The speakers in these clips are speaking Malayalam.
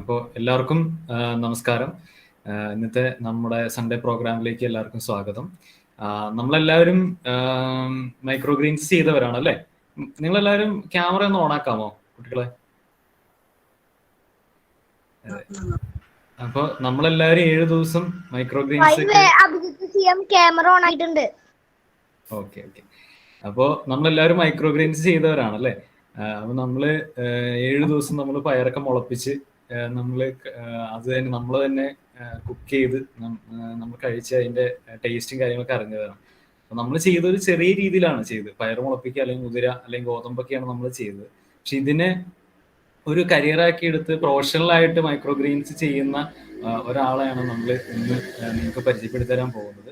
അപ്പോൾ എല്ലാവർക്കും നമസ്കാരം. ഇന്നത്തെ നമ്മുടെ സൺഡേ പ്രോഗ്രാമിലേക്ക് എല്ലാവർക്കും സ്വാഗതം. നമ്മളെല്ലാവരും മൈക്രോ ഗ്രീൻസ് ചെയ്തവരാണ് അല്ലേ? നിങ്ങളെല്ലാവരും ക്യാമറ ഒന്ന് ഓണാക്കാമോ കുട്ടികളെ? അപ്പൊ നമ്മളെല്ലാവരും 7 ദിവസം മൈക്രോ ഗ്രീൻസ് ക്യാമറ ഓൺ ആയിട്ടുണ്ട്. ഓക്കെ. അപ്പോൾ നമ്മളെല്ലാവരും മൈക്രോ ഗ്രീൻസ് ചെയ്തവരാണ് അല്ലേ? അപ്പൊ നമ്മള് 7 ദിവസം നമ്മൾ പയറൊക്കെ മുളപ്പിച്ച് അത് തന്നെ നമ്മൾ തന്നെ കുക്ക് ചെയ്ത് നമ്മൾ കഴിച്ച് അതിന്റെ ടേസ്റ്റും കാര്യങ്ങളൊക്കെ അറിഞ്ഞതാണ്. അപ്പൊ നമ്മൾ ചെയ്തൊരു ചെറിയ രീതിയിലാണ് ചെയ്തത്. പയർ മുളപ്പിക്കുക അല്ലെങ്കിൽ മുതിര അല്ലെങ്കിൽ ഗോതമ്പൊക്കെയാണ് നമ്മൾ ചെയ്തത്. പക്ഷെ ഇതിനെ ഒരു കരിയറാക്കി എടുത്ത് പ്രൊഫഷണലായിട്ട് മൈക്രോ ഗ്രീൻസ് ചെയ്യുന്ന ഒരാളെയാണ് നമ്മൾ ഇന്ന് നിങ്ങൾക്ക് പരിചയപ്പെടുത്തി തരാൻ പോകുന്നത്.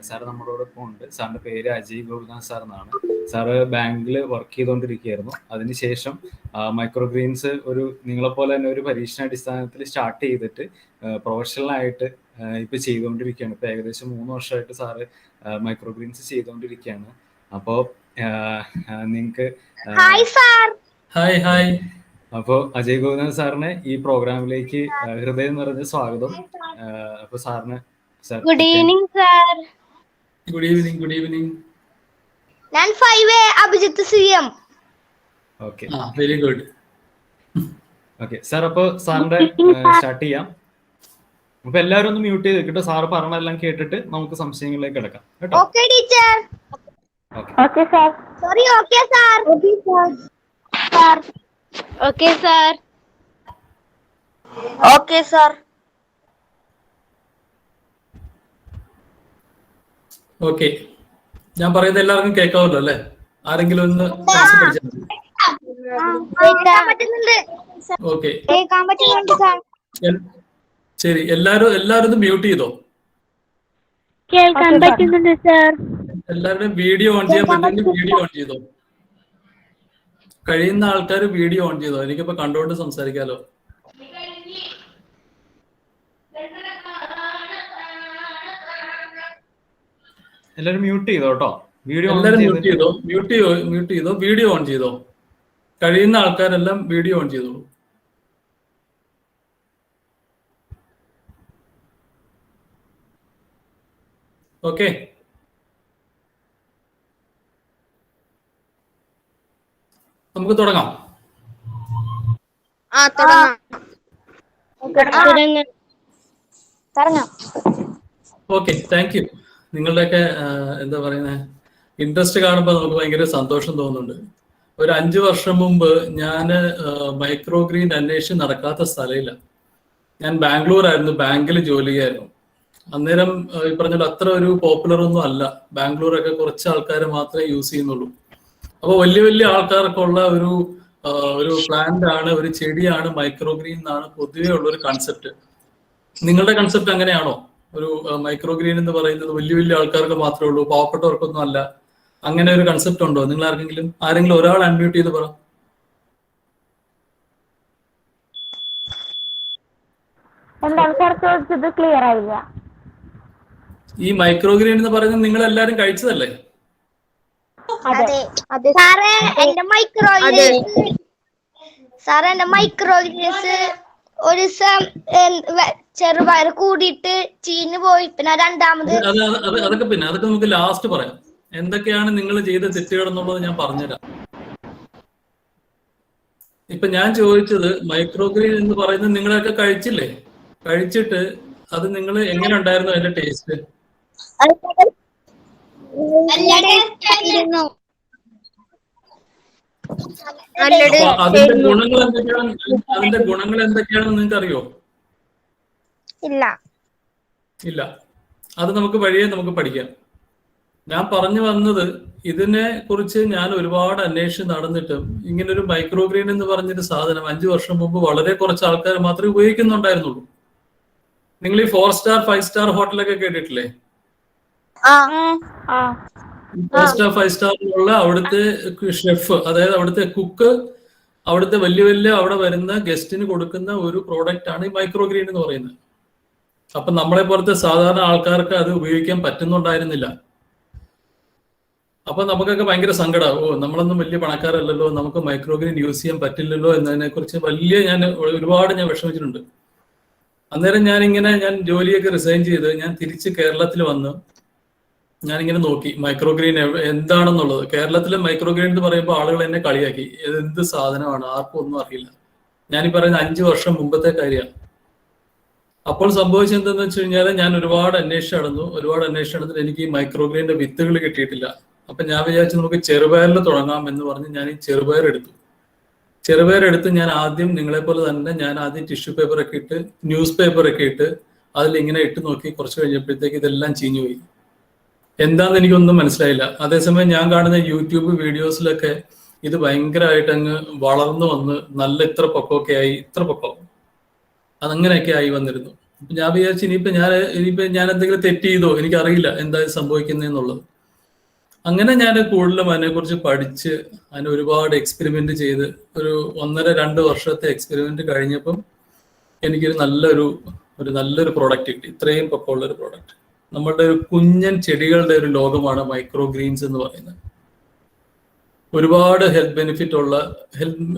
സാറ് നമ്മളോടൊപ്പം ഉണ്ട്. സാറിന്റെ പേര് അജയ് ഗോപിനാഥ് സാർ എന്നാണ്. സാറ് ബാങ്കിൽ വർക്ക് ചെയ്തുകൊണ്ടിരിക്കുകയായിരുന്നു. അതിനുശേഷം മൈക്രോ ഗ്രീൻസ് നിങ്ങളെപ്പോലെ തന്നെ ഒരു പരീക്ഷണാടിസ്ഥാനത്തിൽ സ്റ്റാർട്ട് ചെയ്തിട്ട് പ്രൊഫഷണലായിട്ട് ഇപ്പൊ ചെയ്തുകൊണ്ടിരിക്കുകയാണ്. ഇപ്പൊ ഏകദേശം 3 വർഷമായിട്ട് സാറ് മൈക്രോ ഗ്രീൻസ് ചെയ്തുകൊണ്ടിരിക്കുകയാണ്. അപ്പോ നിങ്ങൾക്ക് ഹായ്. അപ്പോ അജയ് ഗോപിനാഥ് സാറിനെ ഈ പ്രോഗ്രാമിലേക്ക് ഹൃദയം നിറഞ്ഞ സ്വാഗതം. അപ്പൊ സാറിന് good evening sir. Good evening. ഞാൻ 5A Abhijith CM. Okay, very good. Okay sir, അപ്പൊ സാറിന്റെ സ്റ്റാർട്ട് ചെയ്യാം. അപ്പൊ എല്ലാവരും ഒന്ന് മ്യൂട്ട് ചെയ്ത് കേട്ടോ. സാറ് പറഞ്ഞെല്ലാം കേട്ടിട്ട് നമുക്ക് സംശയങ്ങളിലേക്ക് കിടക്കാം കേട്ടോ. Okay teacher. Okay sir. Sorry. Okay sir. Okay sir. Okay sir. Okay, ഞാൻ പറയുന്നത് എല്ലാവർക്കും കേൾക്കാമല്ലോ അല്ലേ? ആരെങ്കിലും ഒന്ന് ഓക്കെ, ശരി. എല്ലാരും ഒന്ന് മ്യൂട്ട് ചെയ്തോ. കേൾക്കാൻ പറ്റുന്നുണ്ട് സാർ. എല്ലാവരുടെയും വീഡിയോ ഓൺ ചെയ്യാൻ പറ്റുമെങ്കിൽ വീഡിയോ ഓൺ ചെയ്തോ. കഴിയുന്ന ആൾക്കാർ വീഡിയോ ഓൺ ചെയ്തോ. എനിക്കിപ്പോ കണ്ടുകൊണ്ട് സംസാരിക്കാലോ. എല്ലാരും മ്യൂട്ട് ചെയ്തോ കേട്ടോ. എല്ലാരും മ്യൂട്ട് ചെയ്തോ. വീഡിയോ ഓൺ ചെയ്തോ. കഴിയുന്ന ആൾക്കാരെല്ലാം വീഡിയോ ഓൺ ചെയ്തോളൂ. ഓക്കെ, നമുക്ക് തുടങ്ങാം. Okay, thank you. നിങ്ങളുടെയൊക്കെ എന്താ പറയുന്നത്, ഇൻട്രസ്റ്റ് കാണുമ്പോൾ നമുക്ക് ഭയങ്കര സന്തോഷം തോന്നുന്നുണ്ട്. ഒരു 5 വർഷം മുമ്പ് ഞാൻ മൈക്രോ ഗ്രീൻ അന്വേഷിച്ച് നടക്കാത്ത സ്ഥലമില്ല. ഞാൻ ബാംഗ്ലൂർ ആയിരുന്നു, ബാങ്കിൽ ജോലി ചെയ്യായിരുന്നു. അന്നേരം ഈ പറഞ്ഞാൽ അത്ര ഒരു പോപ്പുലർ ഒന്നും അല്ല. ബാംഗ്ലൂരൊക്കെ കുറച്ച് ആൾക്കാർ മാത്രമേ യൂസ് ചെയ്യുന്നുള്ളൂ. അപ്പോൾ വലിയ ആൾക്കാർക്ക് ഉള്ള ഒരു പ്ലാന്റ് ആണ്, ഒരു ചെടിയാണ് മൈക്രോ ഗ്രീൻ എന്നാണ് പൊതുവേ ഉള്ള ഒരു കൺസെപ്റ്റ്. നിങ്ങളുടെ കൺസെപ്റ്റ് അങ്ങനെയാണോ? ഒരു മൈക്രോ ഗ്രീൻ എന്ന് പറയുന്നത് വലിയ ആൾക്കാർക്ക് മാത്രമേ ഉള്ളൂ, പാവപ്പെട്ടവർക്കൊന്നും അല്ല, അങ്ങനെ ഒരു കൺസെപ്റ്റ് ഉണ്ടോ? നിങ്ങൾ ആരെങ്കിലും ഒരാൾ അൺമ്യൂട്ട് ചെയ്ത് പറ. ക്ലിയർ ആയില്ല. ഈ മൈക്രോ ഗ്രീൻ എന്ന് പറയുന്നത് നിങ്ങൾ എല്ലാരും കഴിച്ചതല്ലേ? സാറേ, എന്റെ മൈക്രോ ഗ്രീൻസ് ഒരു ദിവസം ചെറുപയർ കൂടിയിട്ട് ചീഞ്ഞു പോയി. പിന്നെ രണ്ടാമത് അതൊക്കെ നമുക്ക് ലാസ്റ്റ് പറയാം. എന്തൊക്കെയാണ് നിങ്ങൾ ചെയ്ത തെറ്റുകൾ എന്നുള്ളത് ഞാൻ പറഞ്ഞുതരാം. ഇപ്പൊ ഞാൻ ചോദിച്ചത് മൈക്രോ ഗ്രീൻ എന്ന് പറയുന്നത് നിങ്ങളൊക്കെ കഴിച്ചില്ലേ? കഴിച്ചിട്ട് അത് നിങ്ങൾ എങ്ങനെ ഉണ്ടായിരുന്നു അതിന്റെ ടേസ്റ്റ്? അതിന്റെ ഗുണങ്ങൾ എന്തൊക്കെയാണെന്ന് നിങ്ങൾക്ക് അറിയോ? ഇല്ല. അത് നമുക്ക് പഠിക്കാം. ഞാൻ പറഞ്ഞു വന്നത്, ഇതിനെ കുറിച്ച് ഞാൻ ഒരുപാട് അന്വേഷിച്ച് നടന്നിട്ടും ഇങ്ങനൊരു മൈക്രോ ഗ്രീൻ എന്ന് പറഞ്ഞൊരു സാധനം 5 വർഷം മുമ്പ് വളരെ കുറച്ച് ആൾക്കാർ മാത്രമേ ഉപയോഗിക്കുന്നുണ്ടായിരുന്നുള്ളൂ. നിങ്ങൾ ഈ 4 സ്റ്റാർ 5 സ്റ്റാർ ഹോട്ടലൊക്കെ കേട്ടിട്ടില്ലേ? 4 സ്റ്റാർ 5 സ്റ്റാറിലുള്ള അവിടുത്തെ ഷെഫ്, അതായത് അവിടുത്തെ കുക്ക്, അവിടുത്തെ വലിയ അവിടെ വരുന്ന ഗസ്റ്റിന് കൊടുക്കുന്ന ഒരു പ്രോഡക്റ്റ് ആണ് ഈ മൈക്രോ ഗ്രീൻ എന്ന് പറയുന്നത്. അപ്പൊ നമ്മളെ പോലത്തെ സാധാരണ ആൾക്കാർക്ക് അത് ഉപയോഗിക്കാൻ പറ്റുന്നുണ്ടായിരുന്നില്ല. അപ്പൊ നമുക്കൊക്കെ ഭയങ്കര സങ്കടം. നമ്മളൊന്നും വലിയ പണക്കാരല്ലല്ലോ, നമുക്ക് മൈക്രോഗ്രീൻ യൂസ് ചെയ്യാൻ പറ്റില്ലല്ലോ എന്നതിനെ കുറിച്ച് ഞാൻ ഒരുപാട് വിഷമിച്ചിട്ടുണ്ട്. അന്നേരം ഞാൻ ജോലിയൊക്കെ റിസൈൻ ചെയ്ത് ഞാൻ തിരിച്ച് കേരളത്തിൽ വന്ന് ഞാനിങ്ങനെ നോക്കി മൈക്രോഗ്രീൻ എന്താണെന്നുള്ളത്. കേരളത്തിലെ മൈക്രോഗ്രീൻ എന്ന് പറയുമ്പോൾ ആളുകൾ എന്നെ കളിയാക്കി, എന്ത് സാധനമാണ്, ആർക്കും ഒന്നും അറിയില്ല. ഞാനീ പറയുന്ന 5 വർഷം മുമ്പത്തെ കാര്യമാണ്. അപ്പോൾ സംഭവിച്ചത് എന്തെന്ന് വെച്ച് കഴിഞ്ഞാൽ ഞാൻ ഒരുപാട് അന്വേഷിച്ച് നടന്നിട്ട് എനിക്ക് ഈ മൈക്രോഗ്രീന്റെ വിത്തുകൾ കിട്ടിയിട്ടില്ല. അപ്പൊ ഞാൻ വിചാരിച്ചു നമുക്ക് ചെറുപയറിൽ തുടങ്ങാം എന്ന് പറഞ്ഞ് ഞാൻ ഈ ചെറുപയർ എടുത്ത് ഞാൻ ആദ്യം നിങ്ങളെപ്പോലെ തന്നെ ഞാൻ ആദ്യം ടിഷ്യൂ പേപ്പറൊക്കെ ഇട്ട് ന്യൂസ് പേപ്പറൊക്കെ ഇട്ട് അതിലിങ്ങനെ ഇട്ട് നോക്കി. കുറച്ച് കഴിഞ്ഞപ്പോഴത്തേക്ക് ഇതെല്ലാം ചീഞ്ഞു പോയി. എന്താന്ന് എനിക്കൊന്നും മനസ്സിലായില്ല. അതേസമയം ഞാൻ കാണുന്ന യൂട്യൂബ് വീഡിയോസിലൊക്കെ ഇത് ഭയങ്കരമായിട്ട് അങ്ങ് വളർന്നു വന്ന് നല്ല ഇത്ര പൊക്കമൊക്കെ ആയി, ഇത്ര പൊക്കം അതങ്ങനെയൊക്കെ ആയി വന്നിരുന്നു. അപ്പൊ ഞാൻ വിചാരിച്ചു ഇനിയിപ്പോ ഞാൻ എന്തെങ്കിലും തെറ്റ് ചെയ്തോ, എനിക്കറിയില്ല എന്താ സംഭവിക്കുന്നതെന്നുള്ളത്. അങ്ങനെ ഞാൻ കൂടുതലും അതിനെക്കുറിച്ച് പഠിച്ച് അതിന് ഒരുപാട് എക്സ്പെരിമെന്റ് ചെയ്ത് ഒരു 1.5-2 വർഷത്തെ എക്സ്പെരിമെന്റ് കഴിഞ്ഞപ്പം എനിക്കൊരു നല്ലൊരു പ്രോഡക്റ്റ് കിട്ടി. ഇത്രയും പൊക്കമുള്ള ഒരു പ്രോഡക്റ്റ്. നമ്മളുടെ ഒരു കുഞ്ഞൻ ചെടികളുടെ ഒരു ലോകമാണ് മൈക്രോ ഗ്രീൻസ് എന്ന് പറയുന്നത്. ഒരുപാട് ഹെൽത്ത് ബെനിഫിറ്റ് ഉള്ള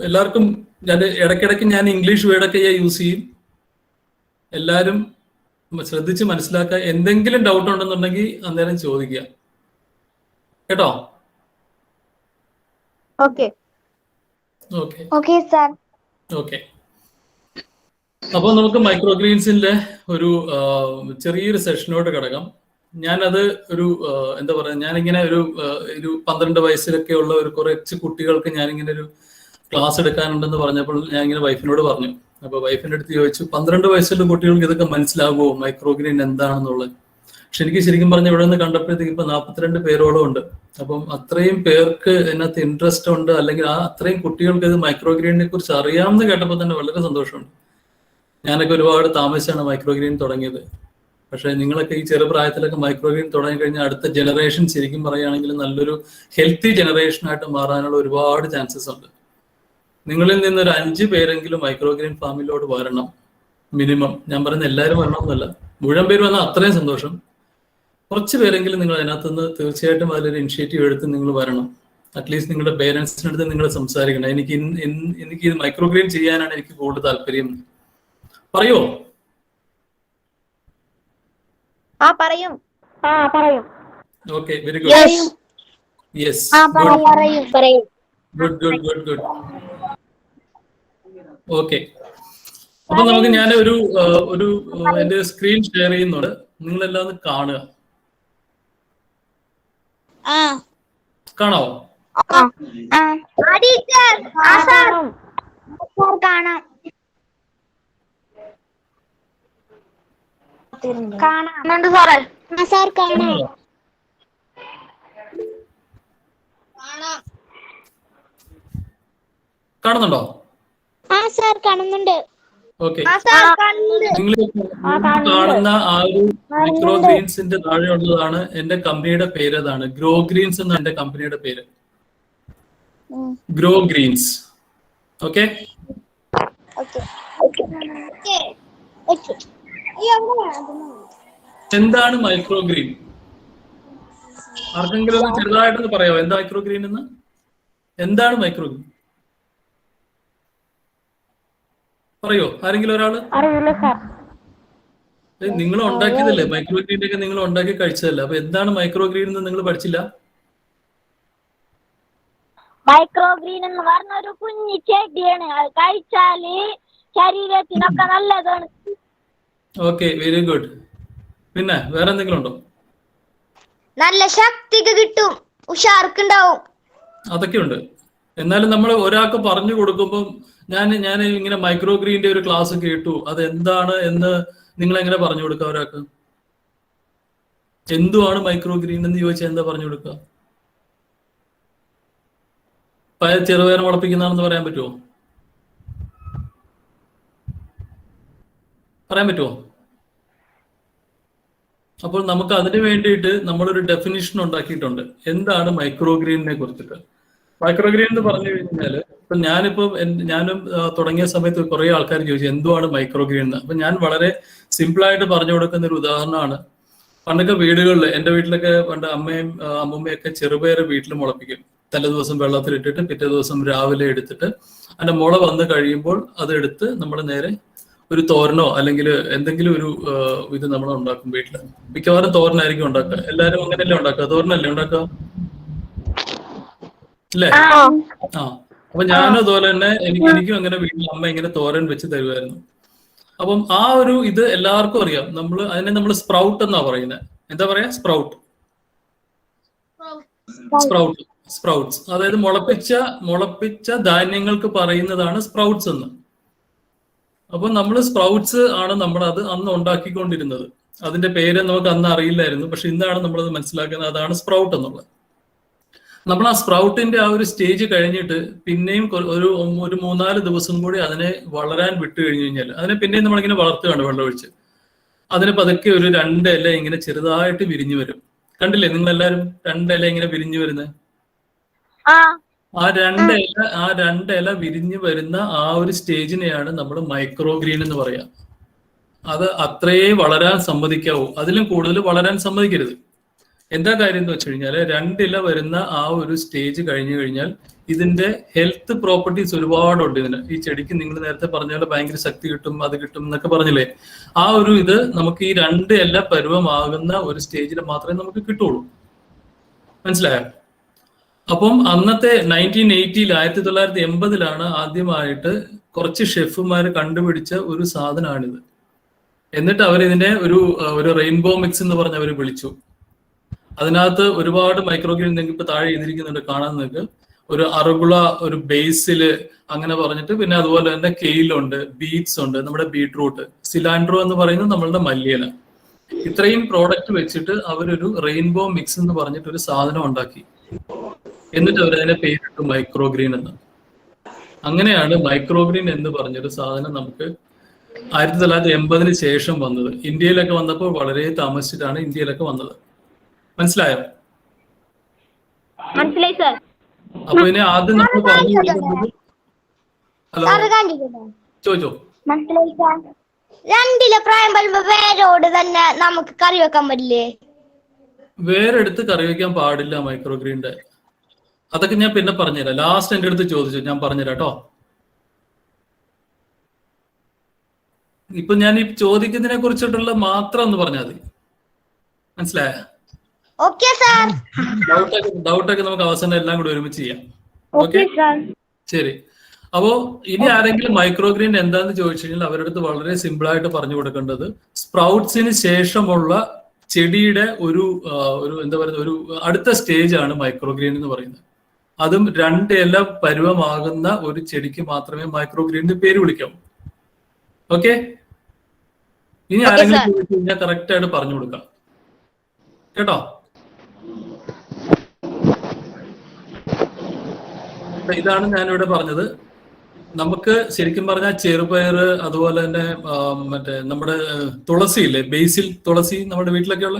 എല്ലാവർക്കും ഇടയ്ക്കിടയ്ക്ക് ഞാൻ ഇംഗ്ലീഷ് വേർഡൊക്കെ യൂസ് ചെയ്യും. എല്ലാവരും ശ്രദ്ധിച്ച് മനസ്സിലാക്കുക. എന്തെങ്കിലും ഡൗട്ട് ഉണ്ടെന്നുണ്ടെങ്കിൽ അന്നേരം ചോദിക്കുക കേട്ടോ. ഓക്കെ. അപ്പൊ നമുക്ക് മൈക്രോഗ്രീൻസിന്റെ ഒരു ചെറിയൊരു സെഷനോട് കിടക്കാം. ഞാനത് എന്താ പറയാ, ഞാനിങ്ങനെ ഒരു 12 വയസ്സിലൊക്കെ ഉള്ള കുറച്ച് കുട്ടികൾക്ക് ഞാനിങ്ങനെ ഒരു ക്ലാസ് എടുക്കാനുണ്ടെന്ന് പറഞ്ഞപ്പോൾ ഞാൻ ഇങ്ങനെ വൈഫിനോട് പറഞ്ഞു. അപ്പൊ വൈഫിന്റെ അടുത്ത് ചോദിച്ചു, 12 വയസ്സുള്ള കുട്ടികൾക്ക് ഇതൊക്കെ മനസ്സിലാകുമോ മൈക്രോഗ്രീൻ എന്താണെന്നുള്ളത്? പക്ഷെ എനിക്ക് ശരിക്കും പറഞ്ഞ ഇവിടെ നിന്ന് കണ്ടപ്പോഴത്തേക്ക് ഇപ്പൊ 42 പേരോളം ഉണ്ട്. അപ്പം അത്രയും പേർക്ക് ഇതിനകത്ത് ഇൻട്രസ്റ്റ് ഉണ്ട്, അല്ലെങ്കിൽ അത്രയും കുട്ടികൾക്ക് ഇത് മൈക്രോഗ്രീനിനെ കുറിച്ച് അറിയാമെന്ന് കേട്ടപ്പോൾ തന്നെ വളരെ സന്തോഷമുണ്ട്. ഞാനൊക്കെ ഒരുപാട് താമസിച്ചാണ് മൈക്രോഗ്രീൻ തുടങ്ങിയത്. പക്ഷെ നിങ്ങളൊക്കെ ഈ ചെറുപ്രായത്തിലൊക്കെ മൈക്രോഗ്രീൻ തുടങ്ങി കഴിഞ്ഞാൽ അടുത്ത ജനറേഷൻ ശരിക്കും പറയുകയാണെങ്കിൽ നല്ലൊരു ഹെൽത്തി ജനറേഷനായിട്ട് മാറാനുള്ള ഒരുപാട് ചാൻസസ് ഉണ്ട്. നിങ്ങളിൽ നിന്നൊരു 5 പേരെങ്കിലും മൈക്രോഗ്രീൻ ഫാമിലോട്ട് വരണം മിനിമം. ഞാൻ പറയുന്ന എല്ലാവരും വരണമെന്നല്ല, മുഴുവൻ പേര് വന്നാൽ അത്രയും സന്തോഷം. കുറച്ച് പേരെങ്കിലും നിങ്ങൾ അതിനകത്തുനിന്ന് തീർച്ചയായിട്ടും അതിലൊരു ഇനിഷ്യേറ്റീവ് എടുത്ത് നിങ്ങൾ വരണം. അറ്റ്ലീസ്റ്റ് നിങ്ങളുടെ പേരൻസിൻ്റെ അടുത്ത് നിങ്ങൾ സംസാരിക്കണം. എനിക്ക് ഇത് മൈക്രോഗ്രീൻ ചെയ്യാനാണ് എനിക്ക് കൂടുതൽ താല്പര്യം. പറയോ? പറയും. Okay, very good. Yes, good. Okay, അപ്പൊ നമുക്ക് ഞാൻ ഒരു എന്റെ സ്ക്രീൻ ഷെയർ ചെയ്യുന്നുണ്ട്. നിങ്ങളെല്ലാം ഒന്ന് കാണുക. കാണാവോ? കാണുന്നുണ്ട് സാറേ. സാർ കാണാം. കാണുന്നുണ്ടോ? സാർ കാണുന്നുണ്ട്. ഓക്കെ, നിങ്ങൾ കാണുന്ന ആ ഒരു മൈക്രോ ഗ്രീൻസിന്റെ താഴെയുള്ളതാണ് എന്റെ കമ്പനിയുടെ പേര്. അതാണ് ഗ്രോ ഗ്രീൻസ് എന്ന എന്റെ കമ്പനിയുടെ പേര്, ഗ്രോ ഗ്രീൻസ്. ഓക്കെ, എന്താണ് മൈക്രോ ഗ്രീൻ? ആർക്കെങ്കിലും ഒന്ന് ചെറുതായിട്ടൊന്ന് പറയാമോ എന്താ മൈക്രോ ഗ്രീൻ എന്ന്? എന്താണ് മൈക്രോ ഗ്രീൻ? പറയോ ആരെങ്കിലും ഒരാള്? നിങ്ങൾ ഉണ്ടാക്കിയതല്ലേ മൈക്രോ ഗ്രീൻ ഒക്കെ? നിങ്ങൾ ഉണ്ടാക്കി കഴിച്ചതല്ലേ? അപ്പൊ എന്താണ് മൈക്രോ ഗ്രീൻ എന്ന് നിങ്ങൾ പഠിച്ചില്ല? മൈക്രോ ഗ്രീൻ എന്ന് പറഞ്ഞ ഒരു കുഞ്ഞി ചെടിയാണ്. അത് കഴിച്ചാല് ശരീരത്തിനൊക്കെ നല്ലതാണ്. Okay, very good. പിന്നെ വേറെ എന്തെങ്കിലും ഉണ്ടോ? നല്ല ശക്തിക്ക് കിട്ടും, ഉഷാർക്കുണ്ടാവും. അതൊക്കെ ഉണ്ട്. എന്നാലും നമ്മൾ ഒരാൾക്ക് പറഞ്ഞു കൊടുക്കുമ്പോൾ ഞാൻ ഇങ്ങനെ മൈക്രോ ഗ്രീന്റെ ഒരു ക്ലാസ് കേട്ടു, അത് എന്താണ് എന്ന് നിങ്ങൾ എങ്ങനെ പറഞ്ഞു കൊടുക്കുക ഒരാൾക്ക്? എന്തുവാണ് മൈക്രോ ഗ്രീൻ എന്ന് ചോദിച്ചാൽ എന്താ പറഞ്ഞു കൊടുക്കുക? ചെറുപയർ മുളപ്പിക്കുന്നതാണെന്ന് പറയാൻ പറ്റുമോ? പറയാൻ പറ്റുമോ? അപ്പോൾ നമുക്ക് അതിന് വേണ്ടിയിട്ട് നമ്മളൊരു ഡെഫിനിഷൻ ഉണ്ടാക്കിയിട്ടുണ്ട് എന്താണ് മൈക്രോ ഗ്രീനിനെ കുറിച്ചിട്ട്. മൈക്രോ ഗ്രീൻ എന്ന് പറഞ്ഞു കഴിഞ്ഞാൽ ഇപ്പൊ ഞാനും തുടങ്ങിയ സമയത്ത് കുറെ ആൾക്കാർ ചോദിച്ചു എന്തുവാണ് മൈക്രോ ഗ്രീൻ എന്ന്. അപ്പൊ ഞാൻ വളരെ സിമ്പിൾ ആയിട്ട് പറഞ്ഞു കൊടുക്കുന്ന ഒരു ഉദാഹരണമാണ് പണ്ടൊക്കെ വീടുകളിൽ, എന്റെ വീട്ടിലൊക്കെ പണ്ട് അമ്മയും അമ്മൂമ്മയൊക്കെ ചെറുപയർ വീട്ടിൽ മുളപ്പിക്കും. തലേ ദിവസം വെള്ളത്തിലിട്ടിട്ട് പിറ്റേ ദിവസം രാവിലെ എടുത്തിട്ട് അതിന്റെ മുള വന്ന് കഴിയുമ്പോൾ അതെടുത്ത് നമ്മൾ നേരെ ഒരു തോരനോ അല്ലെങ്കിൽ എന്തെങ്കിലും ഒരു ഇത് നമ്മൾ ഉണ്ടാക്കും വീട്ടില്. മിക്കവാറും തോരനായിരിക്കും ഉണ്ടാക്കുക. എല്ലാരും അങ്ങനെയല്ലേ ഉണ്ടാക്കുക? തോരനല്ലേ ഉണ്ടാക്കുക അല്ലേ? ആ. അപ്പൊ ഞാനും അതുപോലെ തന്നെ എനിക്കും അങ്ങനെ വീട്ടിൽ അമ്മ ഇങ്ങനെ തോരൻ വെച്ച് തരുമായിരുന്നു. അപ്പം ആ ഒരു ഇത് എല്ലാവർക്കും അറിയാം. നമ്മൾ സ്പ്രൗട്ട് എന്നാ പറയുന്നത്. എന്താ പറയാ? സ്പ്രൗട്ട്സ്. അതായത് മുളപ്പിച്ച ധാന്യങ്ങൾക്ക് പറയുന്നതാണ് സ്പ്രൗട്ട്സ് എന്ന്. അപ്പൊ നമ്മൾ സ്പ്രൗട്ട്സ് ആണ് നമ്മൾ അത് അന്ന് ഉണ്ടാക്കിക്കൊണ്ടിരുന്നത്. അതിന്റെ പേര് നമുക്ക് അന്ന് അറിയില്ലായിരുന്നു. പക്ഷെ ഇന്നാണ് നമ്മളത് മനസ്സിലാക്കുന്നത് അതാണ് സ്പ്രൗട്ട് എന്നുള്ളത്. നമ്മൾ ആ സ്പ്രൗട്ടിന്റെ ആ ഒരു സ്റ്റേജ് കഴിഞ്ഞിട്ട് പിന്നെയും ഒരു 3-4 ദിവസം കൂടി അതിനെ വളരാൻ വിട്ടു കഴിഞ്ഞു കഴിഞ്ഞാൽ അതിനെ പിന്നെയും നമ്മളിങ്ങനെ വളർത്തുകയാണ് വെള്ളമൊഴിച്ച്. അതിന് പതുക്കെ ഒരു 2 ഇല ഇങ്ങനെ ചെറുതായിട്ട് വിരിഞ്ഞു വരും. കണ്ടില്ലേ നിങ്ങളെല്ലാരും 2 ഇല ഇങ്ങനെ വിരിഞ്ഞു വരുന്നത്? ആ 2 ഇല വിരിഞ്ഞു വരുന്ന ആ ഒരു സ്റ്റേജിനെയാണ് നമ്മൾ മൈക്രോഗ്രീൻ എന്ന് പറയാം. അത് അത്രയേ വളരാൻ സമ്മതിക്കാവൂ. അതിലും കൂടുതൽ വളരാൻ സമ്മതിക്കരുത്. എന്താ കാര്യം എന്ന് വെച്ച് കഴിഞ്ഞാൽ 2 ഇല വരുന്ന ആ ഒരു സ്റ്റേജ് കഴിഞ്ഞു കഴിഞ്ഞാൽ ഇതിന്റെ ഹെൽത്ത് പ്രോപ്പർട്ടീസ് ഒരുപാടുണ്ട് ഇതിന്. ഈ ചെടിക്ക് നിങ്ങൾ നേരത്തെ പറഞ്ഞ പോലെ ഭയങ്കര ശക്തി കിട്ടും, അത് കിട്ടും എന്നൊക്കെ പറഞ്ഞില്ലേ? ആ ഒരു ഇത് നമുക്ക് ഈ 2 ഇല പരുവമാകുന്ന ഒരു സ്റ്റേജിൽ മാത്രമേ നമുക്ക് കിട്ടുള്ളൂ. മനസ്സിലായോ? അപ്പം അന്നത്തെ 1980 ആദ്യമായിട്ട് കുറച്ച് ഷെഫുമാർ കണ്ടുപിടിച്ച ഒരു സാധനമാണിത്. എന്നിട്ട് അവരിതിനെ ഒരു റെയിൻബോ മിക്സ് എന്ന് പറഞ്ഞ് അവർ വിളിച്ചു. അതിനകത്ത് ഒരുപാട് മൈക്രോഗ്രീൻ നിങ്ങൾക്ക് ഇപ്പൊ താഴെ എഴുതിയിരിക്കുന്നുണ്ട്, കാണാൻ നിങ്ങൾക്ക്. ഒരു അറുകുള, ഒരു ബേസില് അങ്ങനെ പറഞ്ഞിട്ട്, പിന്നെ അതുപോലെ തന്നെ കെയിലുണ്ട്, ബീറ്റ്സ് ഉണ്ട്, നമ്മുടെ ബീട്രൂട്ട്, സിലാൻഡ്രോ എന്ന് പറയുന്നത് നമ്മളുടെ മല്ലിയില. ഇത്രയും പ്രോഡക്റ്റ് വെച്ചിട്ട് അവരൊരു റെയിൻബോ മിക്സ് എന്ന് പറഞ്ഞിട്ട് ഒരു സാധനം ഉണ്ടാക്കി. എന്നിട്ട് അവരതിനെ പേരിട്ടു മൈക്രോഗ്രീൻ എന്ന്. അങ്ങനെയാണ് മൈക്രോഗ്രീൻ എന്ന് പറഞ്ഞൊരു സാധനം നമുക്ക് 1980 ശേഷം വന്നത്. ഇന്ത്യയിലൊക്കെ വന്നപ്പോൾ വളരെ താമസിച്ചിട്ടാണ് ഇന്ത്യയിലൊക്കെ വന്നത്. മനസ്സിലായോ? മനസ്സിലായി സാർ. അപ്പൊ ഇനി ആദ്യം നമ്മൾ പറഞ്ഞു കൊടുക്കുന്നത്, ഹലോ ചോദിച്ചോ. മനസ്സിലായി സാർ. 2 ഇല പ്രായം വരുമ്പോ വേരോട് തന്നെ നമുക്ക് കറി വെക്കാൻ പറ്റില്ലേ? വേരെടുത്ത് കറി വെക്കാൻ പാടില്ല മൈക്രോഗ്രീൻ്റെ. അതൊക്കെ ഞാൻ പിന്നെ പറഞ്ഞുതരാം. ലാസ്റ്റ് എൻ്റെ അടുത്ത് ചോദിച്ചു, ഞാൻ പറഞ്ഞുതരാം കേട്ടോ. ഇപ്പൊ ഞാൻ ഈ ചോദിക്കുന്നതിനെ കുറിച്ചിട്ടുള്ള മാത്രം ഒന്ന് പറഞ്ഞാൽ മതി. മനസ്സിലായ? ഡൗട്ടൊക്കെ നമുക്ക് അവസാനം എല്ലാം കൂടി ഒരുമിച്ച് ചെയ്യാം. ഓക്കെ, ശരി. അപ്പോ ഇനി ആരെങ്കിലും മൈക്രോഗ്രീൻ എന്താന്ന് ചോദിച്ചു കഴിഞ്ഞാൽ അവരുടെ അടുത്ത് വളരെ സിമ്പിൾ ആയിട്ട് പറഞ്ഞു കൊടുക്കേണ്ടത് സ്പ്രൗട്ട്സിന് ശേഷമുള്ള ചെടിയുടെ ഒരു എന്താ പറയുക, ഒരു അടുത്ത സ്റ്റേജ് ആണ് മൈക്രോഗ്രീൻ എന്ന് പറയുന്നത്. അതും 2 ഇല പരുവമാകുന്ന ഒരു ചെടിക്ക് മാത്രമേ മൈക്രോഗ്രീനിന്റെ പേര് വിളിക്കാവൂ. ഓക്കെ, ഇനി ആരെങ്കിലും ചോദിച്ചു കഴിഞ്ഞാൽ കറക്റ്റ് ആയിട്ട് പറഞ്ഞു കൊടുക്കാം കേട്ടോ. ഇതാണ് ഞാനിവിടെ പറഞ്ഞത്. നമുക്ക് ശരിക്കും പറഞ്ഞാൽ ചെറുപയർ, അതുപോലെ തന്നെ മറ്റേ നമ്മുടെ തുളസി ഇല്ലേ, ബേസിൽ തുളസി നമ്മുടെ വീട്ടിലൊക്കെ ഉള്ള,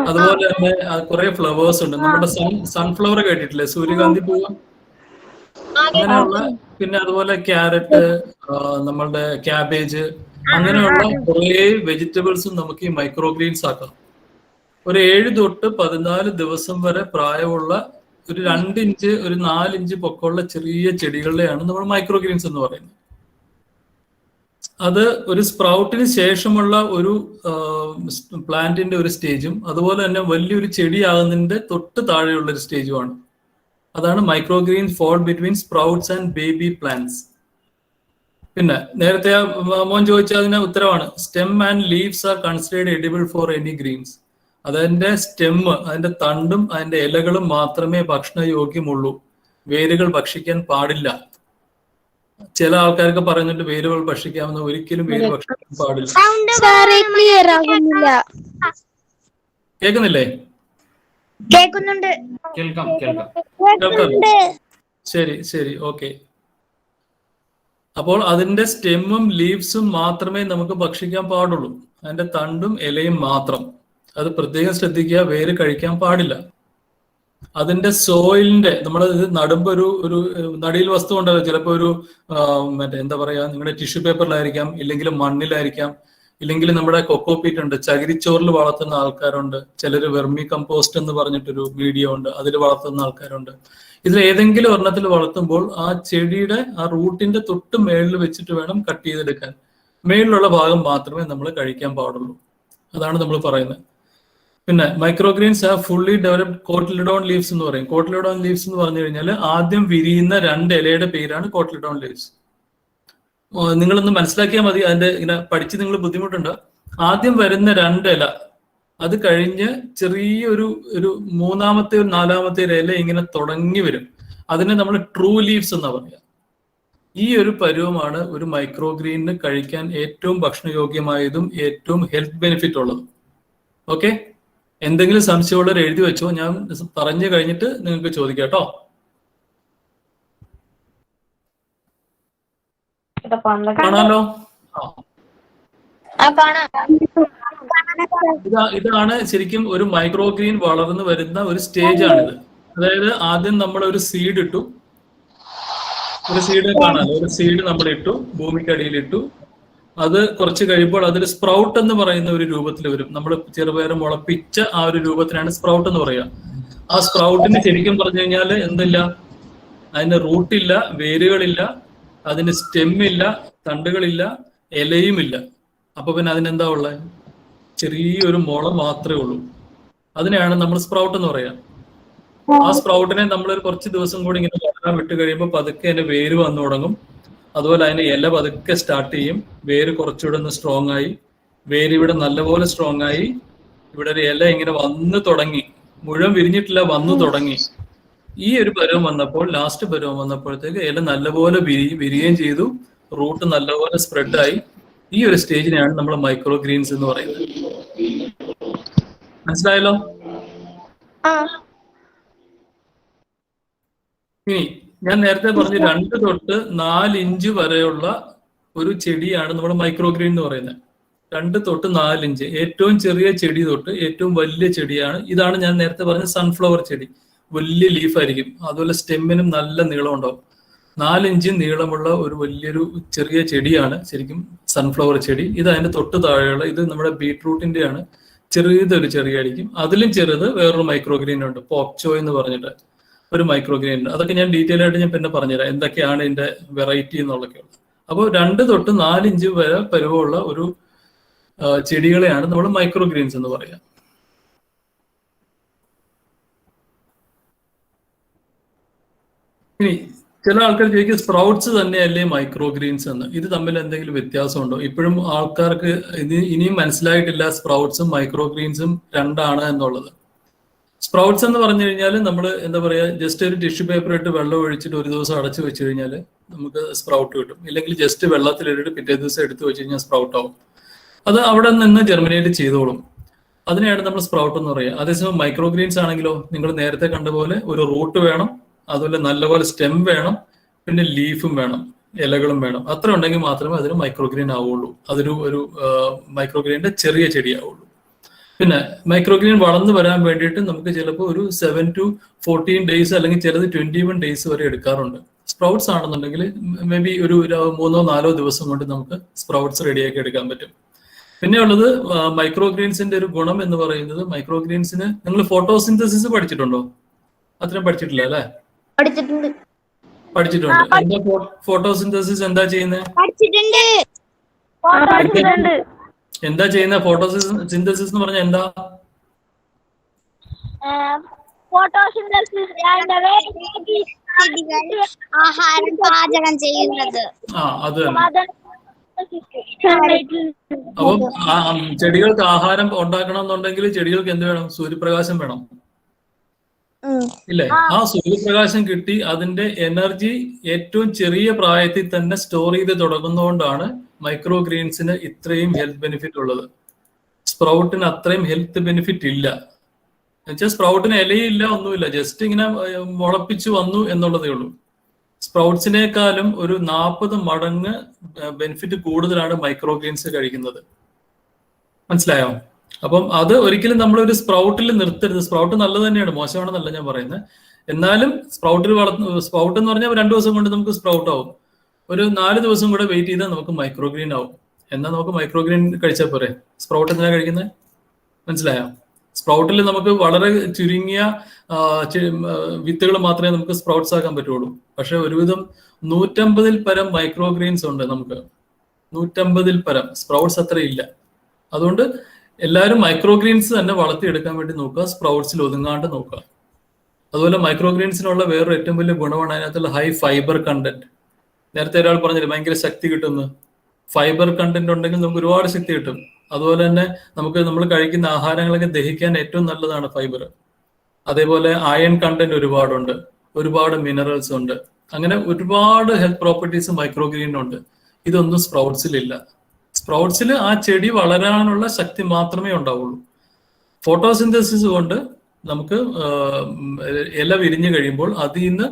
അതുപോലെ തന്നെ കുറെ ഫ്ലവേഴ്സ് ഉണ്ട്. നമ്മുടെ സൺഫ്ലവർ കേട്ടിട്ടില്ലേ, സൂര്യകാന്തി പൂവ്, അങ്ങനെയുള്ള, പിന്നെ അതുപോലെ ക്യാരറ്റ്, നമ്മളുടെ ക്യാബേജ്, അങ്ങനെയുള്ള കുറെ വെജിറ്റബിൾസും നമുക്ക് ഈ മൈക്രോഗ്രീൻസ് ആക്കാം. ഒരു 7 തൊട്ട് 14 ദിവസം വരെ പ്രായമുള്ള ഒരു 2 ഇഞ്ച്, ഒരു 4 ഇഞ്ച് പൊക്കമുള്ള ചെറിയ ചെടികളുടെയാണ് നമ്മൾ മൈക്രോഗ്രീൻസ് എന്ന് പറയുന്നത്. അത് ഒരു സ്പ്രൗട്ടിന് ശേഷമുള്ള ഒരു പ്ലാന്റിന്റെ ഒരു സ്റ്റേജും, അതുപോലെ തന്നെ വലിയൊരു ചെടിയാകുന്നതിന്റെ തൊട്ട് താഴെയുള്ള ഒരു സ്റ്റേജുമാണ്. അതാണ് microgreen fall between sprouts and baby plants. പിന്നെ നേരത്തെ മോൻ ചോദിച്ച അതിന് ഉത്തരവാണ്. Stem and leaves are considered edible for any greens. അതിന്റെ സ്റ്റെമ്മ്, അതിന്റെ തണ്ടും അതിന്റെ ഇലകളും മാത്രമേ ഭക്ഷണയോഗ്യമുള്ളൂ. വേരുകൾ ഭക്ഷിക്കാൻ പാടില്ല. ചില ആൾക്കാർക്ക് പറയുന്നുണ്ട് വേരുകൾ ഭക്ഷിക്കാമെന്ന്. ഒരിക്കലും വേര് ഭക്ഷിക്കാൻ പാടില്ല. കേൾക്കുന്നില്ലേ? കേൾക്കുന്നുണ്ട്. കേൾക്കാം. ശരി ശരി, ഓക്കെ. അപ്പോൾ അതിന്റെ സ്റ്റെമ്മും ലീവ്സും മാത്രമേ നമുക്ക് ഭക്ഷിക്കാൻ പാടുള്ളൂ. അതിന്റെ തണ്ടും ഇലയും മാത്രം. അത് പ്രത്യേകം ശ്രദ്ധിക്കുക, വേര് കഴിക്കാൻ പാടില്ല. അതിന്റെ സോയിലിന്റെ, നമ്മൾ ഇത് നടുമ്പോ ഒരു നടിയിൽ വസ്തു ഉണ്ടാവും. ചിലപ്പോൾ ഒരു മറ്റേ എന്താ പറയാ, നിങ്ങളുടെ ടിഷ്യൂ പേപ്പറിലായിരിക്കാം, ഇല്ലെങ്കിൽ മണ്ണിലായിരിക്കാം, ഇല്ലെങ്കിൽ നമ്മുടെ കൊക്കോപീറ്റ് ഉണ്ട്, ചകിരിച്ചോറിൽ വളർത്തുന്ന ആൾക്കാരുണ്ട്, ചിലർ വെർമി കമ്പോസ്റ്റ് എന്ന് പറഞ്ഞിട്ടൊരു മീഡിയം ഉണ്ട്, അതിൽ വളർത്തുന്ന ആൾക്കാരുണ്ട്. ഇതിൽ ഏതെങ്കിലും ഒരെണ്ണത്തിൽ വളർത്തുമ്പോൾ ആ ചെടിയുടെ ആ റൂട്ടിന്റെ തൊട്ട് മേളിൽ വെച്ചിട്ട് വേണം കട്ട് ചെയ്തെടുക്കാൻ. മേളിലുള്ള ഭാഗം മാത്രമേ നമ്മൾ കഴിക്കാൻ പാടുള്ളൂ. അതാണ് നമ്മൾ പറയുന്നത്. പിന്നെ microgreens have fully developed cotyledon leaves എന്ന് പറയും. കോട്ടിലിഡോൺ ലീവ്സ് എന്ന് പറഞ്ഞു കഴിഞ്ഞാൽ ആദ്യം വിരിയുന്ന 2 ഇലയുടെ പേരാണ് കോട്ടിലിഡോൺ ലീവ്സ്. നിങ്ങളൊന്ന് മനസ്സിലാക്കിയാൽ മതി, അതിന്റെ ഇങ്ങനെ പഠിച്ച് നിങ്ങൾ ബുദ്ധിമുട്ടുണ്ട്. ആദ്യം വരുന്ന 2 ഇല, അത് കഴിഞ്ഞ് ചെറിയൊരു 3-ാമത്തെ 4-ാമത്തെ ഇല ഇങ്ങനെ തുടങ്ങി വരും. അതിനെ നമ്മൾ ട്രൂ ലീവ്സ് എന്നാ പറയുക. ഈ ഒരു പരുവമാണ് ഒരു മൈക്രോഗ്രീനിന് കഴിക്കാൻ ഏറ്റവും ഭക്ഷണയോഗ്യമായതും ഏറ്റവും ഹെൽത്ത് ബെനിഫിറ്റ് ഉള്ളതും. ഓക്കെ, എന്തെങ്കിലും സംശയമുള്ളവർ എഴുതി വെച്ചോ, ഞാൻ പറഞ്ഞു കഴിഞ്ഞിട്ട് നിങ്ങൾക്ക് ചോദിക്കാം കേട്ടോ. കാണാലോ? ഇതാണ് ശരിക്കും ഒരു മൈക്രോഗ്രീൻ വളർന്നു വരുന്ന ഒരു സ്റ്റേജ് ആണിത്. അതായത് ആദ്യം നമ്മൾ ഒരു സീഡ് ഇട്ടു, ഒരു സീഡ് കാണാലോ, ഒരു സീഡ് നമ്മൾ ഇട്ടു, ഭൂമിക്കടിയിൽ ഇട്ടു. അത് കുറച്ച് കഴിയുമ്പോൾ അതിൽ സ്പ്രൗട്ട് എന്ന് പറയുന്ന ഒരു രൂപത്തിൽ വരും. നമ്മൾ ചെറുപയർ മുളപ്പിച്ച ആ ഒരു രൂപത്തിനാണ് സ്പ്രൗട്ട് എന്ന് പറയുക. ആ സ്പ്രൗട്ടിന് ശരിക്കും പറഞ്ഞു കഴിഞ്ഞാൽ എന്തില്ല, അതിന് റൂട്ടില്ല, വേരുകളില്ല, അതിന് സ്റ്റെമ്മില്ല, തണ്ടുകളില്ല, ഇലയുമില്ല. അപ്പൊ പിന്നെ അതിനെന്താ ഉള്ളത്? ചെറിയൊരു മുള മാത്രമേ ഉള്ളൂ. അതിനെയാണ് നമ്മൾ സ്പ്രൗട്ട് എന്ന് പറയാം. ആ സ്പ്രൗട്ടിനെ നമ്മൾ കുറച്ച് ദിവസം കൂടി ഇങ്ങനെ വളരാൻ വിട്ട് കഴിയുമ്പോൾ പതുക്കെ അതിന്റെ വേര് വന്നു തുടങ്ങും. അതുപോലെ അതിന്റെ ഇല പതുക്കെ സ്റ്റാർട്ട് ചെയ്യും. വേര് കുറച്ചുകൂടെ ഒന്ന് സ്ട്രോങ് ആയി, വേര് ഇവിടെ നല്ലപോലെ സ്ട്രോങ് ആയി, ഇവിടെ ഒരു ഇല ഇങ്ങനെ വന്നു തുടങ്ങി, മുഴുവൻ വിരിഞ്ഞിട്ടില്ല, വന്നു തുടങ്ങി. ഈ ഒരു പരുവം വന്നപ്പോൾ, ലാസ്റ്റ് പരുവം വന്നപ്പോഴത്തേക്ക് ഇല നല്ലപോലെ വിരിയുകയും ചെയ്തു, റൂട്ട് നല്ലപോലെ സ്പ്രെഡായി. ഈ ഒരു സ്റ്റേജിനെയാണ് നമ്മൾ മൈക്രോ ഗ്രീൻസ് എന്ന് പറയുന്നത്. മനസ്സിലായല്ലോ? ഇനി ഞാൻ നേരത്തെ പറഞ്ഞു 2 തൊട്ട് 4 ഇഞ്ച് വരെയുള്ള ഒരു ചെടിയാണ് നമ്മൾ മൈക്രോഗ്രീൻ എന്ന് പറയുന്നത്. 2 തൊട്ട് 4 ഇഞ്ച്, ഏറ്റവും ചെറിയ ചെടി തൊട്ട് ഏറ്റവും വലിയ ചെടിയാണ്. ഇതാണ് ഞാൻ നേരത്തെ പറഞ്ഞ സൺഫ്ലവർ ചെടി. വലിയ ലീഫായിരിക്കും, അതുപോലെ സ്റ്റെമ്മിനും നല്ല നീളം ഉണ്ടാവും. 4 ഇഞ്ച് നീളമുള്ള ഒരു വലിയൊരു ചെറിയ ചെടിയാണ് ശരിക്കും സൺഫ്ലവർ ചെടി. ഇത് അതിന്റെ തൊട്ട് താഴെയുള്ള, ഇത് നമ്മുടെ ബീട്രൂട്ടിന്റെ ആണ്, ചെറിയതൊരു ചെറിയായിരിക്കും. അതിലും ചെറുത് വേറൊരു മൈക്രോഗ്രീൻ ഉണ്ട്, പോപ്ചോ എന്ന് പറഞ്ഞിട്ട് ഒരു മൈക്രോഗ്രീൻ ഉണ്ട്. അതൊക്കെ ഞാൻ ഡീറ്റെയിൽ ആയിട്ട് ഞാൻ പിന്നെ പറഞ്ഞുതരാം എന്തൊക്കെയാണ് ഇതിന്റെ വെറൈറ്റി എന്നുള്ളതൊക്കെ. അപ്പോൾ 2 തൊട്ട് 4 ഇഞ്ച് വരെ പരുവമുള്ള ഒരു ചെടികളെയാണ് നമ്മൾ മൈക്രോഗ്രീൻസ് എന്ന് പറയുക. ഇനി ചില ആൾക്കാർ ചോദിക്കും സ്പ്രൗട്ട്സ് തന്നെയല്ലേ മൈക്രോഗ്രീൻസ് എന്ന്. ഇത് തമ്മിൽ എന്തെങ്കിലും വ്യത്യാസമുണ്ടോ? ഇപ്പോഴും ആൾക്കാർക്ക് ഇനിയും മനസ്സിലായിട്ടില്ല സ്പ്രൗട്ട്സും മൈക്രോഗ്രീൻസും 2 എന്നുള്ളത്. സ്പ്രൗട്ട്സ് എന്ന് പറഞ്ഞു കഴിഞ്ഞാൽ നമ്മൾ എന്താ പറയുക, ജസ്റ്റ് ഒരു ടിഷ്യൂ പേപ്പർ ഇട്ട് വെള്ളം ഒഴിച്ചിട്ട് ഒരു ദിവസം അടച്ചു വെച്ച് കഴിഞ്ഞാൽ നമുക്ക് സ്പ്രൗട്ട് കിട്ടും. ഇല്ലെങ്കിൽ ജസ്റ്റ് വെള്ളത്തിലിട്ട് പിറ്റേ ദിവസം എടുത്ത് വെച്ച് കഴിഞ്ഞാൽ സ്പ്രൗട്ട് ആവും. അത് അവിടെ നിന്ന് ജെർമിനേറ്റ് ചെയ്തോളും. അതിനെയാണ് നമ്മൾ സ്പ്രൗട്ട് എന്ന് പറയുക. അതേസമയം മൈക്രോഗ്രീൻസ് ആണെങ്കിലോ, നിങ്ങൾ നേരത്തെ കണ്ട പോലെ ഒരു റൂട്ട് വേണം, അതുപോലെ നല്ലപോലെ സ്റ്റെം വേണം, പിന്നെ ലീഫും വേണം, ഇലകളും വേണം. അത്ര ഉണ്ടെങ്കിൽ മാത്രമേ അതിന് മൈക്രോഗ്രീൻ ആവുള്ളൂ. അതൊരു മൈക്രോഗ്രീനിന്റെ ചെറിയ ചെടിയാവുള്ളൂ. പിന്നെ മൈക്രോഗ്രീൻ വളർന്നു വരാൻ വേണ്ടിയിട്ട് നമുക്ക് ചിലപ്പോൾ ഒരു 7 to 14 days അല്ലെങ്കിൽ ചിലത് 21 days വരെ എടുക്കാറുണ്ട്. സ്പ്രൗട്ട്സ് ആണെന്നുണ്ടെങ്കിൽ മേ ബി ഒരു 3-4 ദിവസം കൊണ്ട് നമുക്ക് സ്പ്രൗട്ട്സ് റെഡിയാക്കി എടുക്കാൻ പറ്റും. പിന്നെ ഉള്ളത് മൈക്രോഗ്രീൻസിന്റെ ഒരു ഗുണം എന്ന് പറയുന്നത്, മൈക്രോഗ്രീൻസിന് നിങ്ങൾ ഫോട്ടോസിന്തസിസ് പഠിച്ചിട്ടുണ്ടോ? അത്രയും പഠിച്ചിട്ടില്ല അല്ലെ? പഠിച്ചിട്ടുണ്ട്. എന്താ ഫോട്ടോസിന്തസിസ് എന്താ ചെയ്യുന്നത്? എന്താ ചെയ്യുന്ന ഫോട്ടോസിന്തസിസ് എന്ന് പറഞ്ഞാൽ എന്താ? ആഹാരം പാചകം ചെയ്യുന്നത്. അത് അപ്പം ചെടികൾക്ക് ആഹാരം ഉണ്ടാക്കണം എന്നുണ്ടെങ്കിൽ ചെടികൾക്ക് എന്ത് വേണം? സൂര്യപ്രകാശം വേണം, ഇല്ലേ? ആ സൂര്യപ്രകാശം കിട്ടി അതിന്റെ എനർജി ഏറ്റവും ചെറിയ പ്രായത്തിൽ തന്നെ സ്റ്റോർ ചെയ്ത് തുടങ്ങുന്നതുകൊണ്ടാണ് മൈക്രോഗ്രീൻസിന് ഇത്രയും ഹെൽത്ത് ബെനിഫിറ്റ് ഉള്ളത്. സ്പ്രൗട്ടിന് അത്രയും ഹെൽത്ത് ബെനിഫിറ്റ് ഇല്ല. എന്നുവെച്ചാൽ സ്പ്രൗട്ടിന് ഇലയില്ല, ഒന്നുമില്ല, ജസ്റ്റ് ഇങ്ങനെ മുളപ്പിച്ചു വന്നു എന്നുള്ളതേ ഉള്ളൂ. സ്പ്രൗട്ട്സിനേക്കാളും ഒരു 40 മടങ്ങ് ബെനിഫിറ്റ് കൂടുതലാണ് മൈക്രോഗ്രീൻസ് കഴിക്കുന്നത്. മനസ്സിലായോ? അപ്പം അത് ഒരിക്കലും നമ്മളൊരു സ്പ്രൗട്ടിൽ നിർത്തരുത്. സ്പ്രൗട്ട് നല്ലത് തന്നെയാണ്, മോശമാണെന്നല്ല ഞാൻ പറയുന്നത്. എന്നാലും സ്പ്രൗട്ട് എന്ന് പറഞ്ഞാൽ 2 ദിവസം കൊണ്ട് നമുക്ക് സ്പ്രൗട്ട് ആവും. ഒരു 4 ദിവസം കൂടെ വെയിറ്റ് ചെയ്താൽ നമുക്ക് മൈക്രോഗ്രീൻ ആവും. എന്നാൽ നമുക്ക് മൈക്രോഗ്രീൻ കഴിച്ചാൽ പോരെ. സ്പ്രൗട്ട് എന്തിനാ കഴിക്കുന്നത്? മനസ്സിലായോ? സ്പ്രൗട്ടിൽ നമുക്ക് വളരെ ചുരുങ്ങിയ വിത്തുകൾ മാത്രമേ നമുക്ക് സ്പ്രൗട്ട്സ് ആക്കാൻ പറ്റുള്ളൂ. പക്ഷെ ഒരുവിധം 150 പരം മൈക്രോഗ്രീൻസ് ഉണ്ട് നമുക്ക്. 150 പരം. സ്പ്രൗട്ട്സ് അത്ര ഇല്ല. അതുകൊണ്ട് എല്ലാവരും മൈക്രോഗ്രീൻസ് തന്നെ വളർത്തിയെടുക്കാൻ വേണ്ടി നോക്കുക, സ്പ്രൗട്ട്സിൽ ഒതുങ്ങാണ്ട് നോക്കുക. അതുപോലെ മൈക്രോഗ്രീൻസിനുള്ള വേറൊരു ഏറ്റവും വലിയ ഗുണമാണ് അതിനകത്തുള്ള ഹൈ ഫൈബർ കണ്ടന്റ്. നേരത്തെ ഒരാൾ പറഞ്ഞില്ലേ ഭയങ്കര ശക്തി കിട്ടുന്നു. ഫൈബർ കണ്ടന്റ് ഉണ്ടെങ്കിൽ നമുക്ക് ഒരുപാട് ശക്തി കിട്ടും. അതുപോലെ തന്നെ നമ്മൾ കഴിക്കുന്ന ആഹാരങ്ങളൊക്കെ ദഹിക്കാൻ ഏറ്റവും നല്ലതാണ് ഫൈബർ. അതേപോലെ അയൺ കണ്ടന്റ് ഒരുപാടുണ്ട്, ഒരുപാട് മിനറൽസ് ഉണ്ട്. അങ്ങനെ ഒരുപാട് ഹെൽത്ത് പ്രോപ്പർട്ടീസ് മൈക്രോഗ്രീനുണ്ട്. ഇതൊന്നും സ്പ്രൗട്ട്സിലില്ല. സ്പ്രൗട്ട്സിൽ ആ ചെടി വളരാനുള്ള ശക്തി മാത്രമേ ഉണ്ടാവുള്ളൂ. ഫോട്ടോസിന്തസിസ് കൊണ്ട് നമുക്ക് ഇല വിരിഞ്ഞു കഴിയുമ്പോൾ അതിൽ നിന്ന്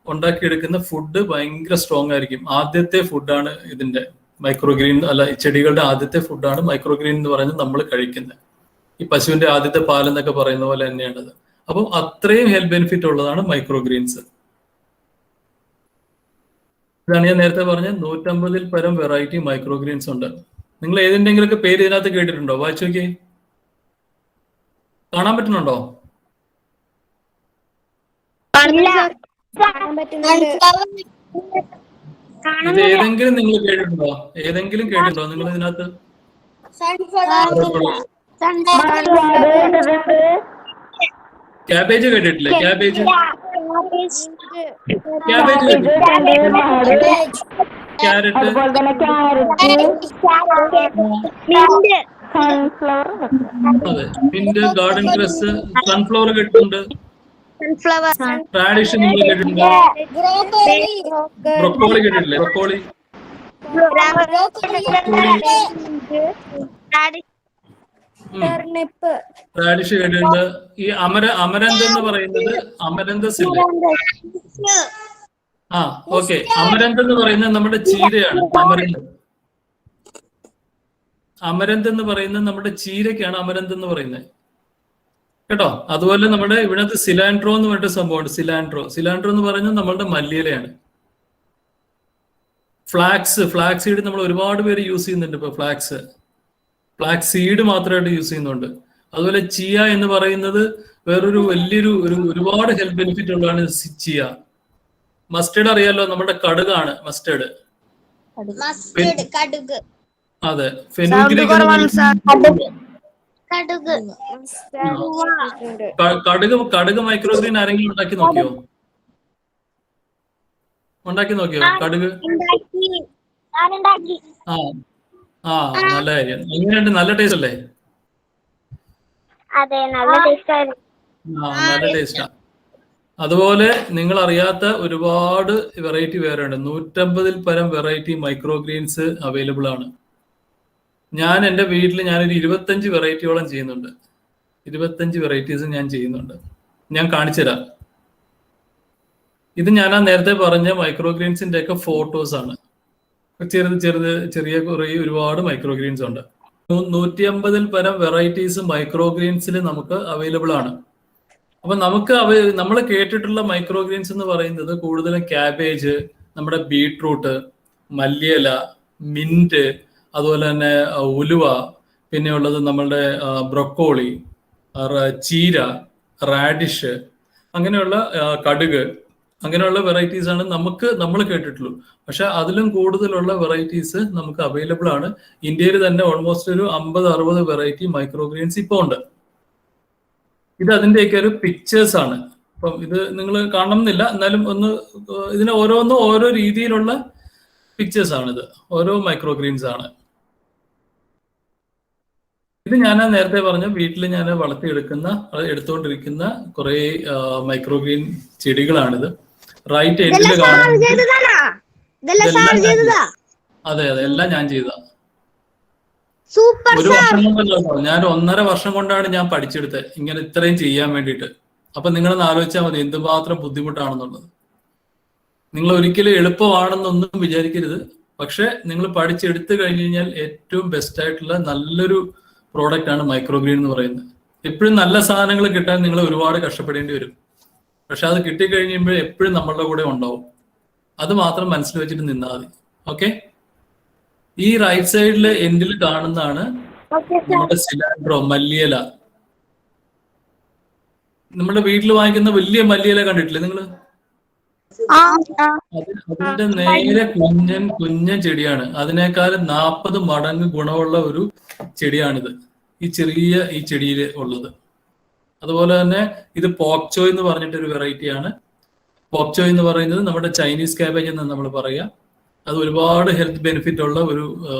ഉണ്ടാക്കിയെടുക്കുന്ന ഫുഡ് ഭയങ്കര സ്ട്രോങ് ആയിരിക്കും. ആദ്യത്തെ ഫുഡാണ് ഇതിന്റെ മൈക്രോഗ്രീൻ, അല്ല ചെടികളുടെ ആദ്യത്തെ ഫുഡാണ് മൈക്രോഗ്രീൻ എന്ന് പറയുന്നത് നമ്മൾ കഴിക്കുന്നത്. ഈ പശുവിന്റെ ആദ്യത്തെ പാലെന്നൊക്കെ പറയുന്ന പോലെ തന്നെയാണത്. അപ്പം അത്രയും ഹെൽത്ത് ബെനിഫിറ്റ് ഉള്ളതാണ് മൈക്രോഗ്രീൻസ്. ഇതാണ് ഞാൻ നേരത്തെ പറഞ്ഞ 150 പരം വെറൈറ്റി മൈക്രോഗ്രീൻസ് ഉണ്ട്. നിങ്ങൾ ഏതിന്റെങ്കിലൊക്കെ പേര് ഇതിനകത്ത് കേട്ടിട്ടുണ്ടോ? വായിച്ചു നോക്കി, കാണാൻ പറ്റുന്നുണ്ടോ? ഇത് ഏതെങ്കിലും നിങ്ങൾ കേട്ടിട്ടുണ്ടോ? ഏതെങ്കിലും കേട്ടിട്ടുണ്ടോ നിങ്ങൾ ഇതിനകത്ത്? ക്യാബേജ് കേട്ടിട്ടില്ലേ? ക്യാബേജ് ക്യാരറ്റ്, അതെ, മിന്റ്, ഗാർഡൻ ക്രസ്, സൺഫ്ലവർ കേട്ടിട്ടുണ്ട്. റാഡിഷ് നിങ്ങൾ കേട്ടിട്ടുണ്ടോ? ബ്രൊക്കോളി കേട്ടിട്ടില്ലേ? ബ്രൊക്കോളി, റാഡിഷ് കേട്ടിട്ടുണ്ട്. ഈ അമരന്ത് എന്ന് പറയുന്നത് അമരന്തസ് ഇല്ലേ? ആ ഓക്കെ, അമരന്ത് എന്ന് പറയുന്നത് നമ്മുടെ ചീരയാണ്. അമരന്ത് എന്ന് പറയുന്നത് നമ്മുടെ ചീരക്കാണ് അമരന്ത് എന്ന് പറയുന്നത് കേട്ടോ. അതുപോലെ നമ്മുടെ ഇവിടത്തെ സിലാൻഡ്രോ എന്ന് പറഞ്ഞിട്ട് സംഭവമുണ്ട്. സിലാൻഡ്രോ എന്ന് പറയുന്നത് നമ്മളുടെ മല്ലിയിലയാണ്. ഫ്ലാക്സ് സീഡ് നമ്മൾ ഒരുപാട് പേര് യൂസ് ചെയ്യുന്നുണ്ട്. ഇപ്പൊ ഫ്ലാക്സ് സീഡ് മാത്രമായിട്ട് യൂസ് ചെയ്യുന്നുണ്ട്. അതുപോലെ ചിയ എന്ന് പറയുന്നത് വേറൊരു വലിയൊരു ഒരുപാട് ഹെൽത്ത് ബെനിഫിറ്റ് ഉള്ളതാണ് ചിയ. മസ്റ്റേർഡ് അറിയാലോ, നമ്മുടെ കടുകാണ് മസ്റ്റേർഡ്. അതെ, ഫെനുഗ്രീക്ക് കടുക് മൈക്രോഗ്രീൻ ആരെങ്കിലും ഉണ്ടാക്കി നോക്കിയോ? കടുക്? ആ നല്ല കാര്യം. എങ്ങനെയുണ്ട്? നല്ല ടേസ്റ്റ് അല്ലേ? നല്ല ടേസ്റ്റാ. അതുപോലെ നിങ്ങൾ അറിയാത്ത ഒരുപാട് വെറൈറ്റി വേറെ ഉണ്ട്. 150 പരം വെറൈറ്റി മൈക്രോഗ്രീൻസ് അവൈലബിൾ ആണ്. ഞാൻ എൻ്റെ വീട്ടിൽ ഞാനൊരു 25 വെറൈറ്റിയോളം ചെയ്യുന്നുണ്ട്. 25 വെറൈറ്റീസ് ഞാൻ ചെയ്യുന്നുണ്ട്. ഞാൻ കാണിച്ചു തരാം. ഇത് ഞാൻ നേരത്തെ പറഞ്ഞ മൈക്രോഗ്രീൻസിന്റെ ഒക്കെ ഫോട്ടോസ് ആണ്. ചെറിയ ഒരുപാട് മൈക്രോഗ്രീൻസ് ഉണ്ട്. 150 പരം വെറൈറ്റീസ് മൈക്രോഗ്രീൻസിൽ നമുക്ക് അവൈലബിൾ ആണ്. അപ്പൊ നമ്മൾ കേട്ടിട്ടുള്ള മൈക്രോഗ്രീൻസ് എന്ന് പറയുന്നത് കൂടുതലും ക്യാബേജ്, നമ്മുടെ ബീട്രൂട്ട്, മല്ലിയില, മിന്റ്, അതുപോലെ തന്നെ ഉലുവ, പിന്നെ ഉള്ളത് നമ്മളുടെ ബ്രൊക്കോളി, ചീര, റാഡിഷ്, അങ്ങനെയുള്ള കടുക്, അങ്ങനെയുള്ള വെറൈറ്റീസ് ആണ് നമ്മൾ കേട്ടിട്ടുള്ളൂ. പക്ഷെ അതിലും കൂടുതലുള്ള വെറൈറ്റീസ് നമുക്ക് അവൈലബിൾ ആണ്. ഇന്ത്യയിൽ തന്നെ ഓൾമോസ്റ്റ് ഒരു 50-60 വെറൈറ്റി മൈക്രോഗ്രീൻസ് ഇപ്പോൾ ഉണ്ട്. ഇത് അതിൻ്റെയൊക്കെ ഒരു പിക്ചേഴ്സ് ആണ്. അപ്പം ഇത് നിങ്ങൾ കാണണമെന്നില്ല, എന്നാലും ഇതിന് ഓരോന്നും ഓരോ രീതിയിലുള്ള പിക്ചേഴ്സ് ആണിത്. ഓരോ മൈക്രോഗ്രീൻസ് ആണ്. ഇത് ഞാൻ നേരത്തെ പറഞ്ഞ വീട്ടിൽ ഞാൻ എടുത്തുകൊണ്ടിരിക്കുന്ന കുറെ മൈക്രോഗ്രീൻ ചെടികളാണിത്. റൈറ്റ് എൻഡിൽ കാണുന്നത് അതെ, എല്ലാം ഞാൻ ചെയ്തതാ. ഒരു വർഷം കൊണ്ടല്ലോ, ഞാൻ 1.5 വർഷം കൊണ്ടാണ് ഞാൻ പഠിച്ചെടുത്തത് ഇങ്ങനെ ഇത്രയും ചെയ്യാൻ വേണ്ടിയിട്ട്. അപ്പൊ നിങ്ങളൊന്ന് ആലോചിച്ചാൽ മതി എന്തുമാത്രം ബുദ്ധിമുട്ടാണെന്നുള്ളത്. നിങ്ങൾ ഒരിക്കലും എളുപ്പമാണെന്നൊന്നും വിചാരിക്കരുത്. പക്ഷെ നിങ്ങൾ പഠിച്ചെടുത്തു കഴിഞ്ഞു കഴിഞ്ഞാൽ ഏറ്റവും ബെസ്റ്റ് ആയിട്ടുള്ള നല്ലൊരു പ്രോഡക്റ്റ് ആണ് മൈക്രോഗ്രീൻ എന്ന് പറയുന്നത്. എപ്പോഴും നല്ല സാധനങ്ങൾ കിട്ടാൻ നിങ്ങൾ ഒരുപാട് കഷ്ടപ്പെടേണ്ടി വരും. പക്ഷെ അത് കിട്ടിക്കഴിഞ്ഞുമ്പോൾ എപ്പോഴും നമ്മളുടെ കൂടെ ഉണ്ടാവും. അത് മാത്രം മനസ്സിൽ വെച്ചിട്ട് നിന്നാൽ മതി. ഓക്കെ, ഈ റൈറ്റ് സൈഡിൽ എൻഡിൽ കാണുന്നതാണ് ഓക്കെ സാർ. നമ്മുടെ സിലാൻഡ്രോ, മല്ലിയില. നമ്മുടെ വീട്ടിൽ വാങ്ങിക്കുന്ന വലിയ മല്ലിയില കണ്ടിട്ടില്ലേ നിങ്ങള്? അതിന്റെ നേരെ കുഞ്ഞൻ ചെടിയാണ്. അതിനേക്കാൾ 40 മടങ്ങ് ഗുണമുള്ള ഒരു ചെടിയാണിത്, ഈ ചെടിയിൽ ഉള്ളത്. അതുപോലെ തന്നെ ഇത് പോക്ചോയ് എന്ന് പറഞ്ഞിട്ടൊരു വെറൈറ്റിയാണ്. പോക്ചോയ് എന്ന് പറയുന്നത് നമ്മുടെ ചൈനീസ് കാബേജ് എന്ന് നമ്മൾ പറയാം. അത് ഒരുപാട് ഹെൽത്ത് ബെനിഫിറ്റ് ഉള്ള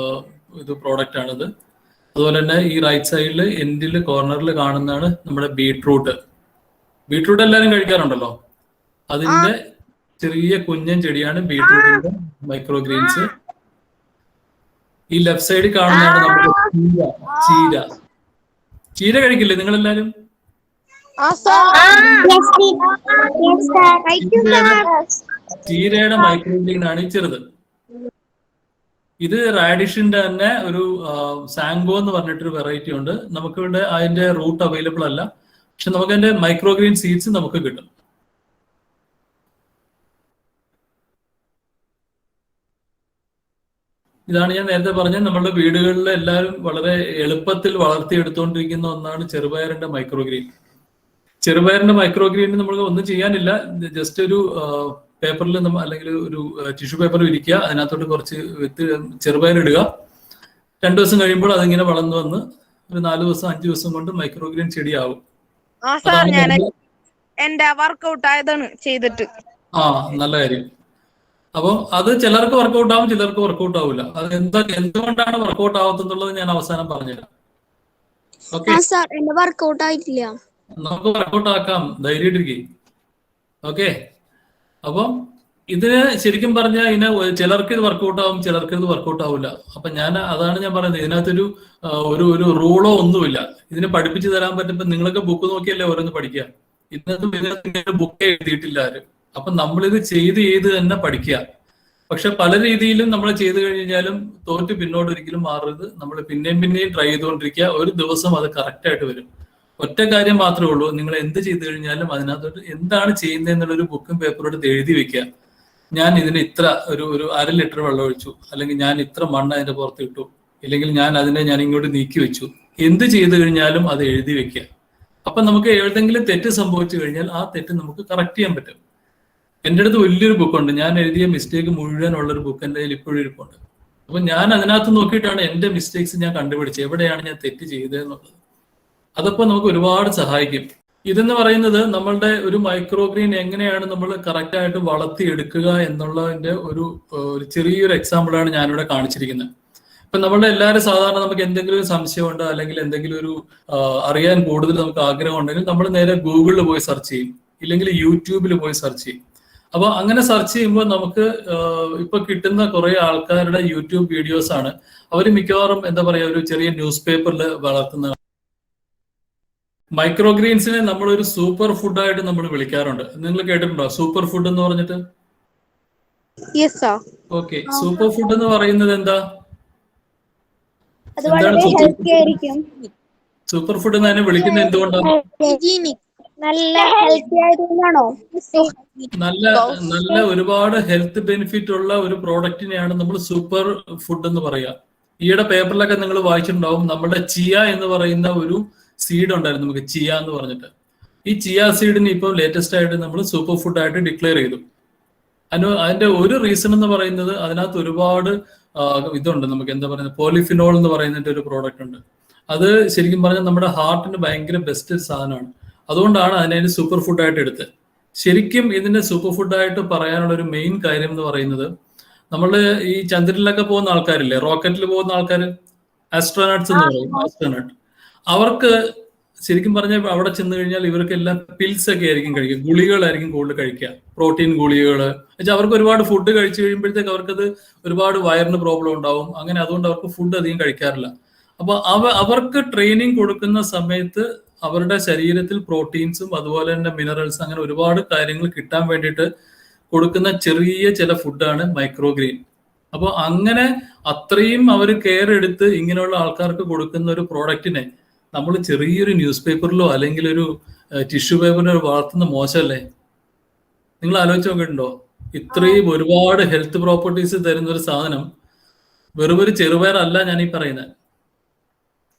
ഒരു പ്രോഡക്റ്റ് ആണിത്. അതുപോലെ തന്നെ ഈ റൈറ്റ് സൈഡിൽ എൻഡിൽ കോർണറിൽ കാണുന്നതാണ് നമ്മുടെ ബീട്രൂട്ട്. ബീട്രൂട്ട് എല്ലാവരും കഴിക്കാറുണ്ടല്ലോ, അതിന്റെ ചെറിയ കുഞ്ഞൻ ചെടിയാണ് ബീട്രൂട്ടിന്റെ മൈക്രോ ഗ്രീൻസ്. ഈ ലെഫ്റ്റ് സൈഡിൽ കാണുന്നതാണ് നമ്മുടെ ചീര കഴിക്കില്ലേ നിങ്ങളെല്ലാരും? ചീരയുടെ മൈക്രോ ഗ്രീൻ ആണ് ഈ ചെറുത്. ഇത് റാഡിഷിന്റെ തന്നെ ഒരു സാങ്കോ എന്ന് പറഞ്ഞിട്ടൊരു വെറൈറ്റി ഉണ്ട്. നമുക്കിവിടെ അതിന്റെ റൂട്ട് അവൈലബിൾ അല്ല, പക്ഷെ നമുക്ക് അതിന്റെ മൈക്രോ ഗ്രീൻ സീഡ്സ് നമുക്ക് കിട്ടും. ഇതാണ് ഞാൻ നേരത്തെ പറഞ്ഞത്, നമ്മുടെ വീടുകളിൽ എല്ലാവരും വളരെ എളുപ്പത്തിൽ വളർത്തിയെടുത്തുകൊണ്ടിരിക്കുന്ന ഒന്നാണ് ചെറുപയറിന്റെ മൈക്രോ ഗ്രീൻ. ചെറുപയറിന്റെ മൈക്രോ ഗ്രീൻ നമുക്ക് ഒന്നും ചെയ്യാനില്ല, ജസ്റ്റ് ഒരു പേപ്പറിൽ അല്ലെങ്കിൽ ഒരു ടിഷ്യൂ പേപ്പർ വിരിക്കുക, അതിനകത്തോട്ട് കുറച്ച് ചെറുപയർ ഇടുക. 2 ദിവസം കഴിയുമ്പോൾ അതിങ്ങനെ വളർന്നു വന്ന് ഒരു 4 ദിവസം 5 ദിവസം കൊണ്ട് മൈക്രോ ഗ്രീൻ ചെടിയാവും. എന്റെ വർക്കൗട്ട് ആയതാണ് ചെയ്തിട്ട്. നല്ല കാര്യം. അപ്പം അത് ചിലർക്ക് വർക്കൗട്ട് ആവും, ചിലർക്ക് വർക്കൗട്ട് ആവില്ല. അത് എന്തുകൊണ്ടാണ് വർക്കൗട്ട് ആവത്തുള്ളത് ഞാൻ അവസാനം പറഞ്ഞുതരാം. ഓക്കെ, നമുക്ക് വർക്കൗട്ട് ആക്കാം, ധൈര്യമായിട്ടിരിക്കും. ഓക്കെ, അപ്പം ഇതിന് ശരിക്കും പറഞ്ഞാൽ ചിലർക്ക് ഇത് വർക്കൗട്ട് ആവും, ചിലർക്ക് ഇത് വർക്കൗട്ട് ആവില്ല. അപ്പൊ അതാണ് ഞാൻ പറയുന്നത്, ഇതിനകത്തൊരു ഒരു റൂളോ ഒന്നുമില്ല. ഇതിനെ പഠിപ്പിച്ചു തരാൻ പറ്റുമ്പോ നിങ്ങളൊക്കെ ബുക്ക് നോക്കിയല്ലേ ഓരോന്ന് പഠിക്കുക. ഇതിനകത്ത് ബുക്ക് എഴുതിയിട്ടില്ല ആരും. അപ്പൊ നമ്മളിത് ചെയ്ത് തന്നെ പഠിക്കുക. പക്ഷെ പല രീതിയിലും നമ്മൾ ചെയ്തു കഴിഞ്ഞാലും തോറ്റ് പിന്നോട്ട് ഒരിക്കലും മാറരുത്. നമ്മൾ പിന്നെയും ട്രൈ ചെയ്തുകൊണ്ടിരിക്കുക. ഒരു ദിവസം അത് കറക്റ്റ് ആയിട്ട് വരും. ഒറ്റ കാര്യം മാത്രമേ ഉള്ളൂ, നിങ്ങൾ എന്ത് ചെയ്തു കഴിഞ്ഞാലും അതിനകത്തോട്ട് എന്താണ് ചെയ്യുന്നത് എന്നുള്ളൊരു ബുക്കും പേപ്പറും എടുത്ത് എഴുതി വെക്കുക. ഞാൻ ഇതിന് ഇത്ര ഒരു 1/2 ലിറ്റർ വെള്ളം ഒഴിച്ചു, അല്ലെങ്കിൽ ഞാൻ ഇത്ര മണ്ണ് അതിന്റെ പുറത്ത് ഇട്ടു, ഇല്ലെങ്കിൽ ഞാൻ ഇങ്ങോട്ട് നീക്കി വെച്ചു. എന്ത് ചെയ്തു കഴിഞ്ഞാലും അത് എഴുതി വെക്കുക. അപ്പൊ നമുക്ക് ഏതെങ്കിലും തെറ്റ് സംഭവിച്ചു കഴിഞ്ഞാൽ ആ തെറ്റ് നമുക്ക് കറക്റ്റ് ചെയ്യാൻ പറ്റും. എൻ്റെ അടുത്ത് വലിയൊരു ബുക്കുണ്ട്, ഞാൻ എഴുതിയ മിസ്റ്റേക്ക് മുഴുവൻ ഉള്ളൊരു ബുക്ക് എൻ്റെ കയ്യിൽ ഇപ്പോഴും ഇരിപ്പുണ്ട്. അപ്പൊ ഞാൻ അതിനകത്ത് നോക്കിയിട്ടാണ് എൻ്റെ മിസ്റ്റേക്സ് ഞാൻ കണ്ടുപിടിച്ചത്, എവിടെയാണ് ഞാൻ തെറ്റ് ചെയ്തതെന്നുള്ളത്. അതപ്പോൾ നമുക്ക് ഒരുപാട് സഹായിക്കും. ഇതെന്ന് പറയുന്നത് നമ്മളുടെ ഒരു മൈക്രോ ഗ്രീൻ എങ്ങനെയാണ് നമ്മൾ കറക്റ്റ് ആയിട്ട് വളർത്തിയെടുക്കുക എന്നുള്ളതിന്റെ ഒരു ചെറിയൊരു എക്സാമ്പിളാണ് ഞാനിവിടെ കാണിച്ചിരിക്കുന്നത്. ഇപ്പൊ നമ്മളുടെ എല്ലാവരും സാധാരണ നമുക്ക് എന്തെങ്കിലും ഒരു സംശയമുണ്ട്, അല്ലെങ്കിൽ എന്തെങ്കിലും ഒരു അറിയാൻ കൂടുതൽ നമുക്ക് ആഗ്രഹം ഉണ്ടെങ്കിൽ നമ്മൾ നേരെ ഗൂഗിളിൽ പോയി സെർച്ച് ചെയ്യും, ഇല്ലെങ്കിൽ യൂട്യൂബിൽ പോയി സെർച്ച് ചെയ്യും. അപ്പൊ അങ്ങനെ സെർച്ച് ചെയ്യുമ്പോൾ നമുക്ക് ഇപ്പൊ കിട്ടുന്ന കുറെ ആൾക്കാരുടെ യൂട്യൂബ് വീഡിയോസ് ആണ്. അവർ മിക്കവാറും എന്താ പറയാ, ഒരു ചെറിയ ന്യൂസ് പേപ്പറിൽ വളർത്തുന്ന മൈക്രോ ഗ്രീൻസിനെ നമ്മളൊരു സൂപ്പർ ഫുഡായിട്ട് നമ്മൾ വിളിക്കാറുണ്ട്. നിങ്ങൾ കേട്ടിട്ടുണ്ടോ സൂപ്പർ ഫുഡ് എന്ന് പറഞ്ഞിട്ട്? ഓക്കെ, സൂപ്പർ ഫുഡ് എന്ന് പറയുന്നത് എന്താ? സൂപ്പർ ഫുഡ് എന്ന് അതിനെ വിളിക്കുന്നത് എന്തുകൊണ്ടാണ്? നല്ല ഒരുപാട് ഹെൽത്ത് ബെനിഫിറ്റ് ഉള്ള ഒരു പ്രോഡക്റ്റിനെയാണ് നമ്മൾ സൂപ്പർ ഫുഡ് എന്ന് പറയാ. ഈയിടെ പേപ്പറിലൊക്കെ നിങ്ങൾ വായിച്ചിട്ടുണ്ടാവും, നമ്മുടെ ചിയ എന്ന് പറയുന്ന ഒരു സീഡ് ഉണ്ടായിരുന്നു നമുക്ക്, ചിയ എന്ന് പറഞ്ഞിട്ട്. ഈ ചിയ സീഡിന് ഇപ്പോൾ ലേറ്റസ്റ്റ് ആയിട്ട് നമ്മൾ സൂപ്പർ ഫുഡ് ആയിട്ട് ഡിക്ലെയർ ചെയ്തു. അതിന്റെ ഒരു റീസൺ എന്ന് പറയുന്നത് അതിനകത്ത് ഒരുപാട് ഇതുണ്ട്, നമുക്ക് എന്താ പറയുന്നത്, പോളിഫിനോൾ എന്ന് പറയുന്നിട്ട് ഒരു പ്രോഡക്റ്റ് ഉണ്ട്. അത് ശരിക്കും പറഞ്ഞാൽ നമ്മുടെ ഹാർട്ടിന് ഭയങ്കര ബെസ്റ്റ് സാധനമാണ്. അതുകൊണ്ടാണ് അതിനെ സൂപ്പർ ഫുഡായിട്ട് എടുത്തത്. ശരിക്കും ഇതിന്റെ സൂപ്പർ ഫുഡായിട്ട് പറയാനുള്ള ഒരു മെയിൻ കാര്യം എന്ന് പറയുന്നത്, നമ്മൾ ഈ ചന്ദ്രനിലൊക്കെ പോകുന്ന ആൾക്കാരില്ലേ, റോക്കറ്റിൽ പോകുന്ന ആൾക്കാർ, ആസ്ട്രോനട്സ് എന്ന് പറയും, ആസ്ട്രോനട്ട്. അവർക്ക് ശരിക്കും പറഞ്ഞാൽ അവിടെ ചെന്ന് കഴിഞ്ഞാൽ ഇവർക്കെല്ലാം പിൽസ് ഒക്കെ ആയിരിക്കും കഴിക്കുക, ഗുളികളായിരിക്കും കൂടുതൽ കഴിക്കുക, പ്രോട്ടീൻ ഗുളികൾ. എന്നുവെച്ചാൽ അവർക്ക് ഒരുപാട് ഫുഡ് കഴിച്ചു കഴിയുമ്പോഴത്തേക്ക് അവർക്കത് ഒരുപാട് വയറിന് പ്രോബ്ലം ഉണ്ടാവും. അങ്ങനെ അതുകൊണ്ട് അവർക്ക് ഫുഡ് അധികം കഴിക്കാറില്ല. അപ്പൊ അവർക്ക് ട്രെയിനിങ് കൊടുക്കുന്ന സമയത്ത് അവരുടെ ശരീരത്തിൽ പ്രോട്ടീൻസും അതുപോലെ തന്നെ മിനറൽസ്, അങ്ങനെ ഒരുപാട് കാര്യങ്ങൾ കിട്ടാൻ വേണ്ടിയിട്ട് കൊടുക്കുന്ന ചെറിയ ചില ഫുഡാണ് മൈക്രോ ഗ്രീൻ. അപ്പോൾ അങ്ങനെ അത്രയും അവർ കെയർ എടുത്ത് ഇങ്ങനെയുള്ള ആൾക്കാർക്ക് കൊടുക്കുന്ന ഒരു പ്രോഡക്റ്റിനെ നമ്മൾ ചെറിയൊരു ന്യൂസ് പേപ്പറിലോ അല്ലെങ്കിൽ ഒരു ടിഷ്യൂ പേപ്പറിലോ വളർത്തുന്ന മോശമല്ലേ? നിങ്ങൾ ആലോചിച്ച് നോക്കിയിട്ടുണ്ടോ? ഇത്രയും ഒരുപാട് ഹെൽത്ത് പ്രോപ്പർട്ടീസ് തരുന്ന ഒരു സാധനം വെറും ഒരു ചെറുപയറല്ല ഞാൻ ഈ പറയുന്നത്.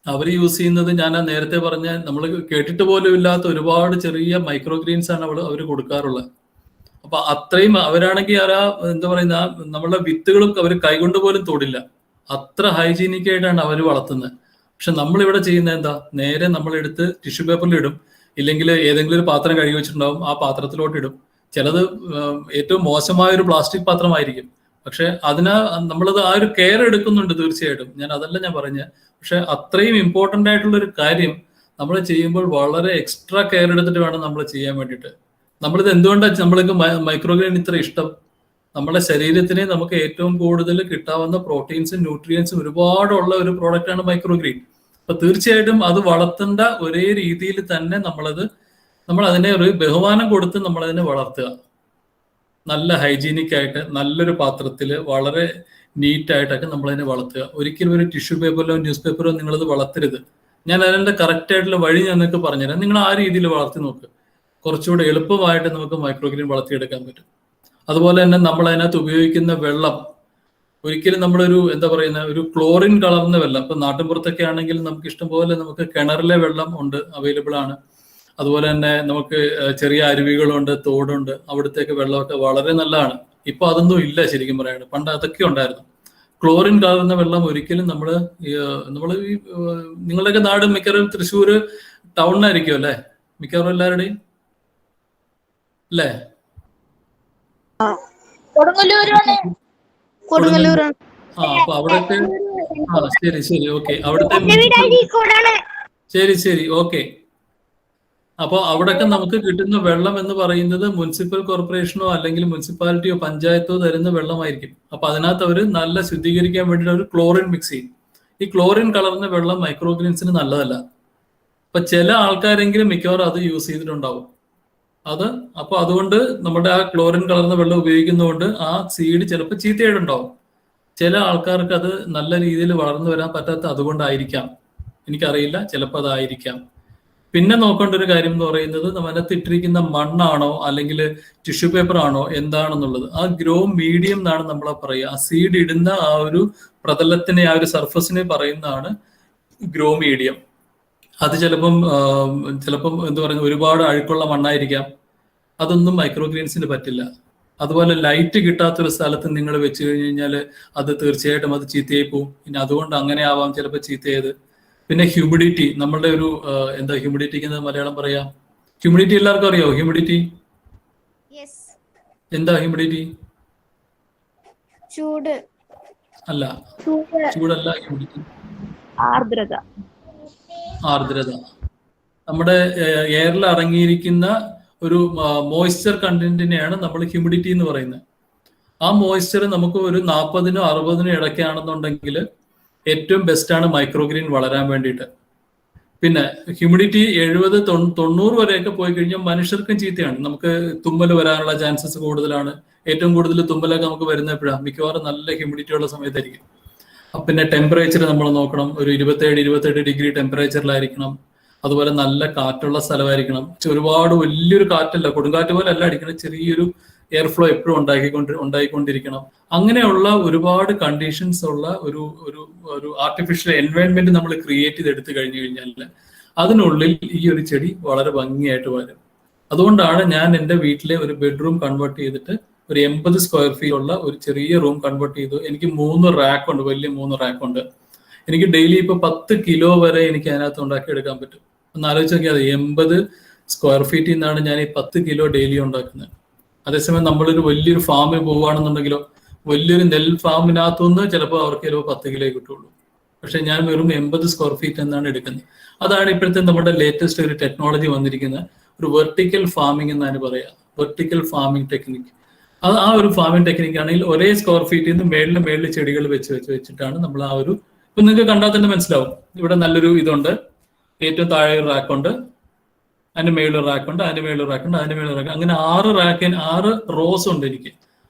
അവർ യൂസ് ചെയ്യുന്നത് ഞാൻ നേരത്തെ പറഞ്ഞ നമ്മൾ കേട്ടിട്ട് പോലും ഇല്ലാത്ത ഒരുപാട് ചെറിയ മൈക്രോ ഗ്രീൻസ് ആണ് അവർ കൊടുക്കാറുള്ളത്. അപ്പൊ അത്രയും അവരാണെങ്കിൽ എന്താ പറയുന്ന നമ്മളുടെ വിത്തുകളും അവർ കൈകൊണ്ട് പോലും തൊടില്ല. അത്ര ഹൈജീനിക് ആയിട്ടാണ് അവർ വളർത്തുന്നത്. പക്ഷെ നമ്മളിവിടെ ചെയ്യുന്നത് എന്താ, നേരെ നമ്മളെടുത്ത് ടിഷ്യൂ പേപ്പറിൽ ഇടും, ഇല്ലെങ്കിൽ ഏതെങ്കിലും ഒരു പാത്രം കഴുകി വെച്ചിട്ടുണ്ടാവും, ആ പാത്രത്തിലോട്ട് ഇടും. ചിലത് ഏറ്റവും മോശമായ ഒരു പ്ലാസ്റ്റിക് പാത്രമായിരിക്കും. പക്ഷെ നമ്മളത് ആ ഒരു കെയർ എടുക്കുന്നുണ്ട് തീർച്ചയായിട്ടും. അതല്ല ഞാൻ പറഞ്ഞത്. പക്ഷെ അത്രയും ഇമ്പോർട്ടന്റ് ആയിട്ടുള്ള ഒരു കാര്യം നമ്മൾ ചെയ്യുമ്പോൾ വളരെ എക്സ്ട്രാ കെയർ എടുത്തിട്ട് വേണം നമ്മൾ ചെയ്യാൻ വേണ്ടിയിട്ട്. നമ്മളിത് എന്തുകൊണ്ടാണ് നമ്മൾക്ക് മൈക്രോഗ്രെയിൻ ഇത്ര ഇഷ്ടം? നമ്മുടെ ശരീരത്തിന് നമുക്ക് ഏറ്റവും കൂടുതൽ കിട്ടാവുന്ന പ്രോട്ടീൻസും ന്യൂട്രിയൻസും ഒരുപാടുള്ള ഒരു പ്രോഡക്റ്റാണ് മൈക്രോഗ്രെയിൻ. അപ്പൊ തീർച്ചയായിട്ടും അത് വളർത്തേണ്ട ഒരേ രീതിയിൽ തന്നെ നമ്മൾ അതിനെ ഒരു ബഹുമാനം കൊടുത്ത് നമ്മളതിനെ വളർത്തുക. നല്ല ഹൈജീനിക് ആയിട്ട് നല്ലൊരു പാത്രത്തിൽ വളരെ നീറ്റായിട്ടൊക്കെ നമ്മളതിനെ വളർത്തുക. ഒരിക്കലും ഒരു ടിഷ്യൂ പേപ്പറിലോ ന്യൂസ് പേപ്പറോ നിങ്ങളത് വളർത്തരുത്. ഞാൻ അതിൻ്റെ കറക്റ്റ് ആയിട്ടുള്ള വഴി ഞാൻ നിങ്ങൾക്ക് പറഞ്ഞുതരാം. നിങ്ങൾ ആ രീതിയിൽ വളർത്തി നോക്ക്. കുറച്ചുകൂടെ എളുപ്പമായിട്ട് നമുക്ക് മൈക്രോഗ്രീൻ വളർത്തിയെടുക്കാൻ പറ്റും. അതുപോലെ തന്നെ നമ്മൾ അതിനകത്ത് ഉപയോഗിക്കുന്ന വെള്ളം ഒരിക്കലും നമ്മളൊരു എന്താ പറയുന്ന ഒരു ക്ലോറിൻ കളർന്ന വെള്ളം, ഇപ്പൊ നാട്ടിൻപുറത്തൊക്കെ ആണെങ്കിൽ നമുക്ക് ഇഷ്ടംപോലെ നമുക്ക് കിണറിലെ വെള്ളം ഉണ്ട്, അവൈലബിൾ ആണ്. അതുപോലെ തന്നെ നമുക്ക് ചെറിയ അരുവികളുണ്ട്, തോടുണ്ട്, അവിടുത്തേക്ക് വെള്ളമൊക്കെ വളരെ നല്ലതാണ്. ഇപ്പൊ അതൊന്നും ഇല്ല ശരിക്കും പറയാണ്. പണ്ട് അതൊക്കെ ഉണ്ടായിരുന്നു. ക്ലോറിൻ കലർന്ന വെള്ളം ഒരിക്കലും നമ്മൾ ഈ നിങ്ങളുടെയൊക്കെ നാട് മിക്കവാറും തൃശ്ശൂര് ടൗണിലായിരിക്കും അല്ലേ മിക്കവാറും എല്ലാവരുടെയും, അല്ലേ? കൊടുങ്ങല്ലൂരാണ്. അപ്പൊ അവിടത്തെ ശരി ഓക്കെ. അവിടുത്തെ ശരി ഓക്കെ. അപ്പോൾ അവിടെയൊക്കെ നമുക്ക് കിട്ടുന്ന വെള്ളം എന്ന് പറയുന്നത് മുനിസിപ്പൽ കോർപ്പറേഷനോ അല്ലെങ്കിൽ മുനിസിപ്പാലിറ്റിയോ പഞ്ചായത്തോ തരുന്ന വെള്ളമായിരിക്കും. അപ്പൊ അതിനകത്ത് അവർ നല്ല ശുദ്ധീകരിക്കാൻ വേണ്ടിയിട്ട് അവർ ക്ലോറിൻ മിക്സ് ചെയ്യും. ഈ ക്ലോറിൻ കലർന്ന വെള്ളം മൈക്രോഗ്രീൻസിന് നല്ലതല്ല. അപ്പൊ ചില ആൾക്കാരെങ്കിലും മിക്കവാറും അത് യൂസ് ചെയ്തിട്ടുണ്ടാവും. അപ്പൊ അതുകൊണ്ട് നമ്മുടെ ആ ക്ലോറിൻ കലർന്ന വെള്ളം ഉപയോഗിക്കുന്നതുകൊണ്ട് ആ സീഡ് ചിലപ്പോൾ ചീത്തയായിട്ടുണ്ടാവും. ചില ആൾക്കാർക്ക് അത് നല്ല രീതിയിൽ വളർന്നു വരാൻ പറ്റാത്ത അതുകൊണ്ടായിരിക്കാം, എനിക്കറിയില്ല, ചിലപ്പോൾ അതായിരിക്കാം. പിന്നെ നോക്കേണ്ട ഒരു കാര്യം എന്ന് പറയുന്നത് നമ്മളകത്ത് ഇട്ടിരിക്കുന്ന മണ്ണാണോ അല്ലെങ്കിൽ ടിഷ്യൂ പേപ്പർ ആണോ എന്താണെന്നുള്ളത്. ആ ഗ്രോ മീഡിയം എന്നാണ് നമ്മളെ പറയുക. ആ സീഡ് ഇടുന്ന ആ ഒരു പ്രതലത്തിനെ, ആ ഒരു സർഫസിനെ പറയുന്നതാണ് ഗ്രോ മീഡിയം. അത് ചിലപ്പം എന്താ പറയുക ഒരുപാട് അഴുക്കുള്ള മണ്ണായിരിക്കാം. അതൊന്നും മൈക്രോഗ്രീൻസിന് പറ്റില്ല. അതുപോലെ ലൈറ്റ് കിട്ടാത്തൊരു സ്ഥലത്ത് നിങ്ങൾ വെച്ച് കഴിഞ്ഞ് കഴിഞ്ഞാൽ അത് തീർച്ചയായിട്ടും അത് ചീത്തയായി പോവും. പിന്നെ അതുകൊണ്ട് അങ്ങനെ ആവാം ചിലപ്പോൾ ചീത്തയായത്. പിന്നെ ഹ്യൂമിഡിറ്റി, നമ്മളുടെ ഒരു എന്താ ഹ്യൂമിഡിറ്റിക്ക് എന്താ മലയാളം പറയാം? ഹ്യൂമിഡിറ്റി എല്ലാവർക്കും അറിയാവോ? ഹ്യൂമിഡിറ്റി എന്താ? ഹ്യൂമിഡിറ്റി ചൂട് അല്ല, ചൂടല്ല. ഹ്യൂമിഡിറ്റി ആർദ്രത. നമ്മുടെ എയറിൽ അടങ്ങിയിരിക്കുന്ന ഒരു മോയ്സ്ചർ കണ്ടന്റിനെയാണ് നമ്മൾ ഹ്യൂമിഡിറ്റി എന്ന് പറയുന്നത്. ആ മോയ്സ്ചർ നമുക്ക് ഒരു 40-നും 60-നും ഇടയ്ക്കാണെന്നുണ്ടെങ്കിൽ ഏറ്റവും ബെസ്റ്റാണ് മൈക്രോഗ്രീൻ വളരാൻ വേണ്ടിയിട്ട്. പിന്നെ ഹ്യൂമിഡിറ്റി 70-90 വരെയൊക്കെ പോയി കഴിഞ്ഞാൽ മനുഷ്യർക്കും ചീത്തയാണ്. നമുക്ക് തുമ്മൽ വരാനുള്ള ചാൻസസ് കൂടുതലാണ്. ഏറ്റവും കൂടുതൽ തുമ്മലൊക്കെ നമുക്ക് വരുന്ന എപ്പോഴാണ്? മിക്കവാറും നല്ല ഹ്യൂമിഡിറ്റി ഉള്ള സമയത്തായിരിക്കും. പിന്നെ ടെമ്പറേച്ചർ നമ്മൾ നോക്കണം. ഒരു 27-28 ഡിഗ്രി ടെമ്പറേച്ചറിലായിരിക്കണം. അതുപോലെ നല്ല കാറ്റുള്ള സ്ഥലമായിരിക്കണം. ഒരുപാട് വലിയൊരു കാറ്റല്ല, കൊടുങ്കാറ്റ് പോലെ അല്ല അടിക്കണം, ചെറിയൊരു എയർ ഫ്ലോ എപ്പോഴും ഉണ്ടായിക്കൊണ്ടിരിക്കണം. അങ്ങനെയുള്ള ഒരുപാട് കണ്ടീഷൻസ് ഉള്ള ഒരു ആർട്ടിഫിഷ്യൽ എൻവയോൺമെന്റ് നമ്മൾ ക്രിയേറ്റ് ചെയ്തെടുത്ത് കഴിഞ്ഞു കഴിഞ്ഞാൽ അതിനുള്ളിൽ ഈ ഒരു ചെടി വളരെ ഭംഗിയായിട്ട് വരും. അതുകൊണ്ടാണ് ഞാൻ എൻ്റെ വീട്ടിലെ ഒരു ബെഡ്റൂം കൺവേർട്ട് ചെയ്തിട്ട് ഒരു 80 സ്ക്വയർ ഫീറ്റ് ഉള്ള ഒരു ചെറിയ റൂം കൺവേർട്ട് ചെയ്തു. എനിക്ക് 3 റാക്കുണ്ട്, വലിയ 3 റാക്കുണ്ട്. എനിക്ക് ഡെയിലി ഇപ്പൊ 10 കിലോ വരെ എനിക്ക് അതിനകത്ത് ഉണ്ടാക്കിയെടുക്കാൻ പറ്റും. ഒന്ന് ആലോചിച്ച് നോക്കിയാൽ 80 സ്ക്വയർ ഫീറ്റിൽ നിന്നാണ് ഞാൻ ഈ 10 കിലോ ഡെയിലി ഉണ്ടാക്കുന്നത്. അതേസമയം നമ്മളൊരു വലിയൊരു ഫാമിൽ പോവുകയാണെന്നുണ്ടെങ്കിലോ, വലിയൊരു നെൽ ഫാമിനകത്തുനിന്ന് ചിലപ്പോൾ അവർക്ക് ചിലപ്പോൾ 10 കിലോ കിട്ടുള്ളൂ. പക്ഷെ ഞാൻ വെറും 80 സ്ക്വയർ ഫീറ്റ് എന്നാണ് എടുക്കുന്നത്. അതാണ് ഇപ്പോഴത്തെ നമ്മുടെ ലേറ്റസ്റ്റ് ഒരു ടെക്നോളജി വന്നിരിക്കുന്ന ഒരു വെർട്ടിക്കൽ ഫാമിംഗ് എന്നാണ് പറയുക. Vertical farming technique. ആ ഒരു ഫാമിംഗ് ടെക്നിക്ക് ആണെങ്കിൽ ഒരേ സ്ക്വയർ ഫീറ്റിൽ നിന്ന് മേളിൽ ചെടികൾ വെച്ചിട്ടാണ് നമ്മൾ ആ ഒരു, ഇപ്പൊ നിങ്ങൾക്ക് കണ്ടാൽ തന്നെ മനസ്സിലാവും. ഇവിടെ നല്ലൊരു ഇതുണ്ട്, ഏറ്റവും താഴെ ഒരു റാക്കുണ്ട്, അതിന്റെ മേളിൽ റാക്കുണ്ട്, അതിന്റെ മേളിൽ റാക്കുണ്ട്, അതിന്റെ മേളിൽ റാക്ക്, അങ്ങനെ 6 റോസ് ഉണ്ട് എനിക്ക്.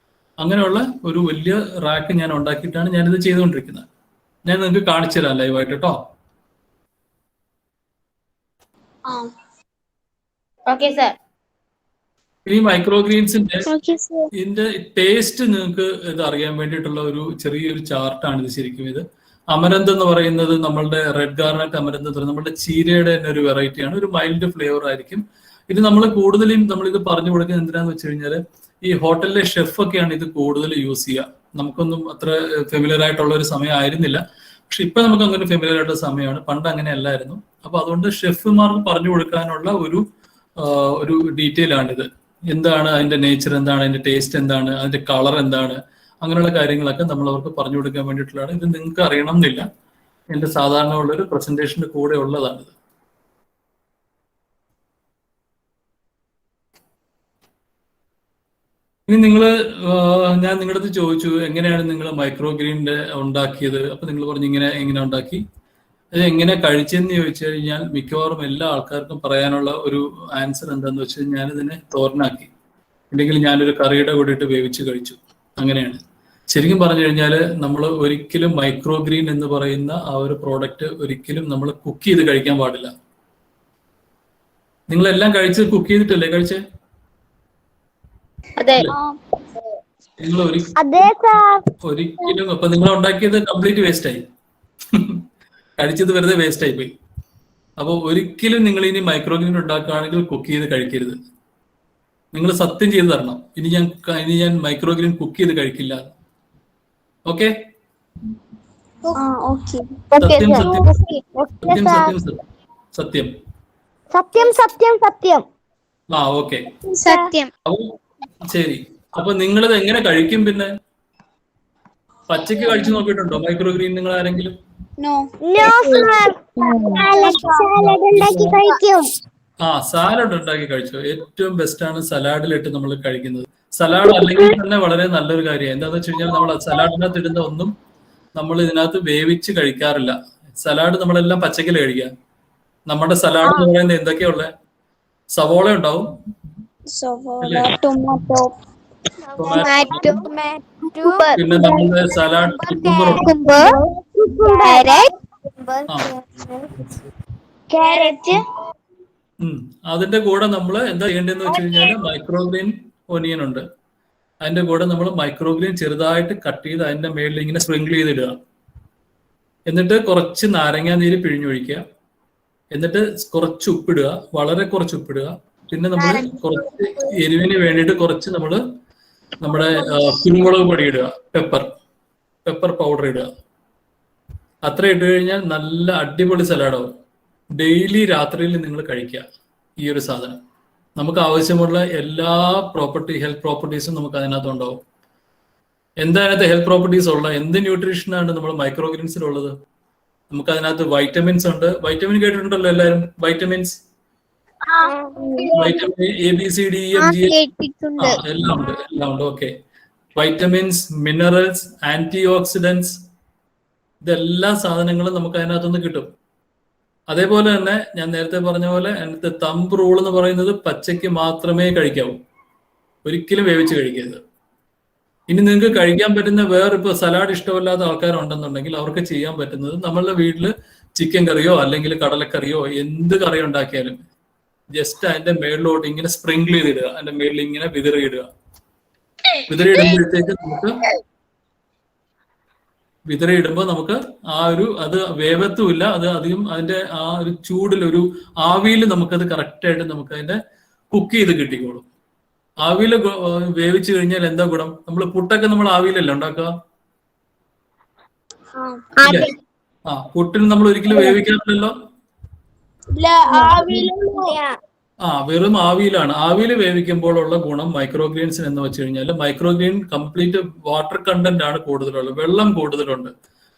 അങ്ങനെയുള്ള ഒരു വലിയ റാക്ക് ഞാൻ ഉണ്ടാക്കിയിട്ടാണ് ഞാനിത് ചെയ്തുകൊണ്ടിരിക്കുന്നത്. ഞാൻ നിങ്ങൾക്ക് കാണിച്ചു തരാം ലൈവായിട്ട് കേട്ടോ. Okay sir. ഈ മൈക്രോഗ്രീൻസിന്റെ ഓക്കെ സർ. ഇതിന്റെ ടേസ്റ്റ് നിങ്ങൾക്ക് ഇത് അറിയാൻ വേണ്ടിയിട്ടുള്ള ഒരു ചെറിയൊരു ചാർട്ടാണ് ഇത് ശരിക്കും. ഇത് അമരന്ത് എന്ന് പറയുന്നത് നമ്മളുടെ റെഡ് ഗാർനറ്റ് അമരന്ത് എന്ന് പറയുന്നത് നമ്മുടെ ചീരയുടെ തന്നെ ഒരു വെറൈറ്റിയാണ്. ഒരു മൈൽഡ് ഫ്ലേവർ ആയിരിക്കും. ഇത് നമ്മൾ കൂടുതലും ഇത് പറഞ്ഞു കൊടുക്കുന്നത് എന്തിനാന്ന് വെച്ച് കഴിഞ്ഞാൽ ഈ ഹോട്ടലിലെ ഷെഫൊക്കെയാണ് ഇത് കൂടുതൽ യൂസ് ചെയ്യുക. നമുക്കൊന്നും അത്ര ഫെമിലിയർ ആയിട്ടുള്ള ഒരു സമയം ആയിരുന്നില്ല. പക്ഷെ ഇപ്പൊ നമുക്ക് അങ്ങനെ ഫെമിലിയർ ആയിട്ടുള്ള സമയമാണ്. പണ്ട് അങ്ങനെ അല്ലായിരുന്നു. അപ്പൊ അതുകൊണ്ട് ഷെഫുമാർക്ക് പറഞ്ഞു കൊടുക്കാനുള്ള ഒരു ഡീറ്റെയിൽ ആണിത്. എന്താണ് അതിന്റെ നേച്ചർ, എന്താണ് അതിന്റെ ടേസ്റ്റ്, എന്താണ് അതിന്റെ കളർ, എന്താണ് അങ്ങനെയുള്ള കാര്യങ്ങളൊക്കെ നമ്മൾ അവർക്ക് പറഞ്ഞു കൊടുക്കാൻ വേണ്ടിയിട്ടുള്ളതാണ്. ഇത് നിങ്ങൾക്ക് അറിയണം എന്നില്ല, എന്റെ സാധാരണ ഉള്ളൊരു പ്രസന്റേഷന്റെ കൂടെ ഉള്ളതാണിത്. ഇനി ഞാൻ നിങ്ങളുടെ അടുത്ത് ചോദിച്ചു എങ്ങനെയാണ് നിങ്ങൾ മൈക്രോഗ്രീനിന്റെ ഉണ്ടാക്കിയത്. അപ്പൊ നിങ്ങൾ പറഞ്ഞു എങ്ങനെ ഉണ്ടാക്കി, അത് എങ്ങനെ കഴിച്ചെന്ന് ചോദിച്ചു കഴിഞ്ഞാൽ മിക്കവാറും എല്ലാ ആൾക്കാർക്കും പറയാനുള്ള ഒരു ആൻസർ എന്താന്ന് വെച്ചാൽ ഞാനിതിനെ തോരനാക്കി, അല്ലെങ്കിൽ ഞാനൊരു കറിയുടെ കൂടെ ഇട്ട് വേവിച്ച് കഴിച്ചു. അങ്ങനെയാണ്. ശരിക്കും പറഞ്ഞു കഴിഞ്ഞാൽ നമ്മൾ ഒരിക്കലും മൈക്രോഗ്രീൻ എന്ന് പറയുന്ന ആ ഒരു പ്രോഡക്റ്റ് ഒരിക്കലും നമ്മൾ കുക്ക് ചെയ്ത് കഴിക്കാൻ പാടില്ല. നിങ്ങളെല്ലാം കഴിച്ച് കുക്ക് ചെയ്തിട്ടല്ലേ കഴിച്ചേ? നിങ്ങൾ ഒരിക്കലും അപ്പൊ നിങ്ങൾ ഉണ്ടാക്കിയത് കംപ്ലീറ്റ് വേസ്റ്റ് ആയി. കഴിച്ചത് വെറുതെ വേസ്റ്റ് ആയി പോയി. അപ്പൊ ഒരിക്കലും നിങ്ങൾ ഇനി മൈക്രോഗ്രീൻ ഉണ്ടാക്കുകയാണെങ്കിൽ കുക്ക് ചെയ്ത് കഴിക്കരുത്. നിങ്ങൾ സത്യം ചെയ്ത് തരണം, ഇനി ഞാൻ മൈക്രോഗ്രീൻ കുക്ക് ചെയ്ത് കഴിക്കില്ല. ഓക്കെ? സത്യം. ആ ഓക്കെ, സത്യം. ശരി. അപ്പൊ നിങ്ങളിത് എങ്ങനെ കഴിക്കും? പിന്നെ പച്ചക്ക് കഴിച്ചു നോക്കിയിട്ടുണ്ടോ മൈക്രോഗ്രീൻ നിങ്ങൾ ആരെങ്കിലും? സാലഡ് ഉണ്ടാക്കി കഴിച്ചു. ഏറ്റവും ബെസ്റ്റ് ആണ് സലാഡിലിട്ട് നമ്മൾ കഴിക്കുന്നത്. സലാഡ് അല്ലെങ്കിൽ തന്നെ വളരെ നല്ലൊരു കാര്യമാണ്. എന്താണെന്ന് വെച്ച് കഴിഞ്ഞാൽ നമ്മൾ സലാഡിനകത്ത് ഇടുന്ന ഒന്നും നമ്മൾ ഇതിനകത്ത് വേവിച്ച് കഴിക്കാറില്ല. സലാഡ് നമ്മളെല്ലാം പച്ചക്കല് കഴിക്കുക. നമ്മുടെ സലാഡ് എന്ന് പറയുന്നത് എന്തൊക്കെയുള്ള സവോള ഉണ്ടാവും, പിന്നെ നമ്മുടെ സലാഡ് അതിന്റെ കൂടെ നമ്മൾ എന്താ ചെയ്യേണ്ടതെന്ന് വെച്ച് കഴിഞ്ഞാൽ മൈക്രോഗ്രീൻ ഒനിയൻ ഉണ്ട്. അതിന്റെ കൂടെ നമ്മൾ മൈക്രോഗ്രീൻ ചെറുതായിട്ട് കട്ട് ചെയ്ത് അതിന്റെ മേളിൽ ഇങ്ങനെ സ്പ്രിങ്കിൾ ചെയ്തിടുക. എന്നിട്ട് കുറച്ച് നാരങ്ങാ നീര് പിഴിഞ്ഞൊഴിക്കുക. എന്നിട്ട് കുറച്ച് ഉപ്പിടുക, വളരെ കുറച്ച് ഉപ്പിടുക. പിന്നെ നമ്മൾ കുറച്ച് എരിവിന് വേണ്ടിയിട്ട് കുറച്ച് നമ്മുടെ കുരുമുളക് പൊടി ഇടുക, പെപ്പർ പൗഡർ ഇടുക. അത്ര ഇട്ട് കഴിഞ്ഞാൽ നല്ല അടിപൊളി സലാഡാവും. ഡെയിലി രാത്രിയിൽ നിങ്ങൾ കഴിക്കുക ഈ ഒരു സാധനം. നമുക്ക് ആവശ്യമുള്ള എല്ലാ ഹെൽത്ത് പ്രോപ്പർട്ടീസും നമുക്ക് അതിനകത്ത് ഉണ്ടാവും. എന്താ അതിനകത്ത് ഹെൽത്ത് പ്രോപ്പർട്ടീസ് ഉള്ള എന്ത് ന്യൂട്രീഷനാണ് നമ്മൾ മൈക്രോഗ്രീൻസിലുള്ളത്? നമുക്ക് അതിനകത്ത് വൈറ്റമിൻസ് ഉണ്ട്. വൈറ്റമിൻ കേട്ടിട്ടുണ്ടല്ലോ എല്ലാവരും? വൈറ്റമിൻ ABCDEFG എല്ലാം ഉണ്ട്. Okay. Vitamins, minerals, antioxidants, ഇതെല്ലാ സാധനങ്ങളും നമുക്ക് അതിനകത്തുനിന്ന് കിട്ടും. അതേപോലെ തന്നെ ഞാൻ നേരത്തെ പറഞ്ഞ പോലെ അതിനകത്ത് തമ്പ് റൂൾ എന്ന് പറയുന്നത് പച്ചയ്ക്ക് മാത്രമേ കഴിക്കാവൂ, ഒരിക്കലും വേവിച്ച് കഴിക്കരുത്. ഇനി നിങ്ങൾക്ക് കഴിക്കാൻ പറ്റുന്ന ഇപ്പൊ സലാഡ് ഇഷ്ടമല്ലാത്ത ആൾക്കാരുണ്ടെന്നുണ്ടെങ്കിൽ അവർക്ക് ചെയ്യാൻ പറ്റുന്നത് നമ്മളുടെ വീട്ടിൽ ചിക്കൻ കറിയോ അല്ലെങ്കിൽ കടലക്കറിയോ എന്ത് കറി ഉണ്ടാക്കിയാലും ജസ്റ്റ് അതിന്റെ മേളിലോട്ട് ഇങ്ങനെ സ്പ്രിങ്കിൾ ചെയ്തിടുക. അതിന്റെ മേളിൽ ഇങ്ങനെ വിതറിയിടുമ്പോഴത്തേക്ക് വിതറിയിടുമ്പോൾ നമുക്ക് അത് വേവത്തുമില്ല, അത് അധികം അതിന്റെ ആ ഒരു ചൂടിൽ ഒരു ആവിയിൽ നമുക്കത് കറക്റ്റായിട്ട് നമുക്ക് അതിന്റെ കുക്ക് ചെയ്ത് കിട്ടിക്കോളും. ആവിയിൽ വേവിച്ചു കഴിഞ്ഞാൽ എന്താ ഗുണം? നമ്മൾ പുട്ടൊക്കെ നമ്മൾ ആവിയിലല്ലേ ഉണ്ടാക്കുക? പുട്ടിന് നമ്മൾ ഒരിക്കലും വേവിക്കാറില്ലല്ലോ. വെറും ആവിയിലാണ്. ആവിയിൽ വേവിക്കുമ്പോഴുള്ള ഗുണം മൈക്രോഗ്രീൻസിന് എന്ന് വെച്ച് കഴിഞ്ഞാൽ മൈക്രോഗ്രീൻ കംപ്ലീറ്റ് വാട്ടർ കണ്ടന്റ് ആണ് കൂടുതലുള്ളത്, വെള്ളം കൂടുതലുണ്ട്.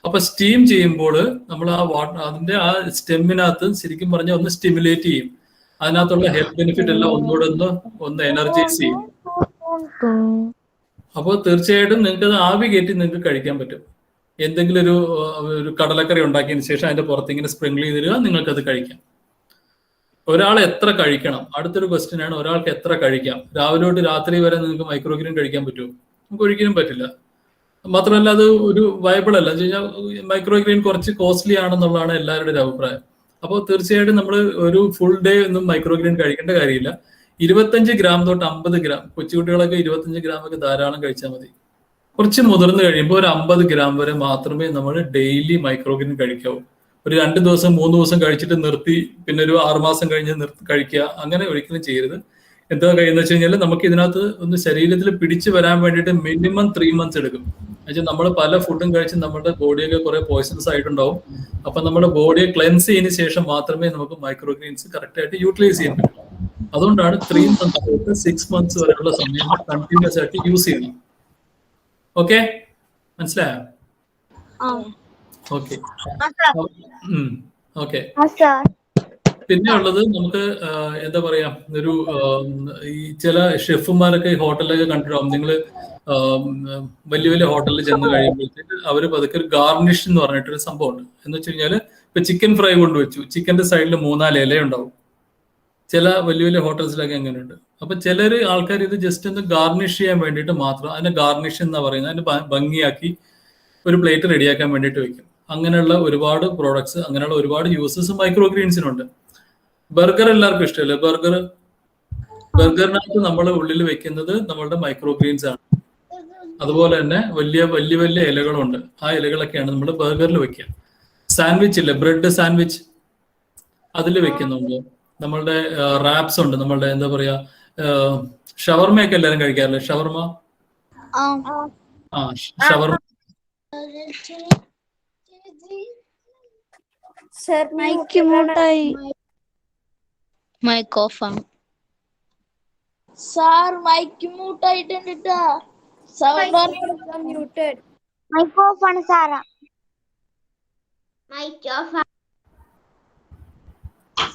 അപ്പൊ സ്റ്റീം ചെയ്യുമ്പോൾ നമ്മൾ അതിന്റെ ആ സ്റ്റെമ്മിനകത്ത് ശരിക്കും പറഞ്ഞാൽ ഒന്ന് സ്റ്റിമുലേറ്റ് ചെയ്യും. അതിനകത്തുള്ള ഹെൽത്ത് ബെനിഫിറ്റ് എല്ലാം ഒന്നുകൂടെ ഒന്ന് എനർജൈസ് ചെയ്യും. അപ്പോൾ തീർച്ചയായിട്ടും നിങ്ങൾക്ക് അത് ആവി കയറ്റി നിങ്ങൾക്ക് കഴിക്കാൻ പറ്റും. എന്തെങ്കിലും ഒരു കടലക്കറി ഉണ്ടാക്കിയതിന് ശേഷം അതിന്റെ പുറത്ത് ഇങ്ങനെ സ്പ്രിങ്കിൾ ചെയ്തിടുക, നിങ്ങൾക്കത് കഴിക്കാം. ഒരാൾ എത്ര കഴിക്കണം? അടുത്തൊരു ക്വസ്റ്റ്യൻ ആണ്, ഒരാൾക്ക് എത്ര കഴിക്കാം? രാവിലെ തൊട്ട് രാത്രി വരെ നിങ്ങൾക്ക് മൈക്രോഗ്രീൻ കഴിക്കാൻ പറ്റുമോ? നമുക്ക് ഒരിക്കലും പറ്റില്ല. മാത്രമല്ല അത് ഒരു വയബിൾ അല്ല. എന്ന് വെച്ച് കഴിഞ്ഞാൽ മൈക്രോഗ്രീൻ കുറച്ച് കോസ്റ്റ്ലി ആണെന്നുള്ളതാണ് എല്ലാവരുടെയും ഒരു അഭിപ്രായം. അപ്പോൾ തീർച്ചയായിട്ടും നമ്മൾ ഒരു ഫുൾ ഡേ ഒന്നും മൈക്രോഗ്രീൻ കഴിക്കേണ്ട കാര്യമില്ല. 25 ഗ്രാം തൊട്ട് 50 ഗ്രാം, കൊച്ചുകുട്ടികളൊക്കെ 25 ഗ്രാം ഒക്കെ ധാരാളം കഴിച്ചാൽ മതി. കുറച്ച് മുതിർന്നു കഴിയുമ്പോൾ ഒരു 50 ഗ്രാം വരെ മാത്രമേ നമ്മൾ ഡെയിലി മൈക്രോഗ്രീൻ കഴിക്കാവൂ. ഒരു 2 ദിവസം 3 ദിവസം കഴിച്ചിട്ട് നിർത്തി പിന്നെ ഒരു 6 മാസം കഴിഞ്ഞ് കഴിക്കുക, അങ്ങനെ ഒരിക്കലും ചെയ്യരുത്. എന്താ കഴിയുന്ന വെച്ച് കഴിഞ്ഞാൽ നമുക്ക് ഇതിനകത്ത് ഒന്ന് ശരീരത്തിൽ പിടിച്ചു വരാൻ വേണ്ടിയിട്ട് മിനിമം 3 months എടുക്കും. എന്നുവെച്ചാൽ നമ്മൾ പല ഫുഡും കഴിച്ച് നമ്മുടെ ബോഡിയൊക്കെ കുറെ പോയ്സൺസ് ആയിട്ടുണ്ടാവും. അപ്പൊ നമ്മുടെ ബോഡിയെ ക്ലെൻസ് ചെയ്തതിന് ശേഷം മാത്രമേ നമുക്ക് മൈക്രോഗ്രീൻസ് കറക്റ്റ് ആയിട്ട് യൂട്ടിലൈസ് ചെയ്യാൻ പറ്റൂ. അതുകൊണ്ടാണ് 3 months തൊട്ട് 6 months വരെയുള്ള സമയം കണ്ടിന്യൂസ് ആയിട്ട് യൂസ് ചെയ്യണം. ഓക്കെ, മനസ്സിലായോ? Okay okay. പിന്നെ ഉള്ളത് നമുക്ക് എന്താ പറയാ, ഒരു ഈ ചില ഷെഫുമാരൊക്കെ ഹോട്ടലിലൊക്കെ കണ്ടിട്ടുണ്ടാവും. നിങ്ങള് വലിയ വലിയ ഹോട്ടലിൽ ചെന്ന് കഴിയുമ്പോഴത്തേക്ക് അവര് പതുക്കെ ഒരു ഗാർണിഷ് എന്ന് പറഞ്ഞിട്ടൊരു സംഭവം ഉണ്ട്. എന്ന് വെച്ച് കഴിഞ്ഞാല് ഇപ്പൊ ചിക്കൻ ഫ്രൈ കൊണ്ടുവച്ചു, ചിക്കന്റെ സൈഡിൽ 3-4 ഇല ഉണ്ടാവും. ചില വലിയ വലിയ ഹോട്ടൽസിലൊക്കെ അങ്ങനെയുണ്ട്. അപ്പൊ ചിലര് ആൾക്കാർ ഇത് ജസ്റ്റ് ഒന്ന് ഗാർണിഷ് ചെയ്യാൻ വേണ്ടിയിട്ട് മാത്രം, അതിന്റെ ഗാർണിഷ് എന്നാ പറയുന്നത്, അതിന്റെ ഭംഗിയാക്കി ഒരു പ്ലേറ്റ് റെഡിയാക്കാൻ വേണ്ടിയിട്ട് വെക്കും. അങ്ങനെയുള്ള ഒരുപാട് പ്രോഡക്ട്സ്, അങ്ങനെയുള്ള ഒരുപാട് യൂസസ് മൈക്രോഗ്രീൻസിനുണ്ട്. ബർഗർ എല്ലാവർക്കും ഇഷ്ടമല്ലേ? ബർഗറിനകത്ത് നമ്മൾ ഉള്ളിൽ വെക്കുന്നത് നമ്മളുടെ മൈക്രോഗ്രീൻസ് ആണ്. അതുപോലെ തന്നെ വലിയ വലിയ വലിയ ഇലകളുണ്ട്. ആ ഇലകളൊക്കെയാണ് നമ്മൾ ബർഗറിൽ വെക്കുക. സാൻഡ്വിച്ച് ഇല്ലേ, ബ്രെഡ് സാൻഡ്വിച്ച്, അതിൽ വെക്കുന്നുണ്ട്. നമ്മളുടെ റാപ്സ് ഉണ്ട്, നമ്മളുടെ എന്താ പറയാ, ഷവർമയൊക്കെ എല്ലാവരും കഴിക്കാറില്ലേ? Shawarma, shawarma. മൈക്ക് ഓഫ് ആണ് സാർ. മൈക്ക് മ്യൂട്ട് ആയിട്ടുണ്ട്. മൈക്ക് ഓഫ് ആണ് സാറാ. Mic off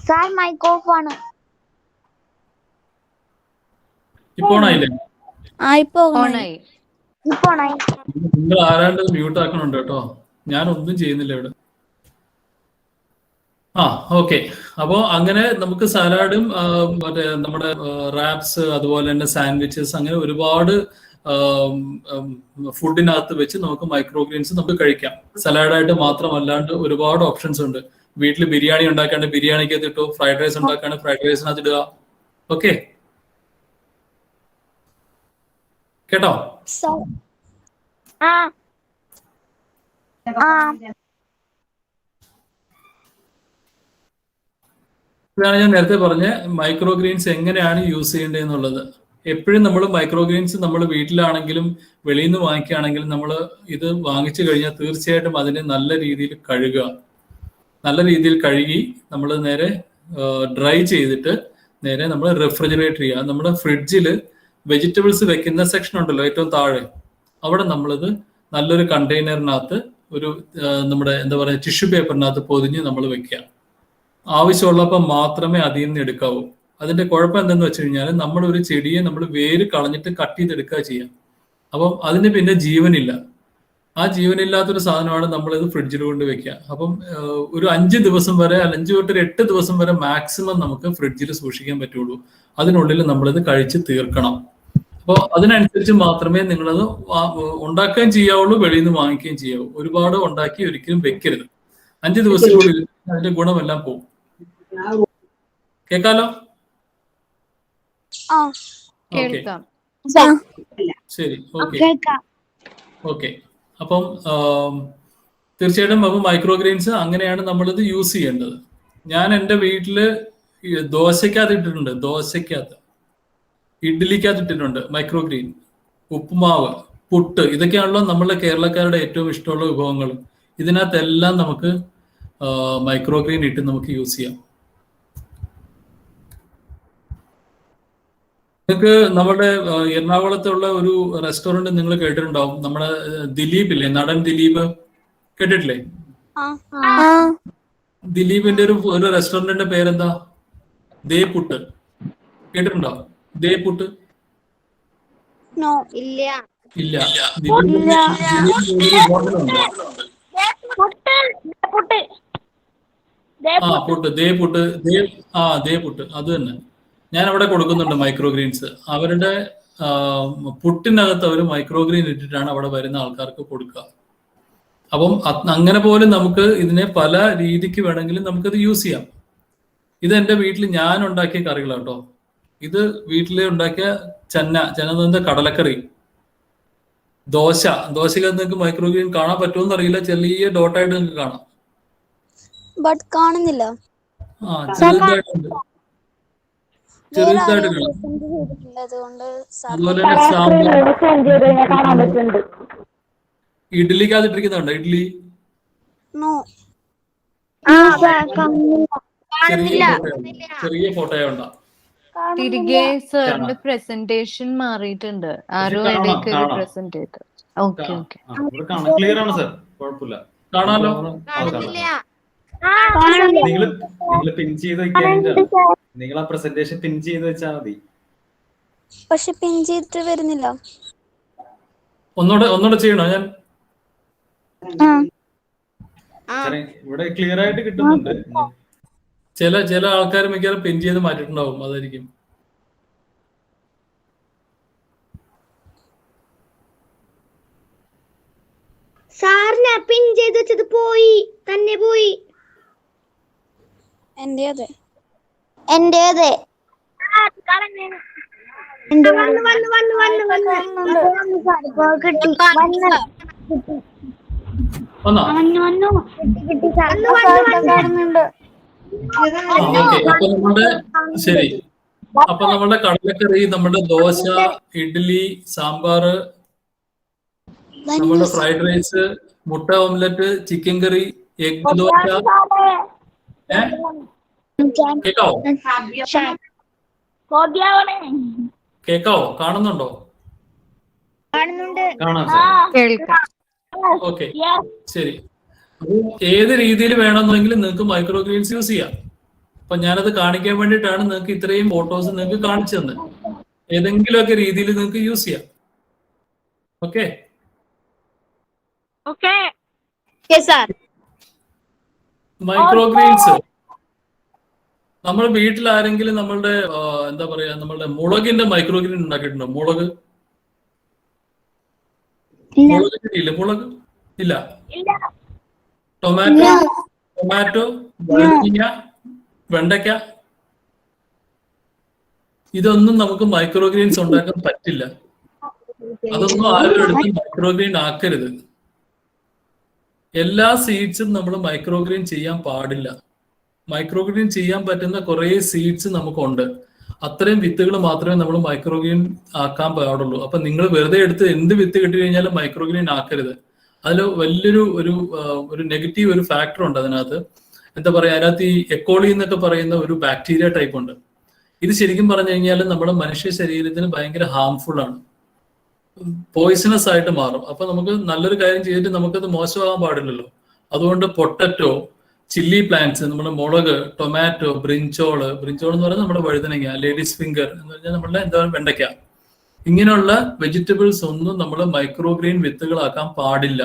sir, mic off ആണ്. ഇപ്പൊ ഓണായില്ലേ? ഓണായി. നിങ്ങൾ ആരാണ്ട് മ്യൂട്ട് ആക്കണുണ്ട് കേട്ടോ. ഞാൻ ഒന്നും ചെയ്യുന്നില്ല ഇവിടെ. ഓക്കെ. അപ്പോ അങ്ങനെ നമുക്ക് സലാഡും മറ്റേ നമ്മുടെ റാപ്സ്, അതുപോലെ തന്നെ സാൻഡ്വിച്ചസ്, അങ്ങനെ ഒരുപാട് ഫുഡിനകത്ത് വെച്ച് നമുക്ക് മൈക്രോഗ്രീൻസ് നമുക്ക് കഴിക്കാം. സലാഡായിട്ട് മാത്രമല്ലാണ്ട് ഒരുപാട് ഓപ്ഷൻസ് ഉണ്ട്. വീട്ടിൽ ബിരിയാണി ഉണ്ടാക്കാണ്ട് ബിരിയാണിക്കകത്ത് ഇട്ടു, ഫ്രൈഡ് റൈസ് ഉണ്ടാക്കാണ്ട് ഫ്രൈഡ് റൈസിനകത്ത് ഇടുക. ഓക്കെ, കേട്ടോ? ഇതാണ് ഞാൻ നേരത്തെ പറഞ്ഞ മൈക്രോഗ്രീൻസ് എങ്ങനെയാണ് യൂസ് ചെയ്യേണ്ടതെന്നുള്ളത്. എപ്പോഴും നമ്മൾ മൈക്രോഗ്രീൻസ് നമ്മൾ വീട്ടിലാണെങ്കിലും വെളിയിൽ നിന്ന് വാങ്ങിക്കുകയാണെങ്കിലും നമ്മൾ ഇത് വാങ്ങിച്ചു കഴിഞ്ഞാൽ തീർച്ചയായിട്ടും അതിനെ നല്ല രീതിയിൽ കഴുകുക. നല്ല രീതിയിൽ കഴുകി നമ്മൾ നേരെ ഡ്രൈ ചെയ്തിട്ട് നേരെ നമ്മൾ റെഫ്രിജറേറ്റർ ചെയ്യുക. നമ്മുടെ ഫ്രിഡ്ജിൽ വെജിറ്റബിൾസ് വെക്കുന്ന സെക്ഷൻ ഉണ്ടല്ലോ ഏറ്റവും താഴെ, അവിടെ നമ്മളിത് നല്ലൊരു കണ്ടെയ്നറിനകത്ത് ഒരു നമ്മുടെ എന്താ പറയുക ടിഷ്യൂ പേപ്പറിനകത്ത് പൊതിഞ്ഞ് നമ്മൾ വെക്കുക. ആവശ്യമുള്ളപ്പോൾ മാത്രമേ അതിൽ നിന്ന് എടുക്കാവൂ. അതിന്റെ കുഴപ്പം എന്തെന്ന് വെച്ച് കഴിഞ്ഞാൽ നമ്മളൊരു ചെടിയെ നമ്മൾ വേര് കളഞ്ഞിട്ട് കട്ട് ചെയ്തെടുക്കുക ചെയ്യാം. അപ്പം അതിന് പിന്നെ ജീവനില്ല. ആ ജീവനില്ലാത്തൊരു സാധനമാണ് നമ്മളിത് ഫ്രിഡ്ജിൽ കൊണ്ട് വെക്കുക. അപ്പം ഒരു 5 ദിവസം വരെ, 5 തൊട്ട് 8 ദിവസം വരെ മാക്സിമം നമുക്ക് ഫ്രിഡ്ജിൽ സൂക്ഷിക്കാൻ പറ്റുള്ളൂ. അതിനുള്ളിൽ നമ്മളിത് കഴിച്ച് തീർക്കണം. അപ്പോൾ അതിനനുസരിച്ച് മാത്രമേ നിങ്ങളത് ഉണ്ടാക്കുകയും ചെയ്യാവുള്ളൂ, വെളിയിൽ നിന്ന് വാങ്ങിക്കുകയും ചെയ്യാവൂ. ഒരുപാട് ഉണ്ടാക്കി ഒരിക്കലും വെക്കരുത്. 5 ദിവസത്തിനുള്ളിൽ അതിന്റെ ഗുണമെല്ലാം പോകും. കേൾക്കാലോ? ശരി, ഓക്കെ. അപ്പം തീർച്ചയായിട്ടും അപ്പം മൈക്രോഗ്രീൻസ് അങ്ങനെയാണ് നമ്മളിത് യൂസ് ചെയ്യേണ്ടത്. ഞാൻ എൻ്റെ വീട്ടില് ദോശക്കകത്ത് ഇട്ടിട്ടുണ്ട്, ദോശക്കകത്ത്, ഇഡ്ഡലിക്കകത്ത് ഇട്ടിട്ടുണ്ട് മൈക്രോഗ്രീൻ. ഉപ്പുമാവ്, പുട്ട്, ഇതൊക്കെയാണല്ലോ നമ്മളെ കേരളക്കാരുടെ ഏറ്റവും ഇഷ്ടമുള്ള വിഭവങ്ങൾ. ഇതിനകത്തെല്ലാം നമുക്ക് മൈക്രോഗ്രീൻ ഇട്ട് നമുക്ക് യൂസ് ചെയ്യാം. നിങ്ങൾക്ക് നമ്മുടെ എറണാകുളത്തുള്ള ഒരു റെസ്റ്റോറന്റ് നിങ്ങൾ കേട്ടിട്ടുണ്ടാവും, നമ്മുടെ ദിലീപ് ഇല്ലേ, നടൻ ദിലീപ്, കേട്ടിട്ടില്ലേ? ദിലീപിന്റെ ഒരു റെസ്റ്റോറന്റിന്റെ പേരെന്താ? ദേ പുട്ട്, കേട്ടിട്ടുണ്ടോ? ദേ പുട്ട് ഇല്ല. ദിലീപിന്റെ ഹോട്ടലുണ്ട്. പുട്ട്, ദേ പുട്ട്, ദേ പുട്ട്, അത് തന്നെ. ഞാൻ അവിടെ കൊടുക്കുന്നുണ്ട് മൈക്രോഗ്രീൻസ്. അവരുടെ പുട്ടിനകത്ത് അവർ മൈക്രോഗ്രീൻ ഇട്ടിട്ടാണ് അവിടെ വരുന്ന ആൾക്കാർക്ക് കൊടുക്കുക. അപ്പം അങ്ങനെ പോലും നമുക്ക് ഇതിനെ പല രീതിക്ക് വേണമെങ്കിലും നമുക്കത് യൂസ് ചെയ്യാം. ഇത് എൻ്റെ വീട്ടിൽ ഞാൻ ഉണ്ടാക്കിയ കറികളാട്ടോ. ഇത് വീട്ടിൽ ഉണ്ടാക്കിയ ചന എന്ന് പറഞ്ഞാൽ കടലക്കറി, ദോശക്കകത്ത് നിങ്ങൾക്ക് മൈക്രോഗ്രീൻ കാണാൻ പറ്റുമെന്ന് അറിയില്ല, ചെറിയ ഡോട്ടായിട്ട് നിങ്ങൾക്ക് കാണാം. ബട്ട് കാണുന്നില്ല. ചെറുതായിട്ടുണ്ട്, ചെറുതായിട്ട് കാണാം. അതുപോലെ തന്നെ സാമ്പാർ, ഇഡ്ഡലിക്കകത്ത് ഇട്ടിരിക്കുന്നുണ്ടോ? ഇഡ്ഡലി ചെറിയ ഫോട്ടോയോ ഉണ്ടോ? തിരികെ സാറിന്റെ പ്രസന്റേഷൻ മാറിയിട്ടുണ്ട്. ആരോ ഇടയ്ക്ക് പ്രസന്റ് ചെയ്ത്. ഓക്കെ ഓക്കെ, ക്ലിയർ ആണ് സർ, കുഴപ്പമില്ല. കാണാലോ. നിങ്ങൾ പിൻ ചെയ്ത് വെക്കാനായിട്ടാണ്. നിങ്ങൾ ആ പ്രസന്റേഷൻ പിൻ ചെയ്ത് വെച്ചാൽ മതി. പക്ഷെ പിൻ ചെയ്തിട്ട് വരുന്നില്ല. ഒന്നുകൂടെ ചെയ്യണോ ഞാൻ? ഇവിടെ ക്ലിയർ ആയിട്ട് കിട്ടുന്നുണ്ട്. ചില ആൾക്കാർ മിക്കവാറും പിൻ ചെയ്ത് മാറ്റിയിട്ടുണ്ടാവും, അതായിരിക്കും. സാറിന് പിൻ ചെയ്ത് വെച്ചത് പോയി. എന്റേത് ശരി. അപ്പൊ നമ്മുടെ കടലക്കറി, നമ്മുടെ ദോശ, ഇഡ്ഡലി, സാമ്പാറ്, നമ്മുടെ ഫ്രൈഡ് റൈസ്, മുട്ട ഓംലെറ്റ്, ചിക്കൻ കറി, എഗ് ദോശ. കേക്കാവോ? കാണുന്നുണ്ടോ? ഓക്കെ, ശരി. ഏത് രീതിയിൽ വേണമെന്നെങ്കിലും നിങ്ങൾക്ക് മൈക്രോഗ്രീൻസ് യൂസ് ചെയ്യാം. അപ്പൊ ഞാനത് കാണിക്കാൻ വേണ്ടിയിട്ടാണ് നിങ്ങൾക്ക് ഇത്രയും ഫോട്ടോസ് നിങ്ങൾക്ക് കാണിച്ചു തന്നെ. ഏതെങ്കിലുമൊക്കെ രീതിയിൽ നിങ്ങൾക്ക് യൂസ് ചെയ്യാം. ഓക്കെ, മൈക്രോഗ്രീൻസ് നമ്മൾ വീട്ടിൽ ആരെങ്കിലും നമ്മളുടെ എന്താ പറയാ, നമ്മളുടെ മുളകിന്റെ മൈക്രോഗ്രീൻ ഉണ്ടാക്കിയിട്ടുണ്ടോ? മുളക് ഇല്ല. ടൊമാറ്റോ, വഴുതനങ്ങ, വെണ്ടയ്ക്ക, ഇതൊന്നും നമുക്ക് മൈക്രോഗ്രീൻസ് ഉണ്ടാക്കാൻ പറ്റില്ല. അതൊന്നും ആരും എടുത്ത് മൈക്രോഗ്രീൻ ആക്കരുത്. എല്ലാ സീഡ്സും നമ്മൾ മൈക്രോഗ്രീൻ ചെയ്യാൻ പാടില്ല. മൈക്രോഗ്രീൻ ചെയ്യാൻ പറ്റുന്ന കുറെ സീഡ്സ് നമുക്കുണ്ട്. അത്രയും വിത്തുകൾ മാത്രമേ നമ്മൾ മൈക്രോഗ്രീൻ ആക്കാൻ പാടുള്ളൂ. അപ്പൊ നിങ്ങൾ വെറുതെ എടുത്ത് എന്ത് വിത്ത് കിട്ടി കഴിഞ്ഞാലും മൈക്രോഗ്രീൻ ആക്കരുത്. അതിൽ വലിയൊരു ഒരു നെഗറ്റീവ് ഒരു ഫാക്ടർ ഉണ്ട് അതിനകത്ത്. എന്താ പറയാ, അതിനകത്ത് ഈ എക്കോളി എന്നൊക്കെ പറയുന്ന ഒരു ബാക്ടീരിയ ടൈപ്പ് ഉണ്ട്. ഇത് ശരിക്കും പറഞ്ഞു കഴിഞ്ഞാൽ നമ്മുടെ മനുഷ്യ ശരീരത്തിന് ഭയങ്കര ഹാംഫുൾ ആണ്, പോയിസണസ് ആയിട്ട് മാറും. അപ്പൊ നമുക്ക് നല്ലൊരു കാര്യം ചെയ്തിട്ട് നമുക്കത് മോശമാകാൻ പാടില്ലല്ലോ. അതുകൊണ്ട് പൊട്ടറ്റോ, ചില്ലി പ്ലാന്റ്സ്, നമ്മുടെ മുളക്, ടൊമാറ്റോ, ബ്രിഞ്ചോൾ എന്ന് പറയുന്നത് നമ്മുടെ വഴുതനങ്ങ, ലേഡീസ് ഫിംഗർ എന്ന് പറഞ്ഞാൽ നമ്മളുടെ എന്താ വെണ്ടയ്ക്ക, ഇങ്ങനെയുള്ള വെജിറ്റബിൾസ് ഒന്നും നമ്മൾ മൈക്രോഗ്രീൻ വിത്തുകളാക്കാൻ പാടില്ല.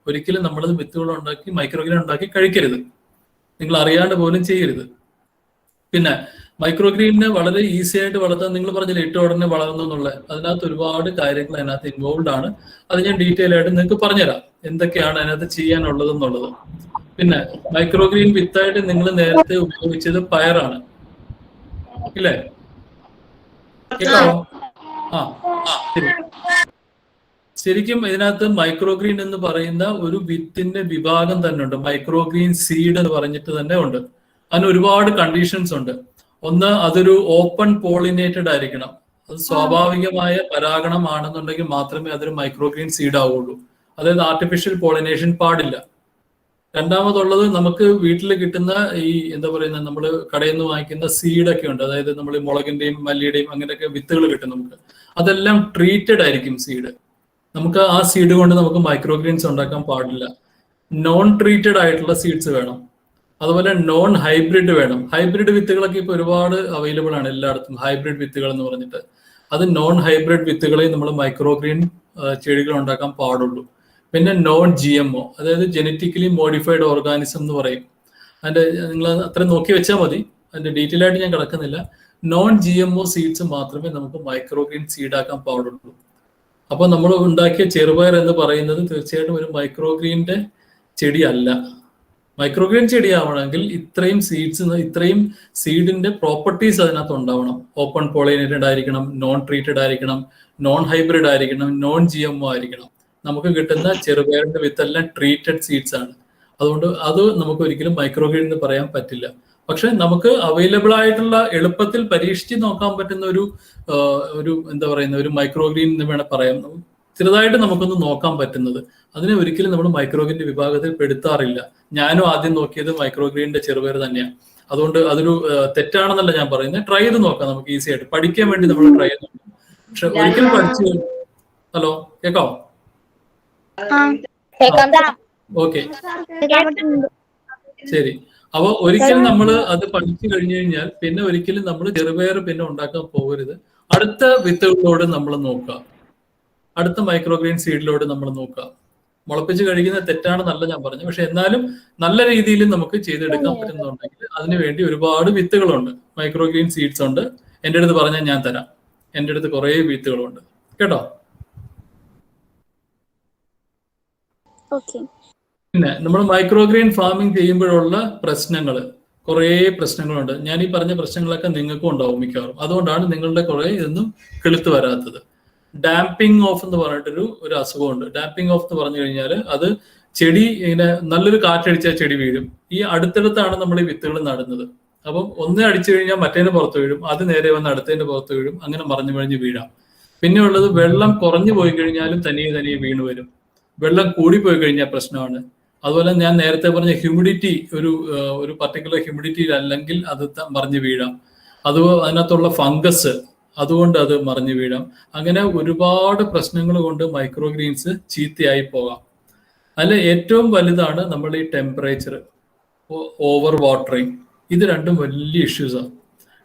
ഒരിക്കലും നമ്മളത് വിത്തുകൾ ഉണ്ടാക്കി മൈക്രോഗ്രീൻ ഉണ്ടാക്കി കഴിക്കരുത്. നിങ്ങൾ അറിയാണ്ട് പോലും ചെയ്യരുത്. പിന്നെ മൈക്രോഗ്രീനിനെ വളരെ ഈസി ആയിട്ട് വളർത്താൻ നിങ്ങൾ പറഞ്ഞില്ല, ഇട്ട ഉടനെ വളർന്നു എന്നുള്ളത്. അതിനകത്ത് ഒരുപാട് കാര്യങ്ങൾ അതിനകത്ത് ഇൻവോൾവ് ആണ്. അത് ഞാൻ ഡീറ്റെയിൽ ആയിട്ട് നിങ്ങൾക്ക് പറഞ്ഞുതരാം എന്തൊക്കെയാണ് അതിനകത്ത് ചെയ്യാനുള്ളത് എന്നുള്ളത്. പിന്നെ മൈക്രോഗ്രീൻ വിത്തായിട്ട് നിങ്ങൾ നേരത്തെ ഉപയോഗിച്ചത് പയറാണ്, ഇല്ലേ? കേട്ടോ? ശരി. ശരിക്കും ഇതിനകത്ത് മൈക്രോഗ്രീൻ എന്ന് പറയുന്ന ഒരു വിത്തിന്റെ വിഭാഗം തന്നെ ഉണ്ട്. മൈക്രോഗ്രീൻ സീഡ് എന്ന് പറഞ്ഞിട്ട് തന്നെ ഉണ്ട്. അതിന് ഒരുപാട് കണ്ടീഷൻസ് ഉണ്ട്. ഒന്ന്, അതൊരു ഓപ്പൺ പോളിനേറ്റഡ് ആയിരിക്കണം. അത് സ്വാഭാവികമായ പരാഗണമാണെന്നുണ്ടെങ്കിൽ മാത്രമേ അതൊരു മൈക്രോഗ്രീൻ സീഡ് ആവുള്ളൂ. അതായത് ആർട്ടിഫിഷ്യൽ പോളിനേഷൻ പാടില്ല. രണ്ടാമതുള്ളത്, നമുക്ക് വീട്ടിൽ കിട്ടുന്ന ഈ എന്താ പറയുന്നത്, നമ്മൾ കടയിൽ നിന്ന് വാങ്ങിക്കുന്ന സീഡൊക്കെ ഉണ്ട്. അതായത് നമ്മൾ മുളകിന്റെയും മല്ലിയുടെയും അങ്ങനെയൊക്കെ വിത്തുകൾ കിട്ടും നമുക്ക്. അതെല്ലാം ട്രീറ്റഡ് ആയിരിക്കും സീഡ്. നമുക്ക് ആ സീഡ് കൊണ്ട് നമുക്ക് മൈക്രോഗ്രീൻസ് ഉണ്ടാക്കാൻ പാടില്ല. നോൺ ട്രീറ്റഡ് ആയിട്ടുള്ള സീഡ്സ് വേണം. അതുപോലെ നോൺ ഹൈബ്രിഡ് വേണം. ഹൈബ്രിഡ് വിത്തുകളൊക്കെ ഇപ്പൊ ഒരുപാട് അവൈലബിൾ ആണ് എല്ലായിടത്തും, ഹൈബ്രിഡ് വിത്തുകൾ എന്ന് പറഞ്ഞിട്ട്. അത് നോൺ ഹൈബ്രിഡ് വിത്തുകളെ നമ്മൾ മൈക്രോഗ്രീൻ ചെടികൾ ഉണ്ടാക്കാൻ പാടുള്ളൂ. പിന്നെ നോൺ GMO, അതായത് ജനറ്റിക്കലി മോഡിഫൈഡ് ഓർഗാനിസം എന്ന് പറയും. അതിന്റെ നിങ്ങൾ അത്രയും നോക്കി വെച്ചാൽ മതി, അതിന്റെ ഡീറ്റെയിൽ ആയിട്ട് ഞാൻ കിടക്കുന്നില്ല. നോൺ GMO സീഡ്സ് മാത്രമേ നമുക്ക് മൈക്രോഗ്രീൻ സീഡാക്കാൻ പാടുള്ളൂ. അപ്പൊ നമ്മൾ ഉണ്ടാക്കിയ ചെറുപയർ എന്ന് പറയുന്നത് തീർച്ചയായിട്ടും ഒരു മൈക്രോഗ്രീൻ്റെ ചെടി അല്ല. മൈക്രോഗ്രീൻ ചെടിയാവണമെങ്കിൽ ഇത്രയും ഇത്രയും സീഡിന്റെ പ്രോപ്പർട്ടീസ് അതിനകത്ത് ഉണ്ടാവണം. ഓപ്പൺ പോളിനേറ്റഡ് ആയിരിക്കണം, നോൺ ട്രീറ്റഡ് ആയിരിക്കണം, നോൺ ഹൈബ്രിഡ് ആയിരിക്കണം, നോൺ GMO ആയിരിക്കണം. നമുക്ക് കിട്ടുന്ന ചെറുപയറിന്റെ വിത്തെല്ലാം ട്രീറ്റഡ് സീഡ്സ് ആണ്. അതുകൊണ്ട് അത് നമുക്ക് ഒരിക്കലും മൈക്രോഗ്രീൻ എന്ന് പറയാൻ പറ്റില്ല. പക്ഷെ നമുക്ക് അവൈലബിൾ ആയിട്ടുള്ള എളുപ്പത്തിൽ പരീക്ഷിച്ച് നോക്കാൻ പറ്റുന്ന ഒരു എന്താ പറയുന്ന ഒരു മൈക്രോഗ്രീൻ എന്ന് വേണം പറയാം. ചെറുതായിട്ട് നമുക്കൊന്ന് നോക്കാൻ പറ്റുന്നത്, അതിനെ ഒരിക്കലും നമ്മൾ മൈക്രോഗ്രീന്റെ വിഭാഗത്തിൽ പെടുത്താറില്ല. ഞാനും ആദ്യം നോക്കിയത് മൈക്രോഗ്രീനിന്റെ ചെറുപയർ തന്നെയാണ്. അതുകൊണ്ട് അതൊരു തെറ്റാണെന്നല്ല ഞാൻ പറയുന്നത്. ട്രൈ ചെയ്ത് നോക്കാം, നമുക്ക് ഈസി ആയിട്ട് പഠിക്കാൻ വേണ്ടി നമ്മൾ ട്രൈ ചെയ്ത് നോക്കാം. പക്ഷെ ഒരിക്കലും പഠിച്ചു. ഹലോ, കേൾക്കാവോ? ഓക്കെ, ശരി. അപ്പൊ ഒരിക്കലും നമ്മൾ അത് പഠിച്ചു കഴിഞ്ഞു കഴിഞ്ഞാൽ പിന്നെ ഒരിക്കലും നമ്മൾ ചെറുപയർ പിന്നെ ഉണ്ടാക്കാൻ പോകരുത്. അടുത്ത വിത്തുകളോട് നമ്മൾ നോക്കുക, അടുത്ത മൈക്രോഗ്രീൻ സീഡിലോട് നമ്മൾ നോക്കുക. മുളപ്പിച്ച് കഴിക്കുന്നത് തെറ്റാണെന്നല്ല ഞാൻ പറഞ്ഞു, പക്ഷെ എന്നാലും നല്ല രീതിയിൽ നമുക്ക് ചെയ്തെടുക്കാൻ പറ്റുന്നുണ്ടെങ്കിൽ അതിനു വേണ്ടി ഒരുപാട് വിത്തുകളുണ്ട്, മൈക്രോഗ്രീൻ സീഡ്സ് ഉണ്ട്. എൻ്റെ അടുത്ത് പറഞ്ഞാൽ ഞാൻ തരാം. എൻ്റെ അടുത്ത് കുറേ വിത്തുകളുണ്ട് കേട്ടോ. പിന്നെ നമ്മൾ മൈക്രോഗ്രീൻ ഫാമിംഗ് ചെയ്യുമ്പോഴുള്ള കുറേ പ്രശ്നങ്ങളുണ്ട്. ഞാൻ ഈ പറഞ്ഞ പ്രശ്നങ്ങളൊക്കെ നിങ്ങൾക്കും ഉണ്ടാവും മിക്കവാറും. അതുകൊണ്ടാണ് നിങ്ങളുടെ കുറേ ഇതൊന്നും കിളുത്ത് വരാത്തത്. ഡാമ്പിംഗ് ഓഫ് എന്ന് പറഞ്ഞിട്ടൊരു അസുഖമുണ്ട്. ഡാമ്പിംഗ് ഓഫ് എന്ന് പറഞ്ഞു കഴിഞ്ഞാൽ അത് ചെടി ഇങ്ങനെ നല്ലൊരു കാറ്റടിച്ചാൽ ചെടി വീഴും. ഈ അടുത്തടുത്താണ് നമ്മൾ ഈ വിത്തുകൾ നടുന്നത്. അപ്പം ഒന്ന് അടിച്ചു കഴിഞ്ഞാൽ മറ്റേതിന് പുറത്ത് വീഴും, അത് നേരെ വന്ന് അടുത്തതിന്റെ പുറത്ത് വീഴും, അങ്ങനെ മറിഞ്ഞു വീഴാം. പിന്നെ ഉള്ളത് വെള്ളം കുറഞ്ഞു പോയി കഴിഞ്ഞാലും തനിയെ വീണ് വരും. വെള്ളം കൂടിപ്പോയി കഴിഞ്ഞാൽ പ്രശ്നമാണ്. അതുപോലെ ഞാൻ നേരത്തെ പറഞ്ഞ ഹ്യൂമിഡിറ്റി ഒരു പർട്ടിക്കുലർ ഹ്യൂമിഡിറ്റി അല്ലെങ്കിൽ അത് മറിഞ്ഞു വീഴാം. അതിനകത്തുള്ള ഫംഗസ്, അതുകൊണ്ട് അത് മറിഞ്ഞു വീഴാം. അങ്ങനെ ഒരുപാട് പ്രശ്നങ്ങൾ കൊണ്ട് മൈക്രോഗ്രീൻസ് ചീത്തയായി പോകാം. അതിൽ ഏറ്റവും വലുതാണ് നമ്മൾ ഈ ടെമ്പറേച്ചർ, ഓവർ വാട്ടറിങ്. ഇത് രണ്ടും വലിയ ഇഷ്യൂസാണ്.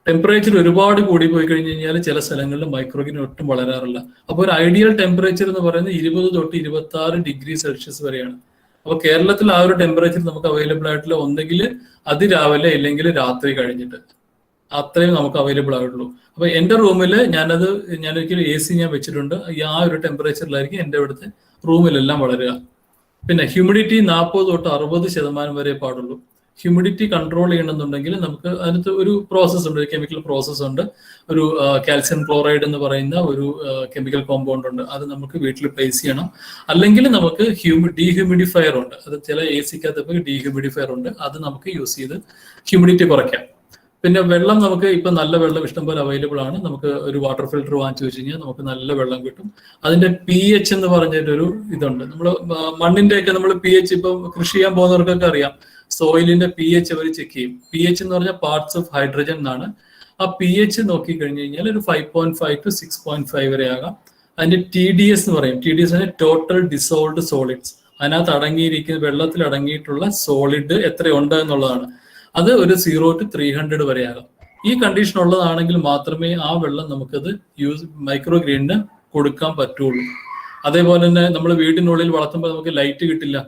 ടെമ്പറേച്ചർ ഒരുപാട് കൂടി പോയി കഴിഞ്ഞ് കഴിഞ്ഞാൽ ചില സ്ഥലങ്ങളിൽ മൈക്രോഗ്രീൻ ഒട്ടും വളരാറില്ല. അപ്പോൾ ഒരു ഐഡിയൽ ടെമ്പറേച്ചർ എന്ന് പറയുന്നത് 20 തൊട്ട് 26 ഡിഗ്രി സെൽഷ്യസ് വരെയാണ്. അപ്പൊ കേരളത്തിൽ ആ ഒരു ടെമ്പറേച്ചർ നമുക്ക് അവൈലബിൾ ആയിട്ടുള്ള ഒന്നെങ്കിൽ അതിരാവിലെ ഇല്ലെങ്കിൽ രാത്രി കഴിഞ്ഞിട്ട്, അത്രയും നമുക്ക് അവൈലബിൾ ആയിട്ടുള്ളൂ. അപ്പൊ എന്റെ റൂമിൽ ഞാനൊരിക്കലും AC ഞാൻ വെച്ചിട്ടുണ്ട്. ആ ഒരു ടെമ്പറേച്ചറിലായിരിക്കും എൻ്റെ ഇവിടുത്തെ റൂമിലെല്ലാം വളരുക. പിന്നെ ഹ്യൂമിഡിറ്റി 40 തൊട്ട് 60% വരെ പാടുള്ളൂ. ഹ്യൂമിഡിറ്റി കൺട്രോൾ ചെയ്യണമെന്നുണ്ടെങ്കിൽ നമുക്ക് അതിനകത്ത് ഒരു പ്രോസസ്സ് ഉണ്ട്, കെമിക്കൽ പ്രോസസ്സ് ഉണ്ട്. ഒരു കാൽസ്യം ക്ലോറൈഡ് എന്ന് പറയുന്ന ഒരു കെമിക്കൽ കോമ്പൗണ്ട് ഉണ്ട്. അത് നമുക്ക് വീട്ടിൽ പ്ലേസ് ചെയ്യണം. അല്ലെങ്കിൽ നമുക്ക് ഡീഹ്യൂമിഡിഫയർ ഉണ്ട്. അത് ചില AC-ക്കകത്ത് ഡീഹ്യൂമിഡിഫയർ ഉണ്ട്. അത് നമുക്ക് യൂസ് ചെയ്ത് ഹ്യൂമിഡിറ്റി കുറയ്ക്കാം. പിന്നെ വെള്ളം നമുക്ക് ഇപ്പൊ നല്ല വെള്ളം ഇഷ്ടംപോലെ അവൈലബിൾ ആണ്. നമുക്ക് ഒരു വാട്ടർ ഫിൽറ്റർ വാങ്ങിച്ചു വെച്ച് കഴിഞ്ഞാൽ നമുക്ക് നല്ല വെള്ളം കിട്ടും. അതിന്റെ pH എന്ന് പറഞ്ഞിട്ടൊരു ഇതുണ്ട്. നമ്മൾ മണ്ണിന്റെ ഒക്കെ നമ്മൾ pH ഇപ്പൊ കൃഷി ചെയ്യാൻ പോകുന്നവർക്കൊക്കെ അറിയാം. സോയിലിന്റെ pH അവർ ചെക്ക് ചെയ്യും. pH എന്ന് പറഞ്ഞാൽ പാർട്സ് ഓഫ് ഹൈഡ്രജൻ എന്നാണ്. ആ pH നോക്കി കഴിഞ്ഞു കഴിഞ്ഞാൽ ഒരു 5.5 to 6.5 വരെ ആകാം. അതിന്റെ TDS എന്ന് പറയും. TDS total dissolved solids. അതിനകത്ത് അടങ്ങിയിരിക്കുന്ന വെള്ളത്തിൽ അടങ്ങിയിട്ടുള്ള സോളിഡ് എത്രയുണ്ട് എന്നുള്ളതാണ്. അത് ഒരു 0 to 300 വരെ ആകാം. ഈ കണ്ടീഷൻ ഉള്ളതാണെങ്കിൽ മാത്രമേ ആ വെള്ളം നമുക്കത് മൈക്രോഗ്രീനിന് കൊടുക്കാൻ പറ്റുള്ളൂ. അതേപോലെ തന്നെ നമ്മൾ വീടിനുള്ളിൽ വളർത്തുമ്പോൾ നമുക്ക് ലൈറ്റ് കിട്ടില്ല,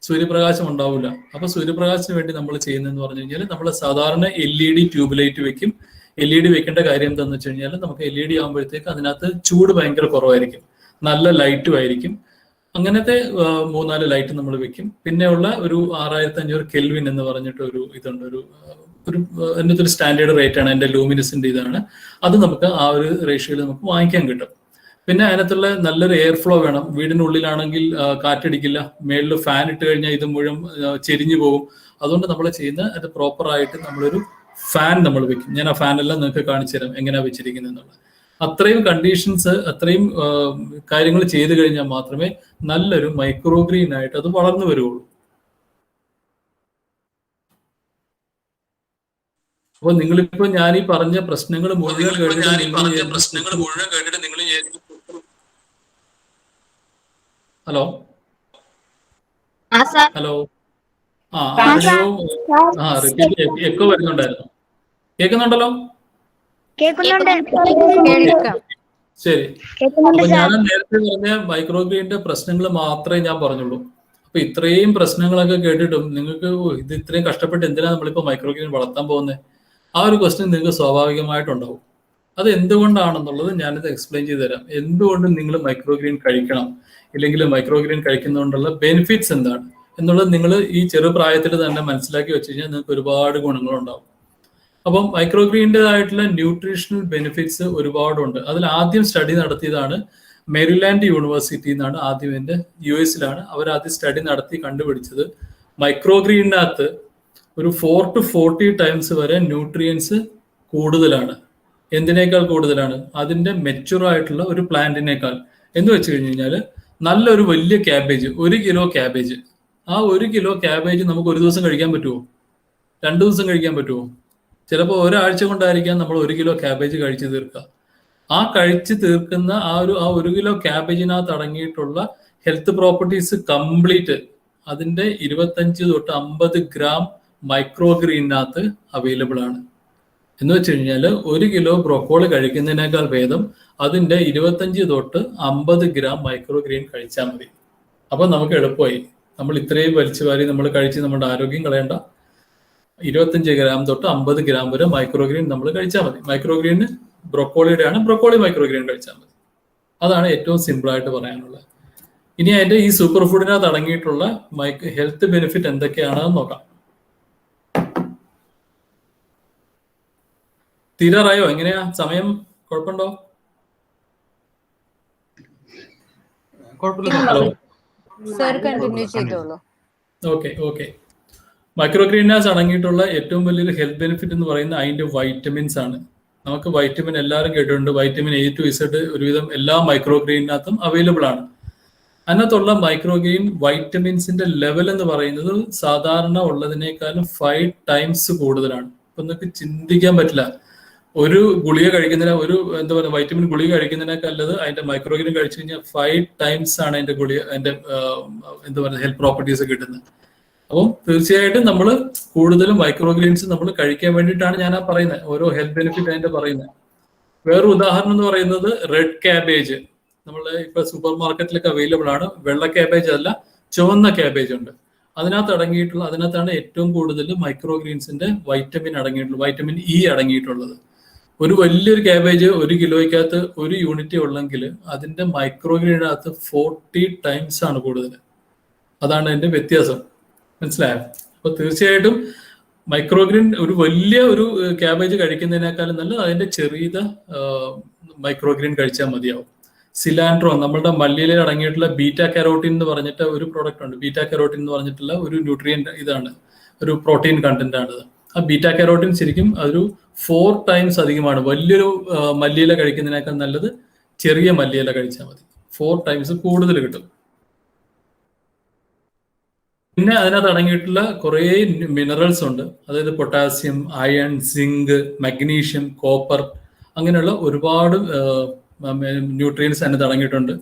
സൂര്യപ്രകാശം ഉണ്ടാവില്ല. അപ്പൊ സൂര്യപ്രകാശത്തിന് വേണ്ടി നമ്മൾ ചെയ്യുന്നതെന്ന് പറഞ്ഞു കഴിഞ്ഞാൽ നമ്മൾ സാധാരണ LED ട്യൂബ് ലൈറ്റ് വെക്കും. LED വെക്കേണ്ട കാര്യം എന്താണെന്ന് വെച്ച് കഴിഞ്ഞാൽ നമുക്ക് LED ആകുമ്പോഴത്തേക്ക് അതിനകത്ത് ചൂട് ഭയങ്കര കുറവായിരിക്കും, നല്ല ലൈറ്റും ആയിരിക്കും. അങ്ങനത്തെ 3-4 ലൈറ്റ് നമ്മൾ വെക്കും. പിന്നെയുള്ള ഒരു 6500 കെൽവിൻ എന്ന് പറഞ്ഞിട്ട് ഒരു ഇതുണ്ട്. അതിനകത്ത് ഒരു സ്റ്റാൻഡേർഡ് റേറ്റ് ആണ്, എൻ്റെ ലൂമിനസിന്റെ ഇതാണ്. അത് നമുക്ക് ആ ഒരു റേഷ്യോയിൽ നമുക്ക് വാങ്ങിക്കാൻ കിട്ടും. പിന്നെ അതിനകത്തുള്ള നല്ലൊരു എയർ ഫ്ലോ വേണം. വീടിനുള്ളിലാണെങ്കിൽ കാറ്റടിക്കില്ല, മേളിൽ ഫാൻ ഇട്ട് കഴിഞ്ഞാൽ ഇത് മുഴുവൻ ചെരിഞ്ഞു പോകും. അതുകൊണ്ട് നമ്മൾ ചെയ്യുന്ന അത് പ്രോപ്പറായിട്ട് നമ്മളൊരു ഫാൻ നമ്മൾ വെക്കും. ഞാൻ ആ ഫാനെല്ലാം നിങ്ങൾക്ക് കാണിച്ചു തരാം എങ്ങനെയാ വെച്ചിരിക്കുന്നത് എന്നുള്ളത്. അത്രയും കണ്ടീഷൻസ്, അത്രയും കാര്യങ്ങൾ ചെയ്തു കഴിഞ്ഞാൽ മാത്രമേ നല്ലൊരു മൈക്രോഗ്രീൻ ആയിട്ട് അത് വളർന്നു വരുള്ളൂ. അപ്പൊ നിങ്ങളിപ്പോ ഞാൻ ഈ പറഞ്ഞ പ്രശ്നങ്ങൾ മുഴുവൻ കേട്ടിട്ട് നിങ്ങൾ ഹലോ റിപ്പീറ്റ് എക്കോ വരുന്നുണ്ടായിരുന്നു. കേൾക്കുന്നുണ്ടല്ലോ? ശരി. അപ്പൊ ഞാൻ നേരത്തെ പറഞ്ഞ മൈക്രോഗ്രീനിന്റെ പ്രശ്നങ്ങൾ മാത്രമേ ഞാൻ പറഞ്ഞുള്ളൂ. അപ്പൊ ഇത്രയും പ്രശ്നങ്ങളൊക്കെ കേട്ടിട്ടും നിങ്ങൾക്ക് ഇത് ഇത്രയും കഷ്ടപ്പെട്ട് എന്തിനാ നമ്മളിപ്പോ മൈക്രോഗ്രീൻ വളർത്താൻ പോകുന്നത്? ആ ഒരു ക്വസ്റ്റ്യൻ നിങ്ങൾക്ക് സ്വാഭാവികമായിട്ടുണ്ടാവും. അത് എന്തുകൊണ്ടാണെന്നുള്ളത് ഞാനിത് എക്സ്പ്ലെയിൻ ചെയ്തു തരാം. എന്തുകൊണ്ട് നിങ്ങൾ മൈക്രോഗ്രീൻ കഴിക്കണം, ഇല്ലെങ്കിൽ മൈക്രോഗ്രീൻ കഴിക്കുന്നതുകൊണ്ടുള്ള ബെനിഫിറ്റ്സ് എന്താണ്. എന്നുള്ളത് നിങ്ങൾ ഈ ചെറുപ്രായത്തിൽ തന്നെ മനസ്സിലാക്കി വെച്ച് കഴിഞ്ഞാൽ നിങ്ങൾക്ക് ഒരുപാട് ഗുണങ്ങളുണ്ടാവും. അപ്പം മൈക്രോഗ്രീൻ്റെതായിട്ടുള്ള ന്യൂട്രീഷണൽ ബെനിഫിറ്റ്സ് ഒരുപാടുണ്ട്. അതിൽ ആദ്യം സ്റ്റഡി നടത്തിയതാണ് മെരിലാൻഡ് യൂണിവേഴ്സിറ്റി എന്നാണ്, ആദ്യം എൻ്റെ US-ലാണ് അവർ ആദ്യം സ്റ്റഡി നടത്തി കണ്ടുപിടിച്ചത് മൈക്രോഗ്രീനകത്ത് ഒരു 4 to 40 ടൈംസ് വരെ ന്യൂട്രിയൻസ് കൂടുതലാണ്. എന്തിനേക്കാൾ കൂടുതലാണ്? അതിൻ്റെ മെച്യൂർ ആയിട്ടുള്ള ഒരു പ്ലാന്റിനേക്കാൾ. എന്ന് വെച്ച് കഴിഞ്ഞ് കഴിഞ്ഞാൽ നല്ലൊരു വലിയ ക്യാബേജ്, 1 കിലോ ക്യാബേജ്, ആ 1 കിലോ ക്യാബേജ് നമുക്ക് ഒരു ദിവസം കഴിക്കാൻ പറ്റുമോ? 2 ദിവസം കഴിക്കാൻ പറ്റുമോ? ചിലപ്പോൾ ഒരാഴ്ച കൊണ്ടായിരിക്കാം നമ്മൾ 1 കിലോ ക്യാബേജ് കഴിച്ചു തീർക്കുക. ആ കഴിച്ചു തീർക്കുന്ന ആ 1 കിലോ ക്യാബേജിനകത്ത് അടങ്ങിയിട്ടുള്ള ഹെൽത്ത് പ്രോപ്പർട്ടീസ് കംപ്ലീറ്റ് അതിൻ്റെ 25 തൊട്ട് 50 ഗ്രാം മൈക്രോഗ്രീനകത്ത് അവൈലബിൾ ആണ്. എന്ന് വെച്ച് കഴിഞ്ഞാൽ 1 കിലോ ബ്രോക്കോളി കഴിക്കുന്നതിനേക്കാൾ ഭേദം അതിൻ്റെ 25 തൊട്ട് 50 ഗ്രാം മൈക്രോഗ്രീൻ കഴിച്ചാൽ മതി. അപ്പം നമുക്ക് എളുപ്പമായി. നമ്മൾ ഇത്രയും വലിച്ചു വാരി നമ്മൾ കഴിച്ച് നമ്മുടെ ആരോഗ്യം കളയേണ്ട. 25 ഗ്രാം തൊട്ട് 50 ഗ്രാം വരെ മൈക്രോഗ്രീൻ നമ്മൾ കഴിച്ചാൽ മതി. മൈക്രോഗ്രീന് ബ്രോക്കോളിയുടെ ആണ്, ബ്രോക്കോളി മൈക്രോഗ്രീൻ കഴിച്ചാൽ മതി. അതാണ് ഏറ്റവും സിമ്പിളായിട്ട് പറയാനുള്ളത്. ഇനി അതിൻ്റെ ഈ സൂപ്പർ ഫുഡിനകത്ത് അടങ്ങിയിട്ടുള്ള ഹെൽത്ത് ബെനിഫിറ്റ് എന്തൊക്കെയാണെന്ന് നോക്കാം. തീരാറായോ? എങ്ങനെയാ സമയം? കുഴപ്പമുണ്ടോ? ഹലോ, സർ കണ്ടിന്യൂ ചെയ്തോളൂ. ഓക്കെ. മൈക്രോഗ്രീനകത്ത് അടങ്ങിയിട്ടുള്ള ഏറ്റവും വലിയൊരു ഹെൽത്ത് ബെനിഫിറ്റ് എന്ന് പറയുന്നത് അതിന്റെ വൈറ്റമിൻസ് ആണ്. നമുക്ക് വൈറ്റമിൻ എല്ലാവരും കേട്ടിട്ടുണ്ട്. വൈറ്റമിൻ A to Z ഒരുവിധം എല്ലാ മൈക്രോഗ്രീനകത്തും അവൈലബിൾ ആണ്. അതിനകത്തുള്ള മൈക്രോഗ്രീൻ വൈറ്റമിൻസിന്റെ ലെവൽ എന്ന് പറയുന്നത് സാധാരണ ഉള്ളതിനേക്കാളും 5 ടൈംസ് കൂടുതലാണ്. അപ്പൊ നിങ്ങൾക്ക് ചിന്തിക്കാൻ പറ്റില്ല. ഒരു ഗുളിക കഴിക്കുന്നതിന് എന്താ പറയുക വൈറ്റമിൻ ഗുളിക കഴിക്കുന്നതിനേക്കാൾ നല്ലത് അതിന്റെ മൈക്രോഗ്രീൻ കഴിച്ചു കഴിഞ്ഞാൽ 5 ടൈംസ് ആണ് അതിന്റെ എന്താ പറയുക ഹെൽത്ത് പ്രോപ്പർട്ടീസ് കിട്ടുന്നത്. അപ്പം തീർച്ചയായിട്ടും നമ്മൾ കൂടുതലും മൈക്രോഗ്രീൻസ് നമ്മൾ കഴിക്കാൻ വേണ്ടിയിട്ടാണ് ഞാൻ പറയുന്നത്, ഓരോ ഹെൽത്ത് ബെനിഫിറ്റ് അതിന്റെ പറയുന്നത്. വേറൊരു ഉദാഹരണം എന്ന് പറയുന്നത് റെഡ് ക്യാബേജ്. നമ്മൾ ഇപ്പൊ സൂപ്പർ മാർക്കറ്റിലൊക്കെ അവൈലബിൾ ആണ്. വെള്ള ക്യാബേജ് അല്ല, ചുവന്ന ക്യാബേജ് ഉണ്ട്. അതിനകത്താണ് ഏറ്റവും കൂടുതൽ മൈക്രോഗ്രീൻസിന്റെ വൈറ്റമിൻ അടങ്ങിയിട്ടുള്ളത്, വൈറ്റമിൻ E അടങ്ങിയിട്ടുള്ളത്. ഒരു വലിയൊരു ക്യാബേജ് 1 കിലോയ്ക്കകത്ത് 1 യൂണിറ്റ് ഉള്ളെങ്കിൽ അതിന്റെ മൈക്രോഗ്രീനകത്ത് 40 ടൈംസ് ആണ് കൂടുതൽ. അതാണ് അതിന്റെ വ്യത്യാസം. മനസ്സിലായോ? അപ്പൊ തീർച്ചയായിട്ടും മൈക്രോഗ്രീൻ ഒരു വലിയ ഒരു ക്യാബേജ് കഴിക്കുന്നതിനേക്കാളും നല്ലത് അതിന്റെ ചെറിയ മൈക്രോഗ്രീൻ കഴിച്ചാൽ മതിയാവും. സിലാൻഡ്രോ, നമ്മളുടെ മല്ലിയിലയിൽ അടങ്ങിയിട്ടുള്ള ബീറ്റാ കരോട്ടിൻ എന്ന് പറഞ്ഞിട്ട് ഒരു പ്രോഡക്റ്റ് ഉണ്ട്. ബീറ്റാ കരോട്ടിൻ എന്ന് പറഞ്ഞിട്ടുള്ള ഒരു ന്യൂട്രിയന്റ് ഇതാണ്, ഒരു പ്രോട്ടീൻ കണ്ടന്റ് ആണിത്. ആ ബീറ്റാ കരോട്ടിൻ ശരിക്കും അതൊരു 4 ടൈംസ് അധികമാണ്. വലിയൊരു മല്ലിയില കഴിക്കുന്നതിനേക്കാൾ നല്ലത് ചെറിയ മല്ലിയില കഴിച്ചാൽ മതി. 4 ടൈംസ് കൂടുതൽ കിട്ടും. പിന്നെ അതിനകത്ത് അടങ്ങിയിട്ടുള്ള കുറേ മിനറൽസ് ഉണ്ട്. അതായത് potassium, iron, zinc, magnesium, copper, അങ്ങനെയുള്ള ഒരുപാട് ന്യൂട്രിയൻസ് അതിനകത്ത് അടങ്ങിയിട്ടുണ്ട്.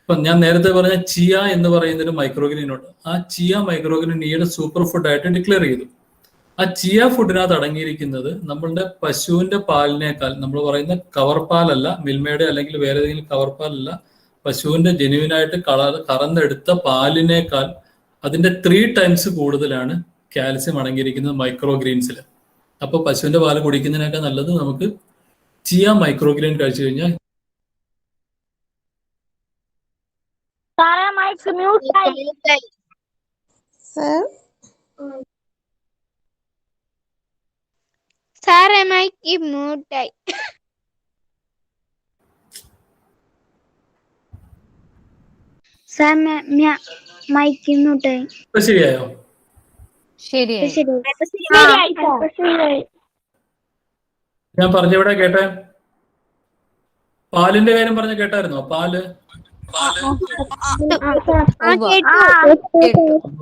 ഇപ്പൊ ഞാൻ നേരത്തെ പറഞ്ഞ ചിയ എന്ന് പറയുന്നൊരു മൈക്രോഗ്രീൻ ഉണ്ട്. ആ ചിയ മൈക്രോഗ്രീൻ ഈയുടെ സൂപ്പർ ഫുഡായിട്ട് ഡിക്ലെയർ ചെയ്തു. ആ ചിയ ഫുഡിനകത്ത് അടങ്ങിയിരിക്കുന്നത് നമ്മളുടെ പശുവിന്റെ പാലിനേക്കാൾ, നമ്മൾ പറയുന്ന കവർ പാലല്ല, മിൽമയുടെ അല്ലെങ്കിൽ വേറെ ഏതെങ്കിലും കവർ പാലല്ല, പശുവിന്റെ ജെനുവിനായിട്ട് കറന്നെടുത്ത പാലിനേക്കാൾ അതിന്റെ 3 ടൈംസ് കൂടുതലാണ് കാൽസ്യം അടങ്ങിയിരിക്കുന്നത് മൈക്രോഗ്രീൻസിൽ. അപ്പൊ പശുവിന്റെ പാല് കുടിക്കുന്നതിനേക്കാൾ നല്ലത് നമുക്ക് ചിയ മൈക്രോഗ്രീൻ കഴിച്ചു കഴിഞ്ഞാൽ. സാറേ മൈക്ക് മ്യൂട്ടായി. സാർ മൈക്ക് മ്യൂട്ടായി. ശരിയായോ? ശരിയായി. ഞാൻ പറഞ്ഞവിടെ കേട്ടെ? പാലിന്റെ കാര്യം പറഞ്ഞ കേട്ടായിരുന്നോ? പാല്.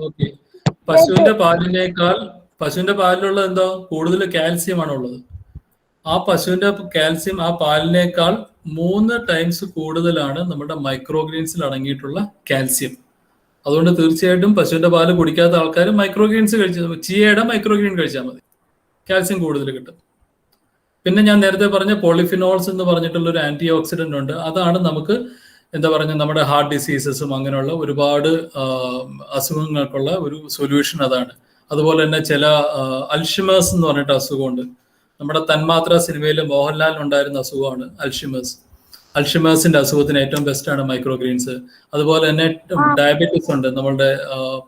ഓക്കെ. പശുവിന്റെ പാലിലുള്ള എന്തോ കൂടുതൽ കാൽസ്യം ആണ് ഉള്ളത്. ആ പശുവിന്റെ കാൽസ്യം ആ പാലിനേക്കാൾ 3 ടൈംസ് കൂടുതലാണ് നമ്മുടെ മൈക്രോഗ്രീൻസിൽ അടങ്ങിയിട്ടുള്ള കാൽസ്യം. അതുകൊണ്ട് തീർച്ചയായിട്ടും പശുവിന്റെ പാല് കുടിക്കാത്ത ആൾക്കാർ മൈക്രോഗ്രീൻസ് ചിയയുടെ മൈക്രോഗ്രീൻ കഴിച്ചാൽ മതി, കാൽസ്യം കൂടുതൽ കിട്ടും. പിന്നെ ഞാൻ നേരത്തെ പറഞ്ഞ പോളിഫിനോൾസ് എന്ന് പറഞ്ഞിട്ടുള്ള ഒരു ആന്റി ഓക്സിഡന്റ് ഉണ്ട്. അതാണ് നമുക്ക് എന്താ പറയുക നമ്മുടെ ഹാർട്ട് ഡിസീസസും അങ്ങനെയുള്ള ഒരുപാട് അസുഖങ്ങൾക്കുള്ള ഒരു സൊല്യൂഷൻ അതാണ്. അതുപോലെ തന്നെ ചില അൽഷിമേഴ്സ് എന്ന് പറഞ്ഞിട്ട് അസുഖമുണ്ട്. നമ്മുടെ തന്മാത്ര സിനിമയിൽ മോഹൻലാലിനുണ്ടായിരുന്ന അസുഖമാണ് അൽഷിമേഴ്സിന്റെ അസുഖത്തിന് ഏറ്റവും ബെസ്റ്റ് ആണ് മൈക്രോഗ്രീൻസ്. അതുപോലെ തന്നെ ഡയബറ്റിസ് ഉണ്ട്, നമ്മളുടെ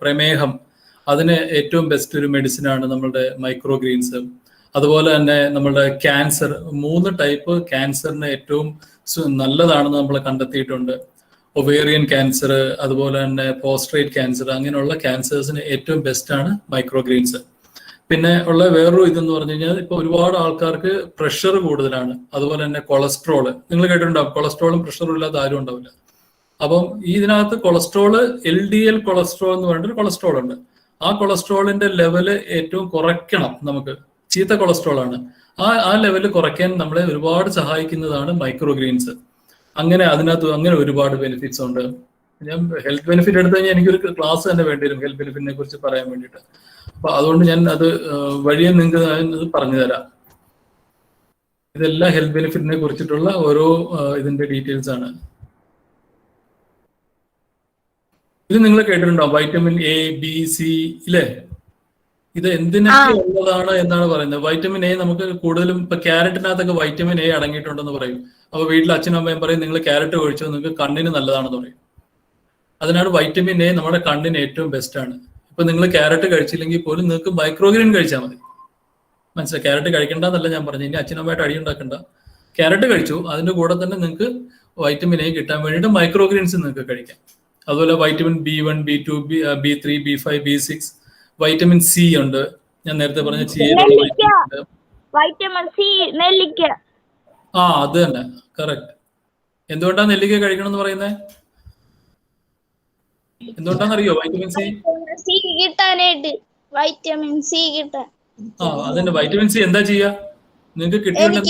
പ്രമേഹം, അതിന് ഏറ്റവും ബെസ്റ്റ് ഒരു മെഡിസിൻ ആണ് നമ്മളുടെ മൈക്രോ ഗ്രീൻസ്. അതുപോലെ തന്നെ നമ്മളുടെ ക്യാൻസർ, 3 ടൈപ്പ് ക്യാൻസറിന് ഏറ്റവും നല്ലതാണെന്ന് നമ്മൾ കണ്ടെത്തിയിട്ടുണ്ട്. ഒവേറിയൻ ക്യാൻസർ, അതുപോലെ തന്നെ പോസ്ട്രേറ്റ് ക്യാൻസർ, അങ്ങനെയുള്ള ക്യാൻസേഴ്സിന് ഏറ്റവും ബെസ്റ്റ് ആണ് മൈക്രോ ഗ്രീൻസ്. പിന്നെ ഉള്ള വേറൊരു ഇതെന്ന് പറഞ്ഞു കഴിഞ്ഞാൽ ഇപ്പൊ ഒരുപാട് ആൾക്കാർക്ക് പ്രഷർ കൂടുതലാണ്, അതുപോലെ തന്നെ കൊളസ്ട്രോള്. നിങ്ങൾ കേട്ടിട്ടുണ്ടാവും, കൊളസ്ട്രോളും പ്രഷറും ഇല്ലാത്ത ആരും ഉണ്ടാവില്ല. അപ്പം ഇതിനകത്ത് കൊളസ്ട്രോള് LDL കൊളസ്ട്രോൾ എന്ന് പറഞ്ഞിട്ട് കൊളസ്ട്രോൾ ഉണ്ട്. ആ കൊളസ്ട്രോളിന്റെ ലെവല് ഏറ്റവും കുറയ്ക്കണം നമുക്ക്. ചീത്ത കൊളസ്ട്രോൾ ആണ്. ആ ലെവല് കുറയ്ക്കാൻ നമ്മളെ ഒരുപാട് സഹായിക്കുന്നതാണ് മൈക്രോ ഗ്രീൻസ്. അങ്ങനെ അതിനകത്ത് അങ്ങനെ ഒരുപാട് ബെനിഫിറ്റ്സ് ഉണ്ട്. ഞാൻ ഹെൽത്ത് ബെനിഫിറ്റ് എടുത്തു കഴിഞ്ഞാൽ എനിക്കൊരു ക്ലാസ് തന്നെ വേണ്ടി വരും ഹെൽത്ത് ബെനിഫിറ്റിനെ കുറിച്ച് പറയാൻ വേണ്ടിയിട്ട്. അപ്പൊ അതുകൊണ്ട് ഞാൻ അത് വഴിയെ നിങ്ങൾക്ക് പറഞ്ഞു തരാം. ഇതെല്ലാം ഹെൽത്ത് ബെനിഫിറ്റിനെ കുറിച്ചിട്ടുള്ള ഓരോ ഇതിന്റെ ഡീറ്റെയിൽസ് ആണ്. ഇത് നിങ്ങൾ കേട്ടിട്ടുണ്ടോ? വൈറ്റമിൻ A, B, C ഇല്ലേ? ഇത് എന്തിനൊക്കെ ഉള്ളതാണ് എന്നാണ് പറയുന്നത്. വൈറ്റമിൻ A നമുക്ക് കൂടുതലും ഇപ്പൊ ക്യാരറ്റിനകത്തൊക്കെ വൈറ്റമിൻ A അടങ്ങിയിട്ടുണ്ടെന്ന് പറയും. അപ്പൊ വീട്ടിൽ അച്ഛനും അമ്മയും പറയും നിങ്ങൾ ക്യാരറ്റ് കഴിച്ചോ, നിങ്ങൾക്ക് കണ്ണിന് നല്ലതാണെന്ന് പറയും. അതിനാണ് വൈറ്റമിൻ A നമ്മുടെ കണ്ണിന് ഏറ്റവും ബെസ്റ്റ് ആണ്. ഇപ്പൊ നിങ്ങൾ ക്യാരറ്റ് കഴിച്ചില്ലെങ്കിൽ പോലും നിങ്ങൾക്ക് മൈക്രോഗ്രീൻ കഴിച്ചാൽ മതി. മനസ്സിലായി? ക്യാരറ്റ് കഴിക്കേണ്ടെന്നല്ല ഞാൻ പറഞ്ഞു, ഇനി അച്ഛനമ്മയായിട്ട് അടി ഉണ്ടാക്കണ്ട. ക്യാരറ്റ് കഴിച്ചു, അതിന്റെ കൂടെ തന്നെ നിങ്ങൾക്ക് വൈറ്റമിൻ A കിട്ടാൻ വേണ്ടിയിട്ട് മൈക്രോഗ്രീൻസ് നിങ്ങൾക്ക് കഴിക്കാം. അതുപോലെ vitamin B1, B2, B3, B5, B6, vitamin C ഉണ്ട്. ഞാൻ നേരത്തെ പറഞ്ഞ വൈറ്റമിൻ C, നെല്ലിക്ക. അത് തന്നെ, കറക്റ്റ്. എന്തുകൊണ്ടാണ് നെല്ലിക്ക കഴിക്കണം എന്ന് പറയുന്നത്? എന്തുകൊണ്ടാണെന്നറിയോ? വൈറ്റമിൻ C കിട്ടാനായിട്ട്. വൈറ്റമിൻ C കിട്ടാൻ. അതന്നെ. വൈറ്റമിൻ C എന്താ ചെയ്യാ? നിങ്ങൾക്ക് കിട്ടിയോണ്ട്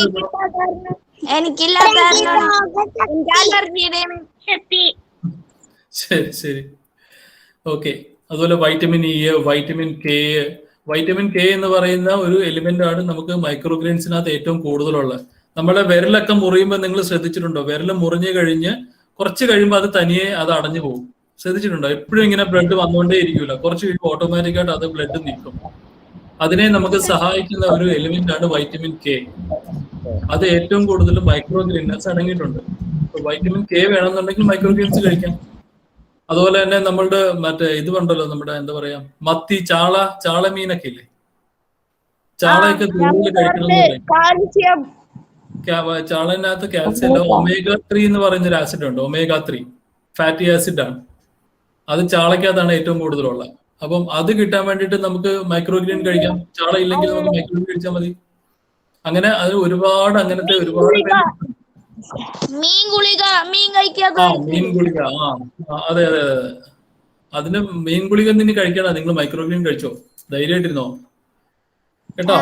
ശരി. ഓക്കെ. അതുപോലെ vitamin E, vitamin K. Vitamin K എന്ന് പറയുന്ന ഒരു എലിമെന്റ് ആണ് നമുക്ക് മൈക്രോഗ്രീൻസിനകത്ത് ഏറ്റവും കൂടുതലുള്ളത്. നമ്മളെ വിരലൊക്കെ മുറിയുമ്പോൾ നിങ്ങൾ ശ്രദ്ധിച്ചിട്ടുണ്ടോ? വിരൽ മുറിഞ്ഞു കഴിഞ്ഞ് കുറച്ച് കഴിയുമ്പോൾ അത് തനിയെ അത് അടഞ്ഞു പോകും. ശ്രദ്ധിച്ചിട്ടുണ്ടോ? എപ്പോഴും ഇങ്ങനെ ബ്ലഡ് വന്നുകൊണ്ടേ ഇരിക്കൂല, കുറച്ച് കഴിയുമ്പോൾ ഓട്ടോമാറ്റിക്കായിട്ട് അത് ബ്ലഡ് നിൽക്കും. അതിനെ നമുക്ക് സഹായിക്കുന്ന ഒരു എലിമെന്റ് ആണ് വൈറ്റമിൻ K. അത് ഏറ്റവും കൂടുതൽ മൈക്രോഗ്രീൻസ് അടങ്ങിയിട്ടുണ്ട്. വൈറ്റമിൻ K വേണമെന്നുണ്ടെങ്കിൽ മൈക്രോഗ്രീൻസ് കഴിക്കാം. അതുപോലെ തന്നെ നമ്മളുടെ മറ്റേ ഇത് ഉണ്ടല്ലോ, നമ്മുടെ എന്താ പറയാ, മത്തി, ചാള മീനൊക്കെ ഇല്ലേ, ചാളയൊക്കെ കൂടുതൽ കഴിക്കണമെന്ന് പറയും. ചാളനകത്ത് കാൽസ്യം അല്ല, omega-3 എന്ന് പറയുന്ന ഒരു ആസിഡ് ഉണ്ട്. omega-3 ഫാറ്റി ആസിഡ് ആണ്. അത് ചാളക്കകത്താണ് ഏറ്റവും കൂടുതലുള്ളത്. അപ്പം അത് കിട്ടാൻ വേണ്ടിയിട്ട് നമുക്ക് മൈക്രോഗ്രീൻ കഴിക്കാം. ചാള ഇല്ലെങ്കിൽ നമുക്ക് മൈക്രോഗ്രീൻ കഴിച്ചാൽ മതി. അങ്ങനെ അത് ഒരുപാട് അങ്ങനത്തെ ഒരുപാട് മീൻ ഗുളിക. അതെ. അതിന് മീൻ ഗുളിക ഇനി കഴിക്കണം. നിങ്ങൾ മൈക്രോഗ്രീൻ കഴിച്ചോ, ധൈര്യമായിട്ടിരുന്നോ കേട്ടോ.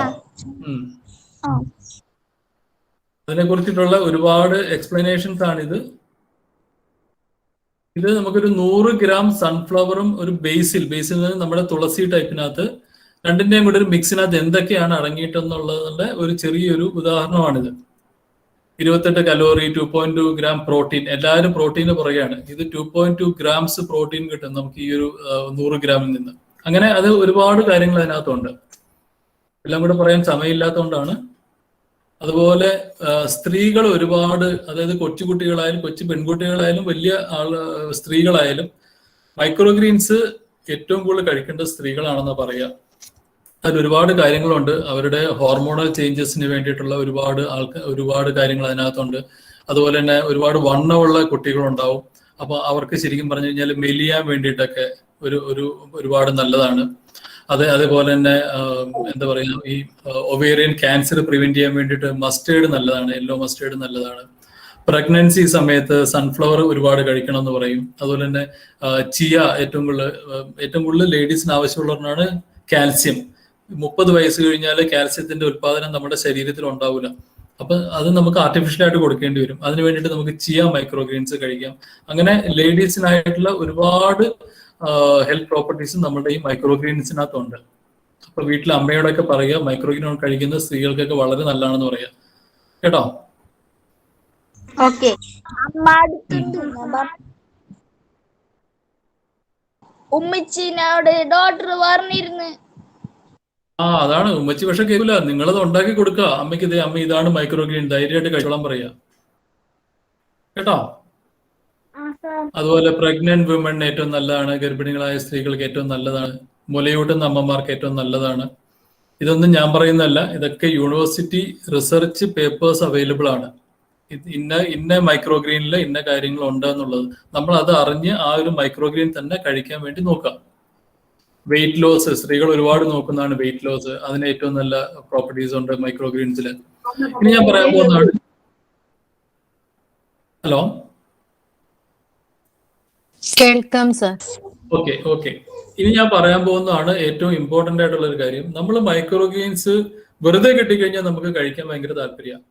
അതിനെ കുറിച്ചിട്ടുള്ള ഒരുപാട് എക്സ്പ്ലനേഷൻസ് ആണിത്. ഇത് നമുക്കൊരു 100 ഗ്രാം സൺഫ്ലവറും ഒരു ബേസിൽ നമ്മുടെ തുളസി ടൈപ്പിനകത്ത് രണ്ടിന്റെയും കൂടെ ഒരു മിക്സിനകത്ത് എന്തൊക്കെയാണ് അടങ്ങിയിട്ടെന്നുള്ളതിന്റെ ഒരു ചെറിയൊരു ഉദാഹരണമാണിത്. 28 കലോറി, 2.2 ഗ്രാം പ്രോട്ടീൻ. എല്ലാവരും പ്രോട്ടീന് പുറകെയാണ്. ഇത് 2.2 ഗ്രാംസ് പ്രോട്ടീൻ കിട്ടും നമുക്ക് ഈ ഒരു 100 ഗ്രാമിൽ നിന്ന്. അങ്ങനെ അത് ഒരുപാട് കാര്യങ്ങൾ അതിനകത്തുണ്ട്. എല്ലാം കൂടെ പറയാൻ സമയമില്ലാത്തതുകൊണ്ടാണ്. അതുപോലെ സ്ത്രീകൾ ഒരുപാട്, അതായത് കൊച്ചുകുട്ടികളായാലും കൊച്ചു പെൺകുട്ടികളായാലും വലിയ സ്ത്രീകളായാലും മൈക്രോഗ്രീൻസ് ഏറ്റവും കൂടുതൽ കഴിക്കേണ്ട സ്ത്രീകളാണെന്ന് പറയാം. അതിൽ ഒരുപാട് കാര്യങ്ങളുണ്ട്. അവരുടെ ഹോർമോണൽ ചേഞ്ചസിന് വേണ്ടിയിട്ടുള്ള ഒരുപാട് കാര്യങ്ങൾ അതിനകത്തുണ്ട്. അതുപോലെ തന്നെ ഒരുപാട് വണ്ണമുള്ള കുട്ടികളുണ്ടാവും. അപ്പൊ അവർക്ക് ശരിക്കും പറഞ്ഞു കഴിഞ്ഞാൽ മെലിയാൻ വേണ്ടിയിട്ടൊക്കെ ഒരുപാട് നല്ലതാണ്. അതേപോലെ തന്നെ എന്താ പറയുക, ഈ ഒവേറിയൻ ക്യാൻസർ പ്രിവെന്റ് ചെയ്യാൻ വേണ്ടിയിട്ട് മസ്റ്റേർഡ് നല്ലതാണ്, യെല്ലോ മസ്റ്റേർഡ് നല്ലതാണ്. പ്രഗ്നൻസി സമയത്ത് സൺഫ്ലവർ ഒരുപാട് കഴിക്കണം എന്ന് പറയും. അതുപോലെ തന്നെ ചിയ ഏറ്റവും കൂടുതൽ ലേഡീസിന് ആവശ്യമുള്ളതാണ് കാൽസ്യം. 30 വയസ്സ് കഴിഞ്ഞാൽ കാൽസ്യത്തിന്റെ ഉത്പാദനം നമ്മുടെ ശരീരത്തിൽ ഉണ്ടാവില്ല. അപ്പൊ അത് നമുക്ക് ആർട്ടിഫിഷ്യലായിട്ട് കൊടുക്കേണ്ടി വരും. അതിന് വേണ്ടിയിട്ട് നമുക്ക് ചിയ മൈക്രോഗ്രീൻസ് കഴിക്കാം. അങ്ങനെ ലേഡീസിനായിട്ടുള്ള ഒരുപാട് ഹെൽത്ത് പ്രോപ്പർട്ടീസ് നമ്മുടെ ഈ മൈക്രോഗ്രീൻസിനകത്തുണ്ട്. അപ്പൊ വീട്ടിലെ അമ്മയോടൊക്കെ പറയുക മൈക്രോഗ്രീൻ കഴിക്കുന്ന സ്ത്രീകൾക്കൊക്കെ വളരെ നല്ലതാണെന്ന് പറയാം കേട്ടോ. ഉമ്മച്ചിനോട് ഡോക്ടർ പറഞ്ഞിരുന്നു. അതാണ് ഉമ്മച്ചി. പക്ഷെ കേൾക്കില്ല. നിങ്ങളത് ഉണ്ടാക്കി കൊടുക്കുക അമ്മയ്ക്ക്. അമ്മ ഇതാണ് മൈക്രോഗ്രീൻ, ധൈര്യമായിട്ട് കഴിച്ചോളാൻ പറയാ കേട്ടോ. അതുപോലെ പ്രഗ്നന്റ് വിമൺ ഏറ്റവും നല്ലതാണ്, ഗർഭിണികളായ സ്ത്രീകൾക്ക് ഏറ്റവും നല്ലതാണ്. മുലയൂട്ടുന്ന അമ്മമാർക്ക് ഏറ്റവും നല്ലതാണ്. ഇതൊന്നും ഞാൻ പറയുന്നതല്ല, ഇതൊക്കെ യൂണിവേഴ്സിറ്റി റിസർച്ച് പേപ്പേഴ്സ് അവൈലബിൾ ആണ്. ഇന്ന മൈക്രോഗ്രീനിൽ ഇന്ന കാര്യങ്ങൾ ഉണ്ട് എന്നുള്ളത് നമ്മൾ അത് അറിഞ്ഞ് ആ ഒരു മൈക്രോഗ്രീൻ തന്നെ കഴിക്കാൻ വേണ്ടി നോക്കാം. വെയിറ്റ് ലോസ് സ്ത്രീകൾ ഒരുപാട് നോക്കുന്നതാണ്. വെയിറ്റ് ലോസ് അതിന് ഏറ്റവും നല്ല പ്രോപ്പർട്ടീസ് ഉണ്ട് മൈക്രോഗ്രീൻസിൽ. ഇനി ഞാൻ പറയാൻ പോകുന്നതാണ്. ഹലോ, കേൾക്കാം സർ. ഓക്കെ. ഇനി ഞാൻ പറയാൻ പോകുന്നതാണ് ഏറ്റവും ഇമ്പോർട്ടന്റ് ആയിട്ടുള്ള ഒരു കാര്യം. നമ്മൾ മൈക്രോഗ്രീൻസ് വെറുതെ കിട്ടിക്കഴിഞ്ഞാൽ നമുക്ക് കഴിക്കാൻ ഭയങ്കര താല്പര്യമാണ്,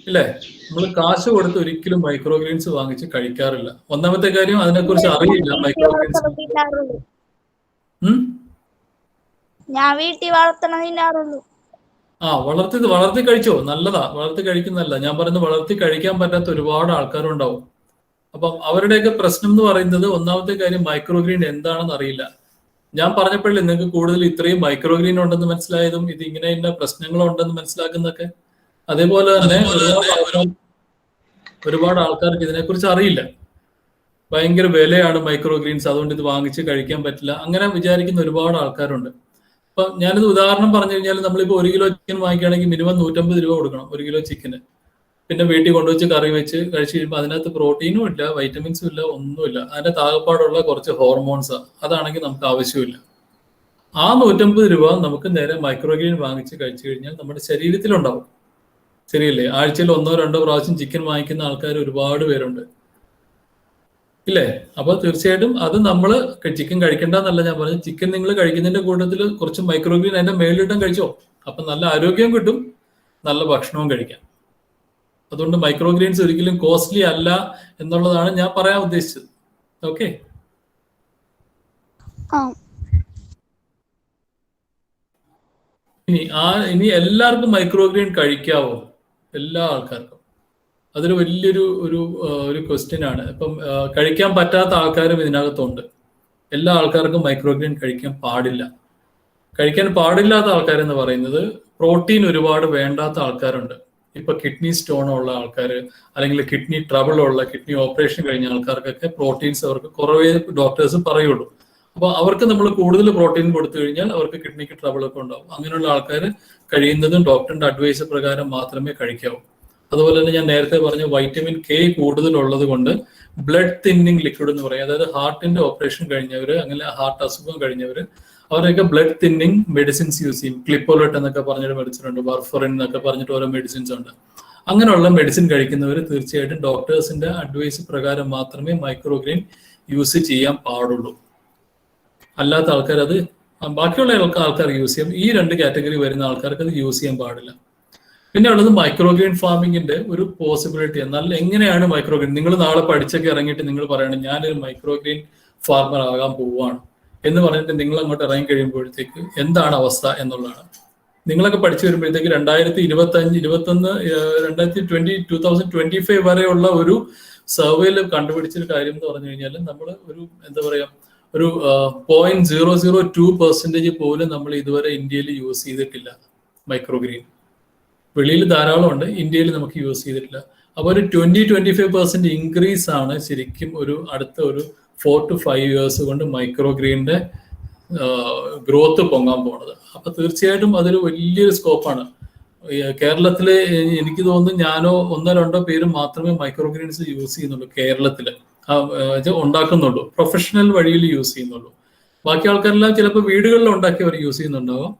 ഇല്ലേ? നമ്മൾ കാശ് കൊടുത്ത് ഒരിക്കലും മൈക്രോഗ്രീൻസ് വാങ്ങിച്ച് കഴിക്കാറില്ല. ഒന്നാമത്തെ കാര്യം, അതിനെക്കുറിച്ച് അറിയില്ല മൈക്രോഗ്രീൻസ്. ഞാൻ വീട്ടിൽ വളർത്തണതിനാറുള്ളൂ. വളർത്തി കഴിച്ചോ, നല്ലതാ. വളർത്തി കഴിക്കുന്നതല്ല ഞാൻ പറയുന്നത്, വളർത്തി കഴിക്കാൻ പറ്റാത്ത ഒരുപാട് ആൾക്കാരുണ്ടാവും. അപ്പം അവരുടെയൊക്കെ പ്രശ്നം എന്ന് പറയുന്നത്, ഒന്നാമത്തെ കാര്യം മൈക്രോഗ്രീൻ എന്താണെന്ന് അറിയില്ല. ഞാൻ പറഞ്ഞപ്പോഴല്ലേ നിങ്ങൾക്ക് കൂടുതൽ ഇത്രയും മൈക്രോഗ്രീൻ ഉണ്ടെന്ന് മനസ്സിലായതും ഇത് ഇങ്ങനെ ഇന്ന പ്രശ്നങ്ങളുണ്ടെന്ന് മനസ്സിലാക്കുന്നതൊക്കെ. അതേപോലെ തന്നെ ഒരുപാട് ആൾക്കാർക്ക് ഇതിനെക്കുറിച്ച് അറിയില്ല. ഭയങ്കര വിലയാണ് മൈക്രോഗ്രീൻസ്, അതുകൊണ്ട് ഇത് വാങ്ങിച്ച് കഴിക്കാൻ പറ്റില്ല, അങ്ങനെ വിചാരിക്കുന്ന ഒരുപാട് ആൾക്കാരുണ്ട്. അപ്പൊ ഞാനിത് ഉദാഹരണം പറഞ്ഞു കഴിഞ്ഞാൽ, നമ്മളിപ്പോൾ 1 കിലോ ചിക്കൻ വാങ്ങിക്കുകയാണെങ്കിൽ മിനിമം 150 രൂപ കൊടുക്കണം 1 കിലോ ചിക്കന്. പിന്നെ വീട്ടിൽ കൊണ്ടുവച്ച് കറി വെച്ച് കഴിച്ച് കഴിയുമ്പോൾ അതിനകത്ത് പ്രോട്ടീനും ഇല്ല, വൈറ്റമിൻസും ഇല്ല, ഒന്നുമില്ല. അതിന്റെ താഴെപ്പാടുള്ള കുറച്ച് ഹോർമോൺസാണ്. അതാണെങ്കിൽ നമുക്ക് ആവശ്യമില്ല. ആ 150 രൂപ നമുക്ക് നേരെ മൈക്രോഗ്രീൻ വാങ്ങിച്ച് കഴിച്ചു കഴിഞ്ഞാൽ നമ്മുടെ ശരീരത്തിലുണ്ടാവും. ശരിയല്ലേ? ആഴ്ചയിൽ 1-2 പ്രാവശ്യം ചിക്കൻ വാങ്ങിക്കുന്ന ആൾക്കാർ ഒരുപാട് പേരുണ്ട്, ഇല്ലേ? അപ്പൊ തീർച്ചയായിട്ടും അത് നമ്മൾ ചിക്കൻ കഴിക്കേണ്ടെന്നല്ല ഞാൻ പറഞ്ഞത്. ചിക്കൻ നിങ്ങൾ കഴിക്കുന്നതിന്റെ കൂട്ടത്തിൽ കുറച്ച് മൈക്രോഗ്രീൻ അതിന്റെ മേളിലിട്ടും കഴിച്ചോ. അപ്പൊ നല്ല ആരോഗ്യം കിട്ടും, നല്ല ഭക്ഷണവും കഴിക്കാം. അതുകൊണ്ട് മൈക്രോഗ്രീൻസ് ഒരിക്കലും കോസ്റ്റ്ലി അല്ല എന്നുള്ളതാണ് ഞാൻ പറയാൻ ഉദ്ദേശിച്ചത്. ഓക്കെ, ഇനി എല്ലാവർക്കും മൈക്രോഗ്രീൻ കഴിക്കാവോ? എല്ലാ ആൾക്കാർക്കും? അതൊരു വലിയൊരു ഒരു ക്വസ്റ്റ്യൻ ആണ്. ഇപ്പം കഴിക്കാൻ പറ്റാത്ത ആൾക്കാരും ഇതിനകത്തുണ്ട്. എല്ലാ ആൾക്കാർക്കും മൈക്രോഗ്രീൻ കഴിക്കാൻ പാടില്ല. കഴിക്കാൻ പാടില്ലാത്ത ആൾക്കാരെന്ന് പറയുന്നത് പ്രോട്ടീൻ ഒരുപാട് വേണ്ടാത്ത ആൾക്കാരുണ്ട്. ഇപ്പൊ കിഡ്നി സ്റ്റോൺ ഉള്ള ആൾക്കാർ, അല്ലെങ്കിൽ കിഡ്നി ട്രബിൾ ഉള്ള, കിഡ്നി ഓപ്പറേഷൻ കഴിഞ്ഞ ആൾക്കാർക്കൊക്കെ പ്രോട്ടീൻസ് അവർക്ക് കുറവേ ഡോക്ടേഴ്സ് പറയുള്ളൂ. അപ്പൊ അവർക്ക് നമ്മൾ കൂടുതൽ പ്രോട്ടീൻ കൊടുത്തു കഴിഞ്ഞാൽ അവർക്ക് കിഡ്നിക്ക് ട്രബിൾ ഒക്കെ ഉണ്ടാവും. അങ്ങനെയുള്ള ആൾക്കാർ കഴിയുന്നതും ഡോക്ടറിന്റെ അഡ്വൈസ് പ്രകാരം മാത്രമേ കഴിക്കാവൂ. അതുപോലെ തന്നെ ഞാൻ നേരത്തെ പറഞ്ഞ വൈറ്റമിൻ കെ കൂടുതലുള്ളത് കൊണ്ട് ബ്ലഡ് തിന്നിങ് ലിക്വിഡ് എന്ന് പറയും. അതായത് ഹാർട്ടിന്റെ ഓപ്പറേഷൻ കഴിഞ്ഞവര്, അങ്ങനെ ഹാർട്ട് അസുഖം കഴിഞ്ഞവര്, അവരൊക്കെ ബ്ലഡ് തിന്നിങ് മെഡിസിൻസ് യൂസ് ചെയ്യും. ക്ലിപ്പോലെറ്റ് എന്നൊക്കെ പറഞ്ഞൊരു മെഡിസിൻ ഉണ്ട്, വർഫറിൻ എന്നൊക്കെ പറഞ്ഞിട്ട് ഓരോ മെഡിസിൻസ് ഉണ്ട്. അങ്ങനെയുള്ള മെഡിസിൻ കഴിക്കുന്നവർ തീർച്ചയായിട്ടും ഡോക്ടേഴ്സിന്റെ അഡ്വൈസ് പ്രകാരം മാത്രമേ മൈക്രോഗ്രീൻ യൂസ് ചെയ്യാൻ പാടുള്ളൂ. അല്ലാത്ത ആൾക്കാർ അത്, ബാക്കിയുള്ള ആൾക്കാർ യൂസ് ചെയ്യും. ഈ 2 കാറ്റഗറി വരുന്ന ആൾക്കാർക്ക് അത് യൂസ് ചെയ്യാൻ പാടില്ല. പിന്നെ ഉള്ളത് മൈക്രോഗ്രീൻ ഫാമിങ്ങിന്റെ ഒരു പോസിബിലിറ്റി. എന്നാൽ എങ്ങനെയാണ് മൈക്രോഗ്രീൻ, നിങ്ങൾ നാളെ പഠിച്ചൊക്കെ ഇറങ്ങിയിട്ട് നിങ്ങൾ പറയണം ഞാനൊരു മൈക്രോഗ്രീൻ ഫാർമർ ആകാൻ പോവുകയാണ് എന്ന് പറഞ്ഞിട്ട് നിങ്ങൾ അങ്ങോട്ട് ഇറങ്ങി കഴിയുമ്പോഴത്തേക്ക് എന്താണ് അവസ്ഥ എന്നുള്ളതാണ്. നിങ്ങളൊക്കെ പഠിച്ചു വരുമ്പോഴത്തേക്ക് 2025 വരെയുള്ള ഒരു സർവേയിൽ കണ്ടുപിടിച്ചൊരു കാര്യം എന്ന് പറഞ്ഞു കഴിഞ്ഞാൽ, നമ്മൾ ഒരു എന്താ പറയാ, ഒരു 0.002% പോലും നമ്മൾ ഇതുവരെ ഇന്ത്യയിൽ യൂസ് ചെയ്തിട്ടില്ല മൈക്രോഗ്രീൻ. വെളിയിൽ ധാരാളമുണ്ട്, ഇന്ത്യയിൽ നമുക്ക് യൂസ് ചെയ്തിട്ടില്ല. അപ്പോൾ ഒരു 20-25% ഇൻക്രീസ് ആണ് ശരിക്കും ഒരു അടുത്ത ഒരു 4 to 5 years കൊണ്ട് മൈക്രോഗ്രീനിന്റെ ഗ്രോത്ത് പൊങ്ങാൻ പോണത്. അപ്പൊ തീർച്ചയായിട്ടും അതൊരു വലിയൊരു സ്കോപ്പാണ്. കേരളത്തില് എനിക്ക് തോന്നുന്നു ഞാനോ 1-2 പേരും മാത്രമേ മൈക്രോഗ്രീൻസ് യൂസ് ചെയ്യുന്നുള്ളൂ കേരളത്തില്, ഉണ്ടാക്കുന്നുള്ളൂ, പ്രൊഫഷണൽ വഴിയിൽ യൂസ് ചെയ്യുന്നുള്ളൂ. ബാക്കി ആൾക്കാരെല്ലാം ചിലപ്പോൾ വീടുകളിൽ ഉണ്ടാക്കി അവർ യൂസ് ചെയ്യുന്നുണ്ടാവാം.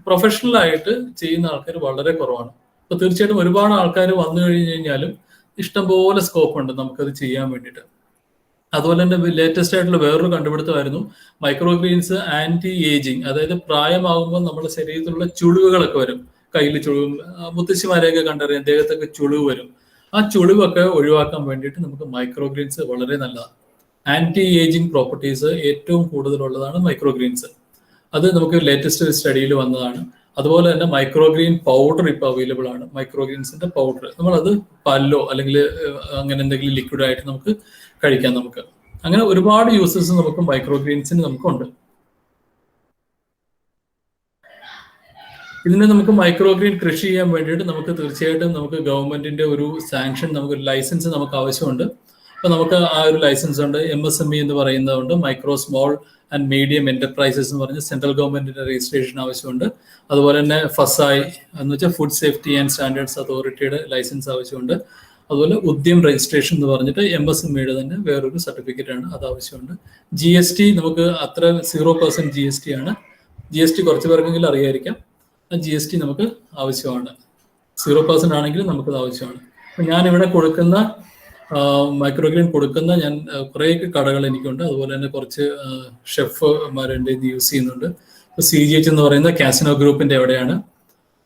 പ്രൊഫഷണൽ ആയിട്ട് ചെയ്യുന്ന ആൾക്കാർ വളരെ കുറവാണ്. അപ്പൊ തീർച്ചയായിട്ടും ഒരുപാട് ആൾക്കാർ വന്നു കഴിഞ്ഞു കഴിഞ്ഞാലും ഇഷ്ടംപോലെ സ്കോപ്പ് ഉണ്ട് നമുക്കത് ചെയ്യാൻ വേണ്ടിയിട്ട്. അതുപോലെ തന്നെ ലേറ്റസ്റ്റ് ആയിട്ടുള്ള വേറൊരു കണ്ടുപിടുത്തമായിരുന്നു മൈക്രോഗ്രീൻസ് ആന്റി ഏജിങ്. അതായത് പ്രായമാകുമ്പോൾ നമ്മുടെ ശരീരത്തിലുള്ള ചുളിവുകളൊക്കെ വരും, കയ്യിൽ ചുളിവും, മുത്തശ്ശിമാരെയൊക്കെ കണ്ടറിയാം, ദേഹത്തൊക്കെ ചുളിവ് വരും. ആ ചുളിവൊക്കെ ഒഴിവാക്കാൻ വേണ്ടിയിട്ട് നമുക്ക് മൈക്രോഗ്രീൻസ് വളരെ നല്ലതാണ്. ആന്റി ഏജിങ് പ്രോപ്പർട്ടീസ് ഏറ്റവും കൂടുതലുള്ളതാണ് മൈക്രോഗ്രീൻസ്. അത് നമുക്ക് ലേറ്റസ്റ്റ് സ്റ്റഡിയിൽ വന്നതാണ്. അതുപോലെ തന്നെ മൈക്രോഗ്രീൻ പൗഡർ ഇപ്പോൾ അവൈലബിൾ ആണ്. മൈക്രോഗ്രീൻസിന്റെ പൗഡർ നമ്മളത് പല്ലോ അല്ലെങ്കിൽ അങ്ങനെ എന്തെങ്കിലും ലിക്വിഡ് ആയിട്ട് നമുക്ക് കഴിക്കാം. നമുക്ക് അങ്ങനെ ഒരുപാട് യൂസസ് നമുക്ക് മൈക്രോഗ്രീൻസിന് നമുക്കുണ്ട്. ഇതിന് നമുക്ക് മൈക്രോഗ്രീൻ കൃഷി ചെയ്യാൻ വേണ്ടിയിട്ട് നമുക്ക് തീർച്ചയായിട്ടും നമുക്ക് ഗവൺമെന്റിന്റെ ഒരു സാങ്ഷൻ, നമുക്ക് ലൈസൻസ് നമുക്ക് ആവശ്യമുണ്ട്. അപ്പൊ നമുക്ക് ആ ഒരു ലൈസൻസ് ഉണ്ട്. MSME എന്ന് പറയുന്നതുകൊണ്ട് micro small and medium enterprises എന്ന് പറഞ്ഞ് സെൻട്രൽ ഗവൺമെന്റിന്റെ രജിസ്ട്രേഷൻ ആവശ്യമുണ്ട്. അതുപോലെ തന്നെ ഫസായ് എന്ന് വെച്ചാൽ ഫുഡ് സേഫ്റ്റി ആൻഡ് സ്റ്റാൻഡേർഡ്സ് അതോറിറ്റിയുടെ ലൈസൻസ് ആവശ്യമുണ്ട്. അതുപോലെ ഉദ്യം രജിസ്ട്രേഷൻ എന്ന് പറഞ്ഞിട്ട് MSMEയുടെ തന്നെ വേറൊരു സർട്ടിഫിക്കറ്റ് ആണ്, അത് ആവശ്യമുണ്ട്. GST നമുക്ക് അത്ര 0% GST ആണ്. GST കുറച്ച് പേർക്കെങ്കിലും അറിയായിരിക്കാം. GST നമുക്ക് ആവശ്യമാണ്. 0% ആണെങ്കിലും നമുക്കത് ആവശ്യമാണ്. അപ്പം ഞാൻ ഇവിടെ കൊടുക്കുന്ന മൈക്രോഗ്രീൻ കൊടുക്കുന്ന ഞാൻ കുറേ കടകൾ എനിക്കുണ്ട്. അതുപോലെ തന്നെ കുറച്ച് ഷെഫ്മാരുണ്ട്, ഇത് യൂസ് ചെയ്യുന്നുണ്ട്. ഇപ്പോൾ CGH എന്ന് പറയുന്ന കാസിനോ ഗ്രൂപ്പിന്റെ എവിടെയാണ്.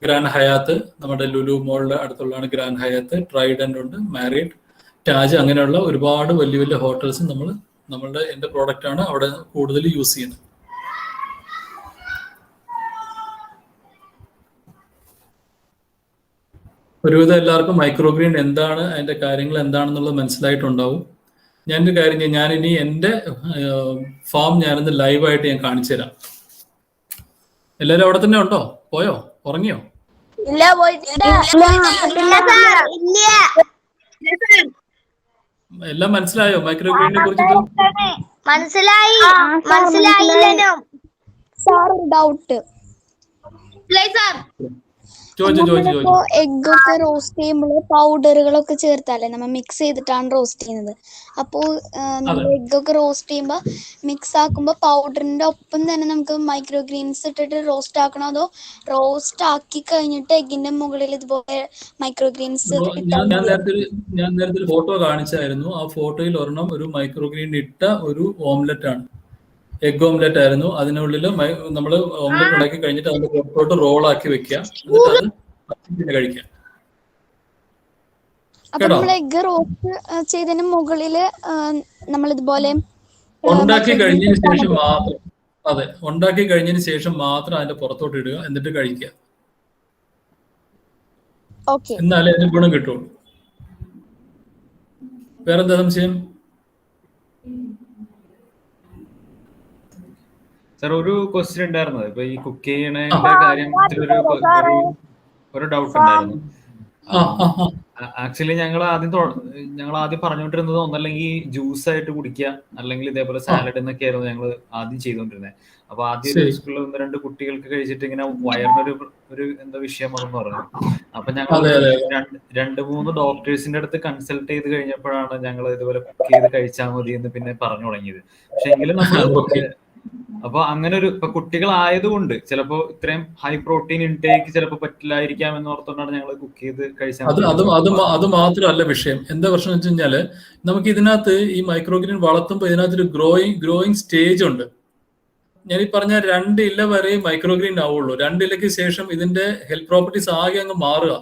ഗ്രാൻഡ് ഹയാത്ത് നമ്മുടെ ലുലു മോളിന്റെ അടുത്തുള്ളതാണ് ഗ്രാൻഡ് ഹയാത്ത്. ട്രൈഡന്റ് ഉണ്ട്, മാരിയറ്റ്, ടാജ്, അങ്ങനെയുള്ള ഒരുപാട് വലിയ വലിയ ഹോട്ടൽസ് നമ്മളുടെ എൻ്റെ പ്രോഡക്റ്റ് ആണ് അവിടെ കൂടുതൽ യൂസ് ചെയ്യുന്നത്. ഒരുവിധം എല്ലാവർക്കും മൈക്രോഗ്രീൻ എന്താണ്, അതിന്റെ കാര്യങ്ങൾ എന്താണെന്നുള്ളത് മനസ്സിലായിട്ടുണ്ടാവും. ഞാനൊരു കാര്യം ചെയ്യാം, ഞാനിനി എൻ്റെ ഫാം ഞാനിന്ന് ലൈവായിട്ട് ഞാൻ കാണിച്ചു തരാം. എല്ലാവരും അവിടെ തന്നെ ഉണ്ടോ? പോയോ? ഉറങ്ങിയോ? ഇല്ല, പോയിട്ടില്ല. എല്ലാം മനസ്സിലായോ മൈക്രോഗ്രീനിനെ കുറിച്ചിട്ട്? മനസ്സിലായില്ലല്ലോ സാർ. ഒരു ഡൗട്ട്. ചോദിച്ചു. എഗ് ഒക്കെ റോസ്റ്റ് ചെയ്യുമ്പോൾ പൗഡറുകളൊക്കെ ചേർത്താലേ നമ്മൾ മിക്സ് ചെയ്തിട്ടാണ് റോസ്റ്റ് ചെയ്യുന്നത്. അപ്പോൾ നമ്മൾ എഗ് ഒക്കെ റോസ്റ്റ് ചെയ്യുമ്പോൾ മിക്സ് ആക്കുമ്പോൾ പൗഡറിന്റെ ഒപ്പം തന്നെ നമുക്ക് മൈക്രോഗ്രീൻസ് ഇട്ടിട്ട് റോസ്റ്റ് ആക്കണോ, അതോ റോസ്റ്റ് ആക്കി കഴിഞ്ഞിട്ട് എഗിന്റെ മുകളിൽ ഇതുപോലെ മൈക്രോഗ്രീൻസ്? ഞാൻ നേരത്തെ ഒരു ഫോട്ടോ കാണിച്ചായിരുന്നു. ആ ഫോട്ടോയിൽ ഒരെണ്ണം ഒരു മൈക്രോഗ്രീൻ ഇട്ട ഒരു ഓംലെറ്റ് ആണ്, എഗ് ഓംലെറ്റ് ആയിരുന്നു. അതിനുള്ളിൽ നമ്മൾ ഓംലെറ്റ് ഉണ്ടാക്കി കഴിഞ്ഞിട്ട് അതിന്റെ പുറത്തോട്ട് റോൾ ആക്കി വെക്കുക, എന്നിട്ട് അത് പിന്നെ കഴിക്കുക. എഗ് റോസ്റ്റ് ചെയ്തതിന് മുകളില് നമ്മൾ ഇതുപോലെ ഉണ്ടാക്കി കഴിഞ്ഞതിന് ശേഷം മാത്രം, അതെ, ഉണ്ടാക്കി കഴിഞ്ഞതിന് ശേഷം മാത്രം അതിന്റെ പുറത്തോട്ട് ഇടുക, എന്നിട്ട് കഴിക്കുക. എന്നാലേ അതിന് ഗുണം കിട്ടുള്ളൂ. വേറെന്താ സംശയം? സാർ, ഒരു ക്വസ്റ്റ്യൻ ഉണ്ടായിരുന്നത്, ഇപ്പൊ ഈ കുക്ക് ചെയ്യണതിന്റെ കാര്യത്തിൽ ഒരു ഡൗട്ട് ഉണ്ടായിരുന്നു. ആക്ച്വലി ഞങ്ങൾ ആദ്യം പറഞ്ഞുകൊണ്ടിരുന്നത് ഒന്നല്ലെങ്കിൽ ജ്യൂസ് ആയിട്ട് കുടിക്കുക, അല്ലെങ്കിൽ ഇതേപോലെ സാലഡ് എന്നൊക്കെ ആയിരുന്നു ഞങ്ങൾ ആദ്യം ചെയ്തുകൊണ്ടിരുന്നത്. അപ്പൊ ആദ്യം സ്കൂളിൽ 1-2 കുട്ടികൾക്ക് കഴിച്ചിട്ട് ഇങ്ങനെ വയറിനൊരു എന്താ വിഷയം വന്നെന്ന് പറഞ്ഞു. അപ്പൊ ഞങ്ങൾ 2-3 ഡോക്ടേഴ്സിന്റെ അടുത്ത് കൺസൾട്ട് ചെയ്ത് കഴിഞ്ഞപ്പോഴാണ് ഞങ്ങൾ ഇതുപോലെ കുക്ക് ചെയ്ത് കഴിച്ചാൽ മതി എന്ന് പിന്നെ പറഞ്ഞു തുടങ്ങിയത്. പക്ഷെ എങ്കിലും നമ്മൾ അപ്പൊ അങ്ങനെ ഇപ്പൊ കുട്ടികളായതുകൊണ്ട് ചിലപ്പോ ഇത്രയും ഹൈ പ്രോട്ടീൻ ഇൻടേക്ക് ചിലപ്പോ പറ്റില്ലായിരിക്കാം എന്ന് ഓർത്തുകൊണ്ടാണ് ഞങ്ങൾ കുക്ക് ചെയ്ത് കഴിച്ചാൽ. അത് മാത്രമല്ല വിഷയം. എന്താ പ്രശ്നം വെച്ച് കഴിഞ്ഞാല്, നമുക്ക് ഇതിനകത്ത് ഈ മൈക്രോഗ്രീൻ വളർത്തുമ്പോൾ ഇതിനകത്തൊരു ഗ്രോയിങ് സ്റ്റേജ് ഉണ്ട്. ഞാൻ ഈ പറഞ്ഞ 2 ഇല വരെ മൈക്രോഗ്രീൻ ആവുള്ളൂ. 2 ഇലയ്ക്ക് ശേഷം ഇതിന്റെ ഹെൽത്ത് പ്രോപ്പർട്ടീസ് ആകെ അങ്ങ് മാറുക.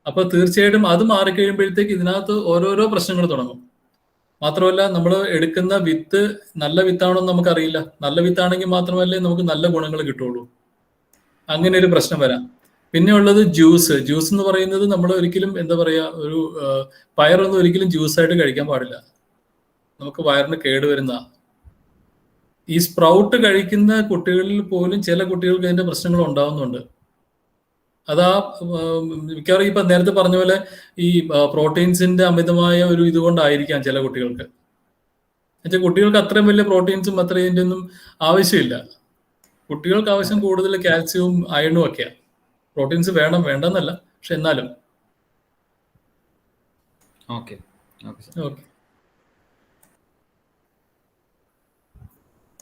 അപ്പൊ തീർച്ചയായിട്ടും അത് മാറിക്കഴിയുമ്പോഴത്തേക്ക് ഇതിനകത്ത് ഓരോരോ പ്രശ്നങ്ങൾ തുടങ്ങും. മാത്രമല്ല, നമ്മൾ എടുക്കുന്ന വിത്ത് നല്ല വിത്താണോ എന്ന് നമുക്കറിയില്ല. നല്ല വിത്താണെങ്കിൽ മാത്രമല്ലേ നമുക്ക് നല്ല ഗുണങ്ങൾ കിട്ടുള്ളൂ. അങ്ങനെ ഒരു പ്രശ്നം വരാം. പിന്നെ ഉള്ളത് ജ്യൂസ് എന്ന് പറയുന്നത് നമ്മൾ ഒരിക്കലും എന്താ പറയാ, ഒരു പയറൊന്നും ഒരിക്കലും ജ്യൂസായിട്ട് കഴിക്കാൻ പാടില്ല. നമുക്ക് വയറിന് കേടുവരുന്ന ഈ സ്പ്രൗട്ട് കഴിക്കുന്ന കുട്ടികളിൽ പോലും ചില കുട്ടികൾക്ക് അതിന്റെ പ്രശ്നങ്ങൾ ഉണ്ടാവുന്നുണ്ട്. അതാ മിക്കവാറും ഇപ്പൊ നേരത്തെ പറഞ്ഞ പോലെ ഈ പ്രോട്ടീൻസിന്റെ അമിതമായ ഒരു ഇതുകൊണ്ടായിരിക്കാം ചില കുട്ടികൾക്ക്. എന്നുവെച്ചാൽ കുട്ടികൾക്ക് അത്രയും വലിയ പ്രോട്ടീൻസും അത്രയും ഒന്നും ആവശ്യമില്ല. കുട്ടികൾക്ക് ആവശ്യം കൂടുതൽ കാൽസ്യവും അയണും ഒക്കെയാണ്. പ്രോട്ടീൻസ് വേണ്ടെന്നല്ല, പക്ഷെ എന്നാലും. ഓക്കെ.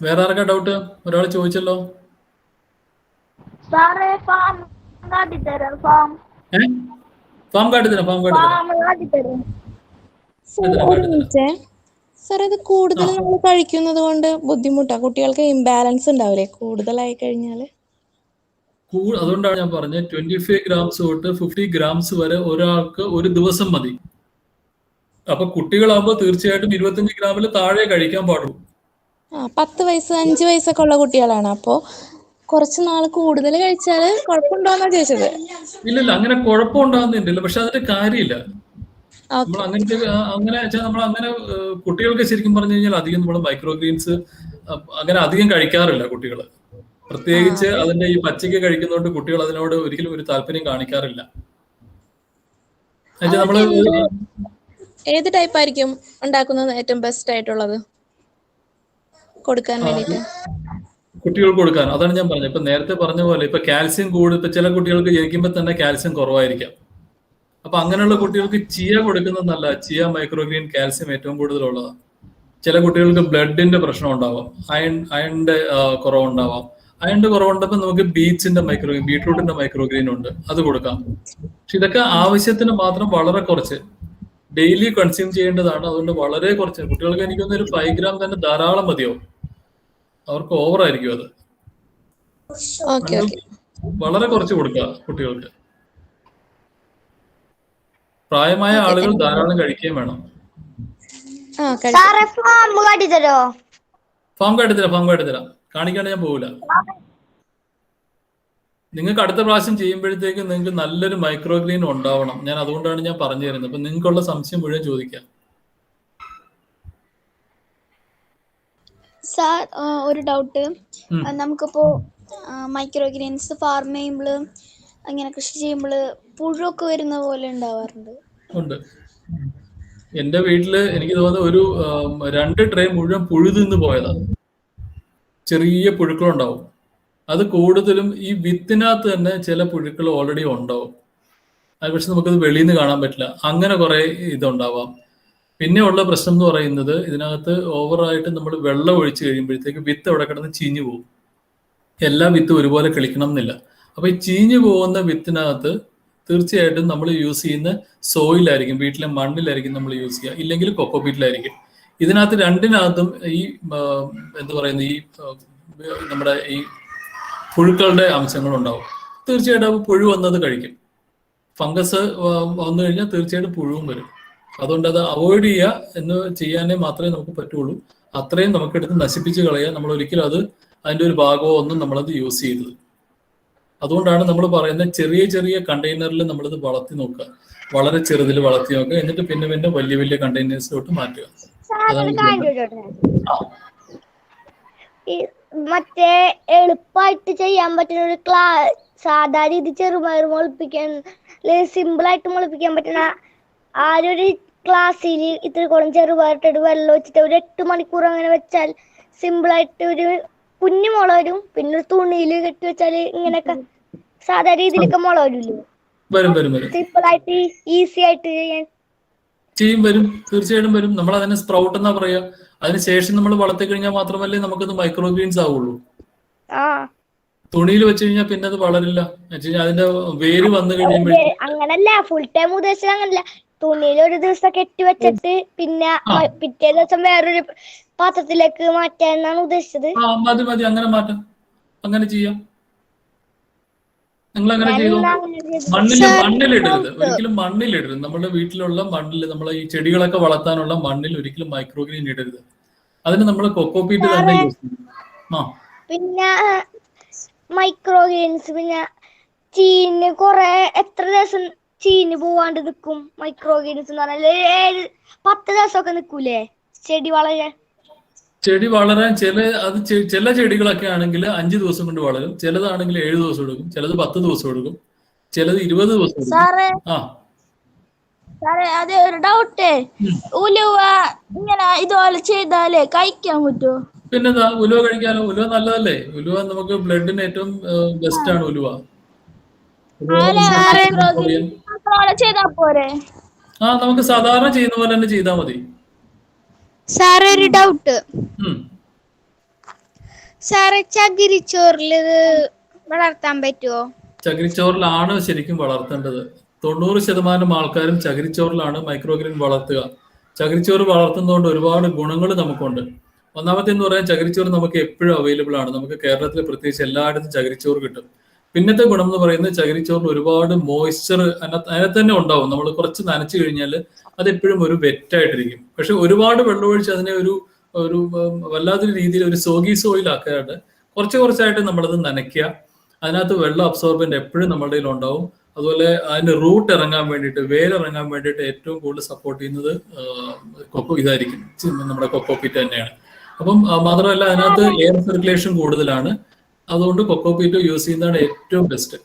വേറെ ആർക്കാ ഡൗട്ട്? ഒരാൾ ചോദിച്ചല്ലോ. ഫാം കാട്ടിത്തരാം. സാർ, ഇത് കൂടുതൽ നമ്മൾ കഴിക്കുന്നത് കൊണ്ട് ബുദ്ധിമുട്ടാ, കുട്ടികൾക്ക് ഇംബാലൻസ് ഉണ്ടാവില്ലേ കൂടുതലായി കഴിഞ്ഞാല്? അതുകൊണ്ടാണ് ഞാൻ പറഞ്ഞത് 25 ഗ്രാംസ് തൊട്ട് 50 ഗ്രാംസ് വരെ ഒരാൾക്ക് ഒരു ദിവസം മതി. അപ്പൊ കുട്ടികളാകുമ്പോൾ തീർച്ചയായിട്ടും 25 ഗ്രാമിൽ താഴെ കഴിക്കാൻ പാടുള്ളൂ. 10 വയസ്സ് 5 വയസ്സൊക്കെ ഉള്ള കുട്ടികളാണ്. അപ്പോ കുറച്ച് നാൾ കൂടുതൽ കഴിച്ചാല് കുഴപ്പമുണ്ടോന്നാ ചോദിച്ചത്. ഇല്ലല്ല, അങ്ങനെ കുഴപ്പമുണ്ടാകുന്നില്ല. പക്ഷെ അതിന്റെ കാര്യമില്ല. നമ്മൾ അങ്ങനെ കുട്ടികൾക്ക് ശരിക്കും പറഞ്ഞു കഴിഞ്ഞാൽ അധികം നമ്മൾ മൈക്രോഗ്രീൻസ് അങ്ങനെ അധികം കഴിക്കാറില്ല കുട്ടികൾ. പ്രത്യേകിച്ച് അതിന്റെ ഈ പച്ചയ്ക്ക് കഴിക്കുന്നതുകൊണ്ട് കുട്ടികൾ അതിനോട് ഒരിക്കലും ഒരു താല്പര്യം കാണിക്കാറില്ല. നമ്മള് ഏത് ടൈപ്പ് ആയിരിക്കും ഉണ്ടാക്കുന്നത് ഏറ്റവും ബെസ്റ്റ് ആയിട്ടുള്ളത് കൊടുക്കാൻ വേണ്ടിട്ട്? കുട്ടികൾക്ക് കൊടുക്കാൻ, അതാണ് ഞാൻ പറഞ്ഞത്. ഇപ്പൊ നേരത്തെ പറഞ്ഞ പോലെ ഇപ്പൊ കാൽസ്യം ഇപ്പൊ ചില കുട്ടികൾക്ക് ജനിക്കുമ്പോൾ തന്നെ കാൽസ്യം കുറവായിരിക്കാം. അപ്പൊ അങ്ങനെയുള്ള കുട്ടികൾക്ക് ചിയ കൊടുക്കുന്നത് നല്ല. ചിയ മൈക്രോഗ്രീൻ കാൽസ്യം ഏറ്റവും കൂടുതലുള്ളതാണ്. ചില കുട്ടികൾക്ക് ബ്ലഡിന്റെ പ്രശ്നം ഉണ്ടാവാം, അയണിന്റെ കുറവുണ്ടാവാം. അയണിന്റെ കുറവുണ്ടപ്പോൾ നമുക്ക് ബീട്രൂട്ടിന്റെ മൈക്രോഗ്രീൻ ഉണ്ട്, അത് കൊടുക്കാം. പക്ഷെ ഇതൊക്കെ ആവശ്യത്തിന് മാത്രം വളരെ കുറച്ച് ഡെയിലി കൺസ്യൂം ചെയ്യേണ്ടതാണ്. അതുകൊണ്ട് വളരെ കുറച്ച് കുട്ടികൾക്ക് എനിക്ക് തോന്നുന്നു ഒരു 5 ഗ്രാം തന്നെ ധാരാളം മതിയാവും. അവർക്ക് ഓവർ ആയിരിക്കും അത്. വളരെ കുറച്ച് കൊടുക്കുക കുട്ടികൾക്ക്. പ്രായമായ ആളുകൾ ധാരാളം കഴിക്കുകയും വേണം. ഫാം കാട്ടിത്തരാം. കാണിക്കാണ്ട് ഞാൻ പോകില്ല. നിങ്ങൾക്ക് അടുത്ത പ്രാവശ്യം ചെയ്യുമ്പോഴത്തേക്ക് നിങ്ങൾക്ക് നല്ലൊരു മൈക്രോഗ്രീൻ ഉണ്ടാവണം. ഞാൻ അതുകൊണ്ടാണ് ഞാൻ പറഞ്ഞു തരുന്നത്. അപ്പൊ നിങ്ങൾക്കുള്ള സംശയം മുഴുവൻ ചോദിക്കാം. സാർ, ഒരു ഡൗട്ട്. നമുക്കിപ്പോ മൈക്രോഗ്രീൻസ് ഫാർം ചെയ്യുമ്പോൾ അങ്ങനെ കൃഷി ചെയ്യുമ്പോൾ പുഴുവൊക്കെ വരുന്ന പോലെ ഉണ്ടാവാറുണ്ട്. ഉണ്ട്. എന്റെ വീട്ടില് എനിക്ക് തോന്നുന്നത് ഒരു 2 ട്രേ മുഴുവൻ പുഴു തിന്ന് പോയതാണ്. ചെറിയ പുഴുക്കളുണ്ടാവും. അത് കൂടുതലും ഈ വിത്തിനകത്ത് തന്നെ ചില പുഴുക്കൾ ഓൾറെഡി ഉണ്ടാവും. അത് പക്ഷെ നമുക്കത് വെളിയിൽ നിന്ന് കാണാൻ പറ്റില്ല. അങ്ങനെ കുറെ ഇതുണ്ടാവാം. പിന്നെ ഉള്ള പ്രശ്നം എന്ന് പറയുന്നത് ഇതിനകത്ത് ഓവറായിട്ട് നമ്മൾ വെള്ളം ഒഴിച്ചു കഴിയുമ്പോഴത്തേക്ക് വിത്ത് അവിടെ കിടന്ന് ചീഞ്ഞു പോകും. എല്ലാ വിത്തും ഒരുപോലെ കിളിക്കണം എന്നില്ല. അപ്പൊ ഈ ചീഞ്ഞു പോകുന്ന വിത്തിനകത്ത് തീർച്ചയായിട്ടും നമ്മൾ യൂസ് ചെയ്യുന്ന സോയിലായിരിക്കും, വീട്ടിലെ മണ്ണിലായിരിക്കും നമ്മൾ യൂസ് ചെയ്യുക, ഇല്ലെങ്കിൽ കൊക്കോപീറ്റിലായിരിക്കും. ഇതിനകത്ത് രണ്ടിനകത്തും ഈ എന്താ പറയുന്നത് ഈ നമ്മുടെ ഈ പുഴുക്കളുടെ അംശങ്ങളുണ്ടാവും. തീർച്ചയായിട്ടും അത് പുഴു വന്നത് കഴിക്കും. ഫംഗസ് വന്നു കഴിഞ്ഞാൽ തീർച്ചയായിട്ടും പുഴുവും വരും. അതുകൊണ്ട് അത് അവോയ്ഡ് ചെയ്യുക എന്ന് ചെയ്യാനേ മാത്രമേ നമുക്ക് പറ്റുള്ളൂ. അത്രയും നമുക്കെടുത്ത് നശിപ്പിച്ച് കളയുക. നമ്മൾ ഒരിക്കലും അത് അതിൻ്റെ ഒരു ഭാഗമോ ഒന്നും നമ്മളത് യൂസ് ചെയ്തത്. അതുകൊണ്ടാണ് നമ്മൾ പറയുന്നത് ചെറിയ ചെറിയ കണ്ടെയ്നറിൽ നമ്മളത് വളർത്തി നോക്കുക. വളരെ ചെറുതിൽ വളർത്തി നോക്കുക. എന്നിട്ട് പിന്നെ പിന്നെ വലിയ വലിയ കണ്ടെയ്നേഴ്സിലോട്ട് മാറ്റുക. മറ്റേ എളുപ്പമായിട്ട് ചെയ്യാൻ പറ്റുന്ന ഒരു സാധാ രീതി ചെറുപയർ മുളപ്പിക്കാൻ സിമ്പിൾ ആയിട്ട് മുളപ്പിക്കാൻ പറ്റുന്ന ആ ഒരു ക്ലാസ്സിൽ ഇത്രക്കോളം ചെറുപയറിട്ട് വെള്ളം വെച്ചിട്ട് ഒരു 8 മണിക്കൂർ അങ്ങനെ വെച്ചാൽ സിമ്പിൾ ആയിട്ട് ഒരു കുഞ്ഞു മുള വരും. പിന്നെ ഒരു തുണിയിൽ കെട്ടി വെച്ചാൽ ഇങ്ങനെയൊക്കെ സാധാ രീതിയിലൊക്കെ മുള വരില്ലേ? സിമ്പിൾ ആയിട്ട് ഈസി ആയിട്ട് വരും. തീർച്ചയായിട്ടും വരും. നമ്മൾ അതിനെ സ്പ്രൗട്ട് എന്നാ പറയാ. അതിനുശേഷം നമ്മൾ വളർത്തി കഴിഞ്ഞാൽ മാത്രമല്ലേ നമുക്കത് മൈക്രോഗ്രീൻസ് ആവുള്ളൂ. തുണിയിൽ വെച്ച് കഴിഞ്ഞാൽ പിന്നെ അത് വളരില്ല. അതിന്റെ വേര് വന്നു കഴിയുമ്പോൾ അങ്ങനല്ല, ഫുൾ ടൈം ഉദ്ദേശിച്ചത് അങ്ങനല്ല. തുണിയിൽ ഒരു ദിവസം കെട്ടി വെച്ചിട്ട് പിന്നെ പിറ്റേ ദിവസം വേറൊരു പാത്രത്തിലേക്ക് മാറ്റാന്നാണ് ഉദ്ദേശിച്ചത്. മതി അങ്ങനെ മാറ്റാം, അങ്ങനെ ചെയ്യാം. നിങ്ങൾ അങ്ങനെ ചെയ്തോ. മണ്ണിലിടരുത്, ഒരിക്കലും മണ്ണിലിടരുത്. നമ്മുടെ വീട്ടിലുള്ള മണ്ണിൽ, നമ്മളെ ഈ ചെടികളൊക്കെ വളർത്താനുള്ള മണ്ണിൽ ഒരിക്കലും മൈക്രോഗ്രീൻ ഇടരുത്. അതിന് നമ്മൾ കൊക്കോപീറ്റ് തന്നെ യൂസ് ചെയ്യും. പിന്നെ മൈക്രോഗ്രീൻസ് പിന്നെ ചീന് കുറെ എത്ര ദിവസം ചീന് പോവാണ്ട് നിക്കും മൈക്രോഗ്രീൻസ് എന്ന് പറഞ്ഞാൽ 10 ദിവസമൊക്കെ നിക്കൂലേ ചെടി വളരാൻ? ചെടി വളരാൻ ചില ചെടികളൊക്കെ ആണെങ്കിൽ 5 ദിവസം കൊണ്ട് വളരും. ചിലതാണെങ്കിൽ 7 ദിവസം എടുക്കും. ചിലത് 10 ദിവസം എടുക്കും. ചിലത് 20 ദിവസം എടുക്കും. സാറേ, അതെ ഒരു ഡൗട്ടേ, ഉലുവ ഇങ്ങനെ ഇതുപോലെ ചെയ്താലേ കഴിക്കാൻ പറ്റുമോ? പിന്നെന്താ, ഉലുവ കഴിക്കാലോ. ഉലുവ നല്ലതല്ലേ? ഉലുവ നമുക്ക് ബ്ലഡിന് ഏറ്റവും ബെസ്റ്റ് ആണ് ഉലുവ. ചെയ്താ പോരെ? നമുക്ക് സാധാരണ ചെയ്യുന്ന പോലെ തന്നെ ചെയ്താൽ മതി. സാറേ, ഒരു ഡൗട്ട്. സാറേ, ചകിരിച്ചോറില് വളർത്താൻ പറ്റുമോ? ചകിരിച്ചോറിലാണ് ശരിക്കും വളർത്തേണ്ടത്. 90% ആൾക്കാരും ചകിരിച്ചോറിലാണ് മൈക്രോഗ്രീൻ വളർത്തുക. ചകിരിച്ചോറ് വളർത്തുന്നതുകൊണ്ട് ഒരുപാട് ഗുണങ്ങൾ നമുക്കുണ്ട്. ഒന്നാമത്തെ എന്ന് പറയാൻ, ചകിരിച്ചോറ് നമുക്ക് എപ്പോഴും അവൈലബിൾ ആണ്. നമുക്ക് കേരളത്തിൽ പ്രത്യേകിച്ച് എല്ലായിടത്തും ചകിരിച്ചോറ് കിട്ടും. പിന്നത്തെ ഗുണം എന്ന് പറയുന്നത്, ചകിരിച്ചോറിന് ഒരുപാട് മോയ്സ്ചർ അതിനകത്ത് തന്നെ ഉണ്ടാവും. നമ്മൾ കുറച്ച് നനച്ചു കഴിഞ്ഞാൽ അത് എപ്പോഴും ഒരു വെറ്റായിട്ടിരിക്കും. പക്ഷെ ഒരുപാട് വെള്ളമൊഴിച്ച് അതിനെ ഒരു വല്ലാത്തൊരു രീതിയിൽ ഒരു സോഗി സോയിൽ ആക്കാനായിട്ട് കുറച്ചായിട്ട് നമ്മളത് നനയ്ക്കുക. അതിനകത്ത് വെള്ളം അബ്സോർബൻ്റ് എപ്പോഴും നമ്മുടെ കയ്യിൽ ഉണ്ടാവും. അതുപോലെ അതിന്റെ റൂട്ട് ഇറങ്ങാൻ വേണ്ടിയിട്ട്, വേരിറങ്ങാൻ വേണ്ടിയിട്ട് ഏറ്റവും കൂടുതൽ സപ്പോർട്ട് ചെയ്യുന്നത് ഇതായിരിക്കും, നമ്മുടെ കൊക്കോപീറ്റ് തന്നെയാണ്. അപ്പം മാത്രമല്ല അതിനകത്ത് എയർ സർക്കുലേഷൻ കൂടുതലാണ്. അതുകൊണ്ട് കൊക്കോപീറ്റ് യൂസ് ചെയ്യുന്നതാണ് ഏറ്റവും ബെസ്റ്റ്.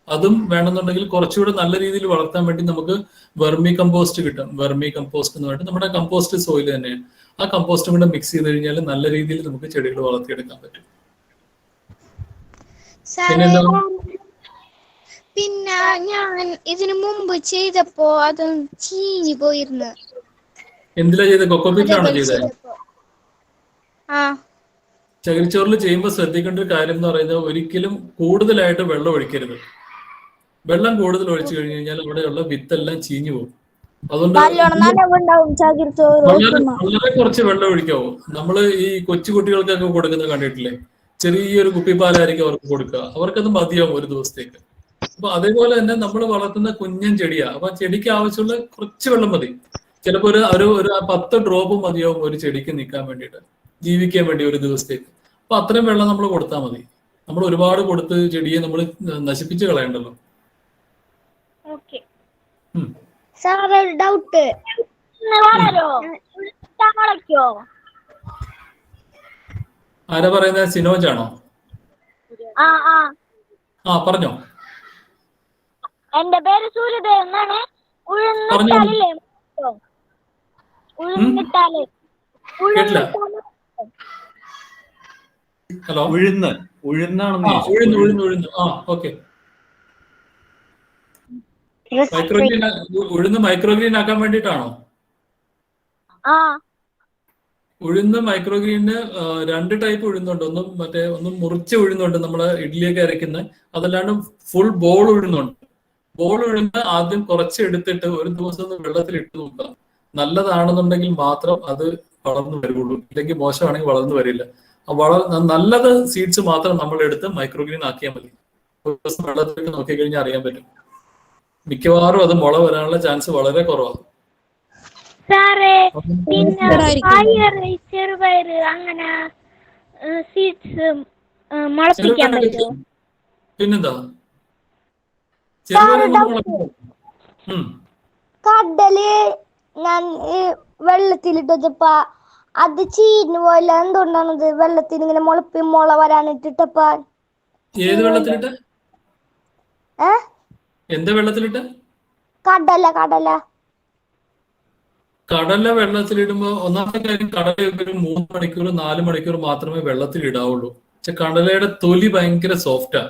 അതും വേണമെന്നുണ്ടെങ്കിൽ കുറച്ചുകൂടെ നല്ല രീതിയിൽ വളർത്താൻ വേണ്ടി നമുക്ക് വെർമി കമ്പോസ്റ്റ് കിട്ടും. വെർമി കമ്പോസ്റ്റ് എന്ന് പറഞ്ഞിട്ട് നമ്മുടെ കമ്പോസ്റ്റ് സോയിൽ തന്നെയാണ്. ആ കമ്പോസ്റ്റും കൂടെ മിക്സ് ചെയ്ത് കഴിഞ്ഞാൽ നല്ല രീതിയിൽ നമുക്ക് ചെടികൾ വളർത്തിയെടുക്കാൻ പറ്റും. പിന്നെ എന്താ? പിന്നെ ഞാൻ ഇതിനു മുമ്പ് ചെയ്തപ്പോ അത് ചീഞ്ഞു പോയിരുന്നു. എന്തിലാ ചെയ്തത്? കൊക്കോപീറ്റിലാണോ ചെയ്തത്? ആ ചകിരിച്ചോറിൽ ചെയ്യുമ്പോൾ ശ്രദ്ധിക്കേണ്ട ഒരു കാര്യം എന്ന് പറയുന്നത് ഒരിക്കലും കൂടുതലായിട്ട് വെള്ളം ഒഴിക്കരുത്. വെള്ളം കൂടുതൽ ഒഴിച്ചു കഴിഞ്ഞു കഴിഞ്ഞാൽ അവിടെയുള്ള വിത്തെല്ലാം ചീഞ്ഞു പോകും. അതുകൊണ്ട് വളരെ കുറച്ച് വെള്ളം ഒഴിക്കാവൂ. നമ്മൾ ഈ കൊച്ചു കുട്ടികൾക്കൊക്കെ കൊടുക്കുന്നത് കണ്ടിട്ടില്ലേ? ചെറിയൊരു കുപ്പിപ്പാലായിരിക്കും അവർക്ക് കൊടുക്കുക. അവർക്കത് മതിയാവും ഒരു ദിവസത്തേക്ക്. അപ്പൊ അതേപോലെ തന്നെ നമ്മൾ വളർത്തുന്ന കുഞ്ഞൻ ചെടിയാ. അപ്പൊ ചെടിക്ക് ആവശ്യമുള്ള കുറച്ച് വെള്ളം മതി. ചിലപ്പോൾ ഒരു 10 ഡ്രോപ്പ് മതിയാവും ഒരു ചെടിക്ക് നിൽക്കാൻ വേണ്ടിയിട്ട്, ജീവിക്കാൻ വേണ്ടി ഒരു ദിവസത്തേക്ക്. അപ്പൊ അത്രയും വെള്ളം നമ്മൾ കൊടുത്താൽ മതി. നമ്മൾ ഒരുപാട് കൊടുത്ത് ചെടിയെ നമ്മൾ നശിപ്പിച്ച് കളയണ്ടല്ലോ. സാറേ ഒരു ഡൗട്ട്, ആരാ പറയുന്നത്? സിനോജ് ആണോ? ആ പറഞ്ഞോ. എന്റെ പേര് സൂര്യദേവ് എന്നാണ്. ഹലോ, ഉഴുന്നാണെന്ന് ഉഴുന്ന്. ആ ഓക്കെ. ഉഴുന്ന് മൈക്രോഗ്രീൻ ആക്കാൻ വേണ്ടിട്ടാണോ? ഉഴുന്ന് മൈക്രോഗ്രീന് 2 ടൈപ്പ് ഉഴുന്നുണ്ട്. ഒന്നും മുറിച്ച ഉഴുന്നുണ്ട്, നമ്മള് ഇഡ്ഡലിയൊക്കെ അരയ്ക്കുന്ന. അതല്ലാണ്ട് ഫുൾ ബോൾ ഉഴുന്നുണ്ട്. ബോൾ ഉഴുന്ന് ആദ്യം കുറച്ച് എടുത്തിട്ട് ഒരു ദിവസം വെള്ളത്തിൽ ഇട്ട് നോക്കുക. നല്ലതാണെന്നുണ്ടെങ്കിൽ മാത്രം അത് വളർന്നു വരുള്ളൂ, ഇല്ലെങ്കിൽ മോശമാണെങ്കിൽ വളർന്നു വരില്ല. നല്ലത് സീഡ്സ് മാത്രം നമ്മൾ എടുത്ത് മൈക്രോഗ്രീൻ ആക്കിയാൽ മതി. ഒരു ദിവസം വെള്ളത്തിലിട്ട് നോക്കിക്കഴിഞ്ഞാൽ അറിയാൻ പറ്റും. മിക്കവാറും അത് മുള വരാനുള്ള ചാൻസ് വളരെ കുറവാണ്. ചെറുപയറ് അങ്ങനെ സീഡ്സ് മുളപ്പിക്കാൻ പറ്റുമോ? പിന്നെന്താ, കടല് ഞാൻ വെള്ളത്തിലിട്ടപ്പ അത് ചീഞ്ഞു പോയില്ല. എന്തുകൊണ്ടാണത്? വെള്ളത്തിൽ ഇങ്ങനെ മുള വരാനിട്ടിട്ടപ്പ. ഏത് വെള്ളത്തിലിട്ട്? എന്താ വെള്ളത്തിലിട്ട്? കടല വെള്ളത്തിലിടുമ്പോ ഒന്നാമത്തെ കാര്യം, കടലയൊക്കെ ഒരു 3 മണിക്കൂർ 4 മണിക്കൂർ മാത്രമേ വെള്ളത്തിൽ ഇടാവുള്ളൂ. പക്ഷെ കടലയുടെ തൊലി ഭയങ്കര സോഫ്റ്റാ.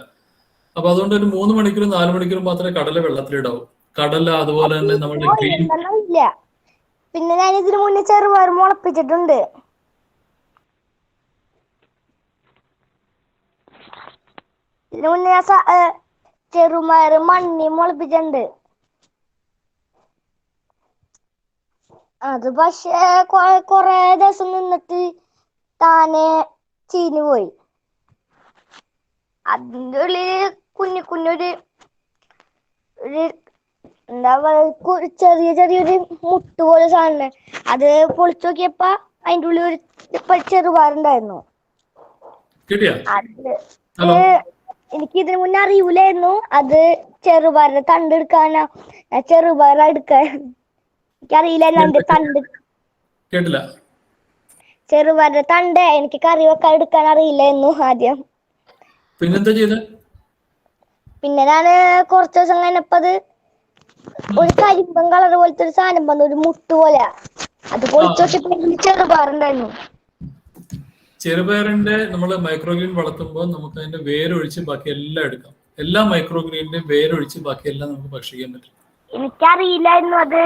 അപ്പൊ അതുകൊണ്ട് ഒരു 3 മണിക്കൂർ 4 മണിക്കൂർ മാത്രമേ കടല വെള്ളത്തിലിടാവൂ. കടല അതുപോലെ തന്നെ നമ്മുടെ ഗ്രീൻ. പിന്നെ ഞാൻ ഇതിനു മുന്നേ ചെറുപയർ മുളപ്പിച്ചിട്ടുണ്ട്. ഇതിനു മുന്നേ ഞാൻ ചെറുപയർ മണ്ണി മുളപ്പിച്ചിട്ടുണ്ട്. അത് പക്ഷേ കൊറേ ദിവസം നിന്നിട്ട് താനെ ചീഞ്ഞു പോയി. അതിന്റെ ഉള്ളില് കുഞ്ഞൊരു എന്താ പറയാ, ചെറിയൊരു മുട്ട് പോലെ സാധനം. അത് പൊളിച്ചു നോക്കിയപ്പോ അതിന്റെ ഉള്ളിൽ ഒരു ചെറുപയറുണ്ടായിരുന്നു. അത് എനിക്ക് ഇതിനു മുന്നേ അറിയൂലായിരുന്നു. അത് ചെറുപയറിന്റെ തണ്ട് എടുക്കാനാ, ചെറുപയർ എടുക്കാൻ എനിക്കറിയില്ലായിരുന്നു. അതിന്റെ തണ്ട് ചെറുപയറിന്റെ തണ്ട് എനിക്ക് കറി വെക്കാൻ എടുക്കാൻ അറിയില്ലായിരുന്നു ആദ്യം. പിന്നെ ഞാന് കുറച്ചു ദിവസം കഴിഞ്ഞപ്പോ ഒരു കരിമ്പൻ കളർ പോലത്തെ ഒരു സാധനം വന്നു, ഒരു മുട്ട് പോലെ. അത് പൊളിച്ചോക്കിയപ്പോ ചെറുപയറുണ്ടായിരുന്നു. ചെറുപയറിന്റെ നമ്മള് മൈക്രോഗ്രീൻ വളർത്തുമ്പോൾ നമുക്ക് അതിന്റെ വേരൊഴിച്ച് ബാക്കി എല്ലാം എടുക്കാം. എല്ലാ മൈക്രോഗ്രീനിന്റെ വേരൊഴിച്ച് ബാക്കി എല്ലാം നമുക്ക് ഭക്ഷിക്കാൻ പറ്റും. എനിക്കറിയില്ലായിരുന്നു അത്.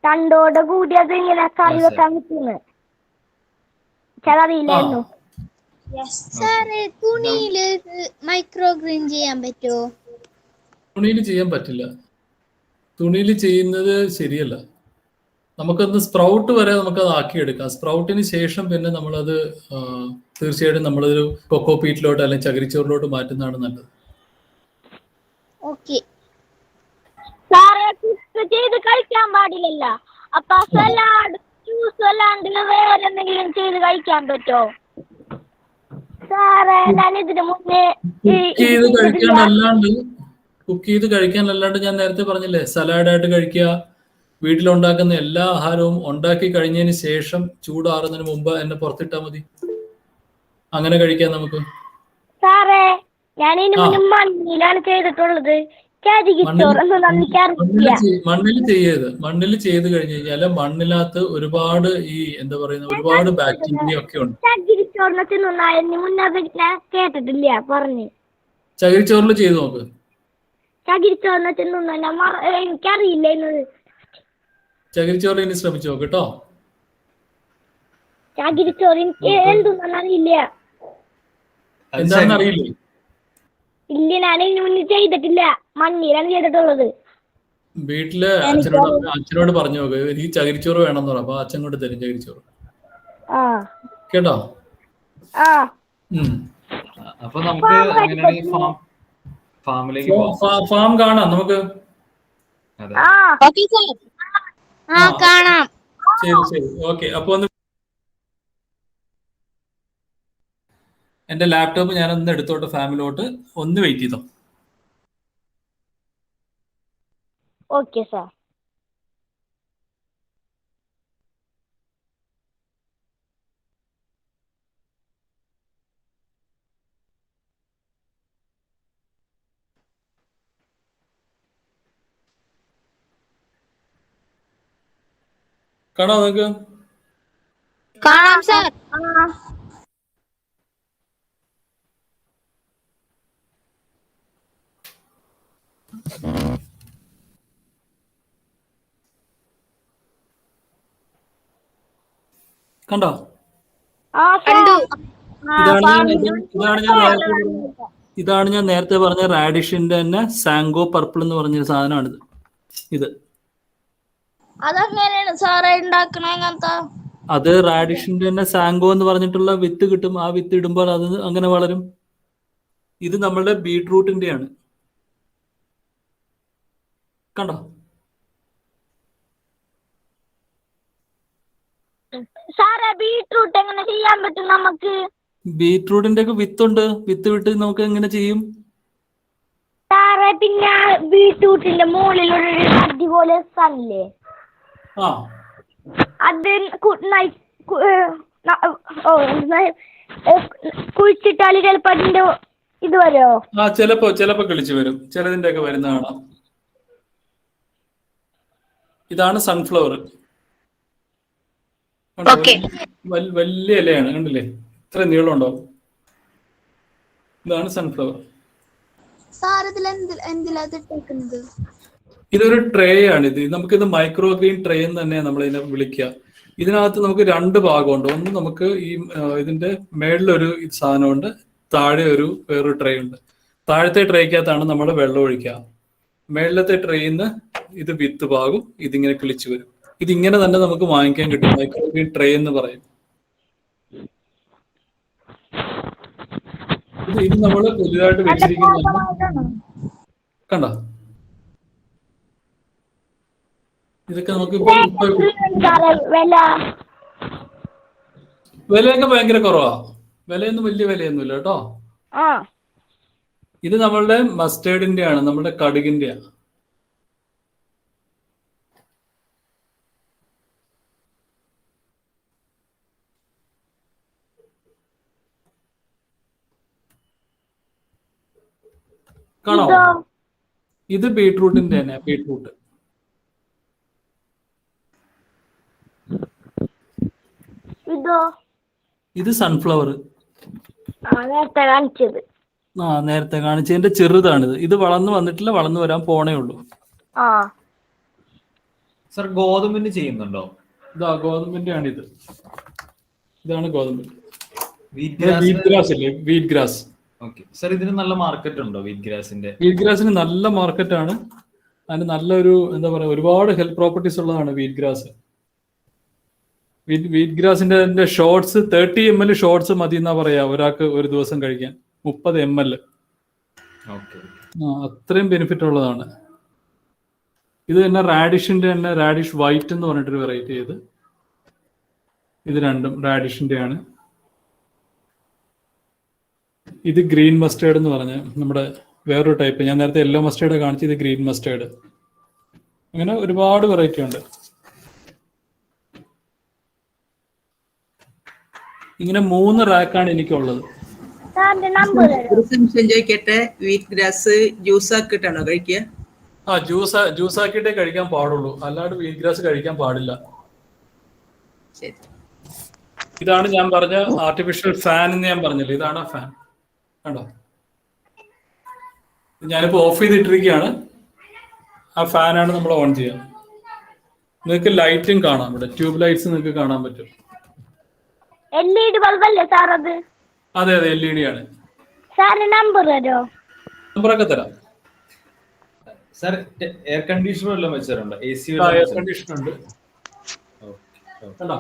തണ്ടോടെ കൂടി അത് ഇങ്ങനെ കറി വെക്കാൻ പറ്റുന്നു. അറിയില്ലായിരുന്നു. തുണിയില് മൈക്രോഗ്രീൻ ചെയ്യാൻ പറ്റുമോ? തുണിയിൽ ചെയ്യാൻ പറ്റില്ല. തുണിയിൽ ചെയ്യുന്നത് ശരിയല്ല. നമുക്കത് സ്പ്രൗട്ട് വരെ നമുക്കത് ആക്കിയെടുക്കാം. സ്പ്രൗട്ടിന് ശേഷം പിന്നെ നമ്മളത് തീർച്ചയായിട്ടും നമ്മളൊരു കൊക്കോ പീറ്റിലോട്ട് അല്ലെങ്കിൽ ചകിരിച്ചോറിലോട്ട് മാറ്റുന്നതാണ് നല്ലത്. ചെയ്ത് കഴിക്കാൻ പാടില്ലല്ലോ. അപ്പൊ സലാഡ് ജ്യൂസ് അല്ലാണ്ട് വേറെ എന്തെങ്കിലും ചെയ്ത് കഴിക്കാൻ പറ്റോ സാറേ? ഞാൻ ഇതിന് മുന്നേ കുക്ക് ചെയ്ത് കഴിക്കാനല്ലാണ്ട് ഞാൻ നേരത്തെ പറഞ്ഞില്ലേ, സലാഡായിട്ട് കഴിക്കുക. വീട്ടിലുണ്ടാക്കുന്ന എല്ലാ ആഹാരവും ഉണ്ടാക്കി കഴിഞ്ഞതിന് ശേഷം ചൂടാറുന്നതിന് മുമ്പ് എന്നെ പുറത്തിട്ടാൽ മതി. അങ്ങനെ കഴിക്കാം നമുക്ക്. സാറേ ഞാൻ ഇതിന് ആ. മുന്നേ മണ്ണിലാണ് ചെയ്തിട്ടുള്ളത്. ചകിരിച്ചോറൊന്നും എനിക്കറിയില്ല. മണ്ണിൽ ചെയ്ത് കഴിഞ്ഞ് കഴിഞ്ഞാല് മണ്ണിനകത്ത് ഒരുപാട് ഈ എന്താ പറയുന്ന ഒരുപാട് ബാക്ടീരിയ ഒക്കെ ഉണ്ട്. ചകിരിച്ചോറിനെ തിന്നുന്നതിന് മുന്നേ ഞാൻ കേട്ടിട്ടില്ല പറഞ്ഞു. ചകിരിച്ചോറിൽ ചെയ്ത് നോക്ക്. ചകിരിച്ചോറിനെ തിന്നുന്ന എനിക്കറിയില്ല എന്നത്. ചകിരിച്ചോറിൽ ഇനി ശ്രമിച്ചു നോക്ക് കേട്ടോ. ചകിരിച്ചോറ് എനിക്ക് എന്തൊന്നും അറിയില്ല. എന്താണെന്ന് അറിയില്ലേ? ഇല്ല, ഞാൻ ഇതിന് മുന്നേ ചെയ്തിട്ടില്ല. മണ്ണിലാണ് ചെയ്തിട്ടുള്ളത്. വീട്ടില് അച്ഛനോട് പറഞ്ഞു നോക്ക്, എനിക്ക് ചകിരിച്ചോറ് വേണമെന്ന് പറഞ്ഞു. അപ്പൊ അച്ഛൻ കൊണ്ട് തരും ചകിരിച്ചോറ്. കേട്ടോ? അപ്പൊ നമുക്ക് അങ്ങനെയാണെങ്കിൽ ഫാമിലേക്ക് പോവാം. ഫാം കാണാം നമുക്ക്. അതെ. കാണാം. ശരി ഓക്കെ. അപ്പൊ ഒന്ന് എന്റെ ലാപ്ടോപ്പ് ഞാനൊന്ന് എടുത്തോട്ട് ഫാമിലോട്ട് ഒന്ന് വെയിറ്റ് ചെയ്തോ. Okay sir. കാണാം നിങ്ങൾക്ക്? കാണാം സാർ. കണ്ടോ? ഇതാണ് ഞാൻ നേരത്തെ പറഞ്ഞ റാഡിഷിന്റെ തന്നെ സാങ്കോ പർപ്പിൾ എന്ന് പറഞ്ഞൊരു സാധനമാണിത്. ഇത് അതെങ്ങനെയാണ് സാറേ ഉണ്ടാക്കണ? എങ്ങനത്തെ? അത് റാഡിഷിന്റെ തന്നെ സാങ്കോ എന്ന് പറഞ്ഞിട്ടുള്ള വിത്ത് കിട്ടും. ആ വിത്ത് ഇടുമ്പോൾ അത് അങ്ങനെ വളരും. ഇത് നമ്മളുടെ ബീട്രൂട്ടിന്റെയാണ്. കണ്ടോ? സാറേ ബീട്രൂട്ട് എങ്ങനെ ചെയ്യാൻ പറ്റും നമുക്ക്? ബീട്രൂട്ടിന്റെ ഒക്കെ വിത്തുണ്ട്. വിത്ത് വിട്ട് നമുക്ക് എങ്ങനെ ചെയ്യും സാറേ? പിന്നെ ബീട്രൂട്ടിന്റെ മുകളിലൊരു അടിപൊളി സ്ഥലല്ലേ, അത് കുഴിച്ചിട്ടാല് ചിലപ്പോ അതിന്റെ ഇത് വരുമോ? ചിലപ്പോ കിളിച്ചു വരും. ചിലതിന്റെ ഒക്കെ വരുന്ന കാണാം. ഇതാണ് സൺഫ്ലവർ. വലിയ ഇലയാണ്, കണ്ടില്ലേ? ഇത്ര നീളം ഉണ്ടാവും. ഇതാണ് സൺഫ്ലവർ. ഇതൊരു ട്രേ ആണ്. നമുക്കിത് മൈക്രോ ഗ്രീൻ ട്രേ എന്ന് തന്നെ നമ്മൾ ഇതിനെ വിളിക്കുക. ഇതിനകത്ത് നമുക്ക് രണ്ട് ഭാഗമുണ്ട്. ഒന്ന് നമുക്ക് ഈ ഇതിന്റെ മേളിലൊരു സാധനമുണ്ട്, താഴെ വേറൊരു ട്രേ ഉണ്ട്. താഴത്തെ ട്രേക്കകത്താണ് നമ്മൾ വെള്ളം ഒഴിക്കുക. മേളിലത്തെ ട്രേന്ന് ഇത് വിത്ത് പാകും. ഇതിങ്ങനെ കിളിച്ചു വരും. ഇതിങ്ങനെ തന്നെ നമുക്ക് വാങ്ങിക്കാൻ കിട്ടും. മൈക്രോ ഗ്രീൻ ട്രേ എന്ന് പറയും. ഇത് നമ്മൾ പുതിയതായിട്ട് വെച്ചിരിക്കുന്നതാണ്. കണ്ടോ? ഇതൊക്കെ നമുക്ക് വിലയൊക്കെ ഭയങ്കര കുറവാ. വിലയൊന്നും വലിയ വിലയൊന്നുമില്ല കേട്ടോ. ഇത് നമ്മളുടെ മസ്റ്റേർഡിന്റെ ആണ്, നമ്മുടെ കടുകിന്റെയാണ്. കാണോ? ഇത് ബീട്രൂട്ടിന്റെ തന്നെ. ബീട്രൂട്ട്. ഇത് സൺഫ്ലവർ. നേരത്തെ കാണിച്ചതിന്റെ ചെറുതാണിത്. ഇത് വളർന്നു വന്നിട്ടില്ല, വളർന്നു വരാൻ പോണേ ഉള്ളൂ. സർ ഗോതമ്പിന് ചെയ്യുന്നുണ്ടോ? ഇതാ ഗോതമ്പിന്റെ ആണ് ഇത്. ഇതാണ് ഗോതമ്പ്. വീറ്റ് ഗ്രാസ് അല്ലേ? Wheat grass. സർ ഇതിന് നല്ല മാർക്കറ്റ് ഉണ്ടോ? വീറ്റ് ഗ്രാസിന്റെ? വീറ്റ് ഗ്രാസിന് നല്ല മാർക്കറ്റ് ആണ്. അതിന് നല്ലൊരു എന്താ പറയാ, ഒരുപാട് ഹെൽത്ത് പ്രോപ്പർട്ടീസ് ഉള്ളതാണ് വീറ്റ് ഗ്രാസ്. വീറ്റ് ഗ്രാസിന്റെ ഷോർട്സ് 30 ml ഷോർട്സ് മതി എന്നാ പറയാ ഒരാൾക്ക് ഒരു ദിവസം കഴിക്കാൻ. 30 ml. അത്രയും ബെനിഫിറ്റ് ഉള്ളതാണ്. ഇത് തന്നെ റാഡിഷിന്റെ തന്നെ റാഡിഷ് വൈറ്റ് എന്ന് പറഞ്ഞിട്ടൊരു വെറൈറ്റി. ഇത് രണ്ടും റാഡിഷിന്റെ ആണ്. ഇത് ഗ്രീൻ മസ്റ്റേർഡ് എന്ന് പറഞ്ഞ നമ്മുടെ വേറൊരു ടൈപ്പ്. ഞാൻ നേരത്തെ യെല്ലോ മസ്റ്റേർഡ് കാണിച്ചു. ഇത് ഗ്രീൻ മസ്റ്റേർഡ്. അങ്ങനെ ഒരുപാട് വെറൈറ്റി ഉണ്ട്. ഇങ്ങനെ 3 റാക്കാണ് എനിക്കുള്ളത്. സാറിന്റെ നമ്പർ ഒരു സംശയം ചോദിക്കട്ടെ, വീറ്റ് ഗ്രാസ് ജ്യൂസ് ആക്കിയിട്ടാണോ കഴിക്കുക? ആ ജ്യൂസ് ആക്കിയിട്ടേ കഴിക്കാൻ പാടുള്ളൂ, അല്ലാണ്ട് വീറ്റ് ഗ്രാസ് കഴിക്കാൻ പാടില്ല. ശരി. ഇതാണ് ഞാൻ പറഞ്ഞ ആർട്ടിഫിഷ്യൽ ഫാൻ എന്ന് ഞാൻ പറഞ്ഞില്ല, ഇതാണ് ഫാൻ. കണ്ടോ, ഞാനിപ്പോ ഓഫ് ചെയ്തിട്ടിരിക്കുകയാണ്. ആ ഫാനാണ് നമ്മൾ ഓൺ ചെയ്യുക. നിങ്ങൾക്ക് ലൈറ്റും കാണാം, ഇവിടെ ട്യൂബ് ലൈറ്റ്സ് നിങ്ങൾക്ക് കാണാൻ പറ്റും. LED ബൾബല്ലേ സാർ അത്? അതെ അതെ, LED ആണ്. സാറിന്റെ നമ്പർ തരോ? നമ്പറൊക്കെ തരാം. സാർ എയർ കണ്ടീഷണർ എല്ലാം വെച്ചിട്ടുണ്ടോ? AC എയർ കണ്ടീഷൻ ഉണ്ട്. കണ്ടോ,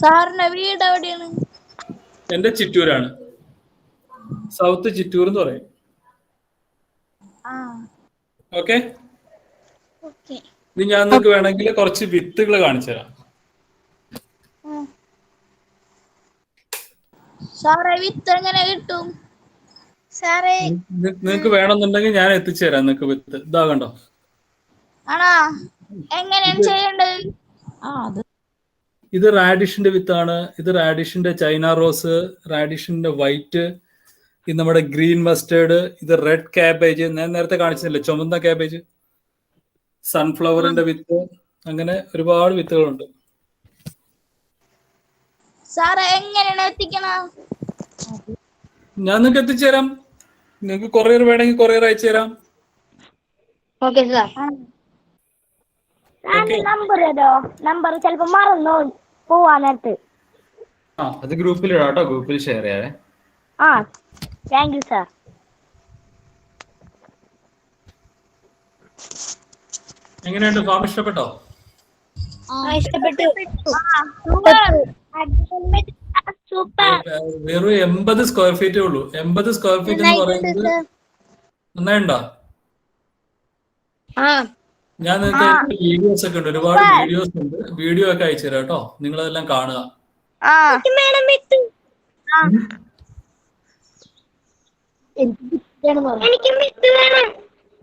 സാറിന്റെ വീട് എവിടെയാണ്? എന്റെ ചിറ്റൂരാണ്, സൗത്ത് ചിറ്റൂർ എന്ന് പറയും. ഓക്കെ, ഇനി ഞാൻ നിങ്ങൾക്ക് വേണമെങ്കിൽ കുറച്ച് വിത്തുകൾ കാണിച്ചു തരാം. സാറേ വിത്ത് എങ്ങനെ കിട്ടും? സാറേ നിങ്ങൾക്ക് വേണമെന്നുണ്ടെങ്കിൽ ഞാൻ എത്തിച്ചു തരാം നിങ്ങൾക്ക് വിത്ത്. ഇതാ കണ്ടോ, ആണോ? എങ്ങനെയാണ് ചെയ്യേണ്ടത്? ഇത് റാഡിഷിന്റെ വിത്താണ്. ഇത് റാഡിഷിന്റെ ചൈന റോസ്, റാഡിഷിന്റെ വൈറ്റ്, ഇത് നമ്മുടെ ഗ്രീൻ മസ്റ്റേർഡ്, ഇത് റെഡ് കാബേജ്, ഞാൻ നേരത്തെ കാണിച്ചില്ലേ ചുമന്ന കാബേജ്, സൺഫ്ലവറിന്റെ വിത്ത്, അങ്ങനെ ഒരുപാട് വിത്തുകളുണ്ട്. സാറേ എങ്ങനെയാണ് എത്തിക്കണം? ഞാൻ നിങ്ങൾക്ക് എത്തിച്ചു തരാം. നിങ്ങൾക്ക് കൊറിയർ വേണമെങ്കിൽ കൊറിയർ അയച്ചു തരാം. Okay sir. നമ്പർ തരോ? നമ്പർ ചിലപ്പോ മറന്നോ പോവാ നേരത്ത്. അത് ഗ്രൂപ്പിൽ ഇടാം കേട്ടോ, ഗ്രൂപ്പിൽ ഷെയർ ചെയ്യാവേ. ആ താങ്ക് യു സാർ. എങ്ങനെയുണ്ട് ഫാം? ഇഷ്ടപ്പെട്ടോ? ഇഷ്ടപ്പെട്ടു. വെറും 80 സ്ക്വയർ ഫീറ്റേ ഉള്ളൂ. 80 സ്ക്വയർ ഫീറ്റ് എന്ന് പറയുന്നത് നന്നായിണ്ടോ? ഞാൻ നിങ്ങൾക്ക് വീഡിയോസ് ഒക്കെ ഉണ്ട്, ഒരുപാട് വീഡിയോസ് ഉണ്ട്, വീഡിയോ ഒക്കെ അയച്ചു തരാം കേട്ടോ, നിങ്ങളതെല്ലാം കാണുക.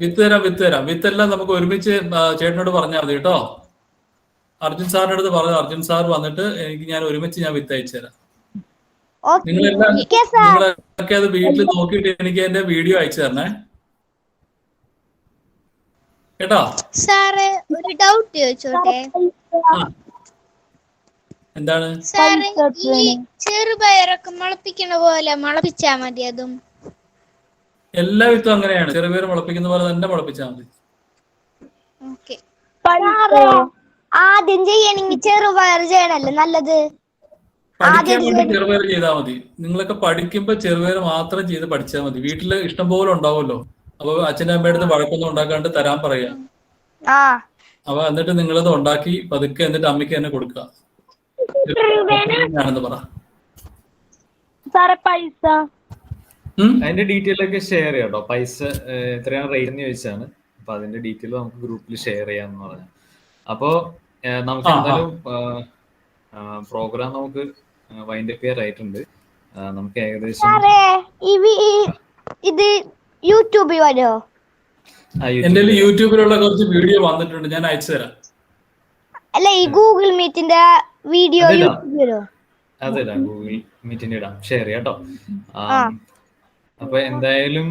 വിത്ത് തരാം. വിത്തെല്ലാം നമുക്ക് ഒരുമിച്ച് ചേട്ടനോട് പറഞ്ഞാൽ മതി കേട്ടോ. അർജുൻ സാറിന്റെ അടുത്ത് പറഞ്ഞു, അർജുൻ സാർ വന്നിട്ട് ഞാൻ ഒരുമിച്ച് വിത്ത് അയച്ചു തരാം. നിങ്ങളൊക്കെ അത് വീട്ടിൽ നോക്കിയിട്ട് എനിക്ക് എന്റെ വീഡിയോ അയച്ചു തരണേ കേട്ടോ. സാറേ ഒരു ഡൗട്ട് ചോദിച്ചോട്ടെ? എന്താണ്? സാറേ ഈ ചെറുപയറൊക്കെ മുളപ്പിക്കണ പോലെ മുളപ്പിച്ചാ മതി? അതും എല്ലാ വിത്തും അങ്ങനെയാണ്, ചെറുപയർ മുളപ്പിക്കുന്ന പോലെ തന്നെ മുളപ്പിച്ചാൽ മതി. ആദ്യം ചെയ്യണമെങ്കിൽ ചെറുപയർ ചെയ്യണല്ലേ നല്ലത്? പഠിക്കാൻ വേണ്ടി ചെറുപയർ ചെയ്താൽ മതി. നിങ്ങളൊക്കെ പഠിക്കുമ്പോ ചെറുപയർ മാത്രം ചെയ്ത് പഠിച്ചാൽ മതി. വീട്ടില് ഇഷ്ടം പോലെ ഉണ്ടാവുമല്ലോ. അപ്പൊ അച്ഛൻ്റെ അമ്മയുടെ അടുത്ത് വഴക്കൊന്നും ഉണ്ടാക്കാണ്ട് തരാൻ പറയാ. അപ്പൊ എന്നിട്ട് നിങ്ങളത് ഉണ്ടാക്കി പതുക്കെ എന്നിട്ട് അമ്മയ്ക്ക് തന്നെ കൊടുക്കുക. പറ പൈസ അതിന്റെ ഡീറ്റെയിൽ ഒക്കെ ഷെയർ ചെയ്യാം കേട്ടോ. പൈസ എത്രയാണ് റേറ്റ് എന്ന് ചോദിച്ചാണ്. അപ്പൊ അതിന്റെ ഡീറ്റെയിൽ നമുക്ക് ഗ്രൂപ്പിൽ ഷെയർ ചെയ്യാന്ന് പറഞ്ഞു. അപ്പോ നമുക്ക് എന്തായാലും പ്രോഗ്രാം നമുക്ക് വൈൻഡ് അപ്പ് ചെയ്യാറായിട്ടുണ്ട്. നമുക്ക് ഏകദേശം ഇത് യൂട്യൂബിൽ വരുമോ? എന്റെ യൂട്യൂബിലുള്ള കുറച്ച് വീഡിയോ വന്നിട്ടുണ്ട്, ഞാൻ അയച്ചു തരാം. അല്ല ഈ ഗൂഗിൾ മീറ്റിന്റെ വീഡിയോ യൂട്യൂബിലോ? അതെ ഗൂഗിൾ മീറ്റിന്റെ ഇടാം, ഷെയർ ചെയ്യാം കേട്ടോ. അപ്പൊ എന്തായാലും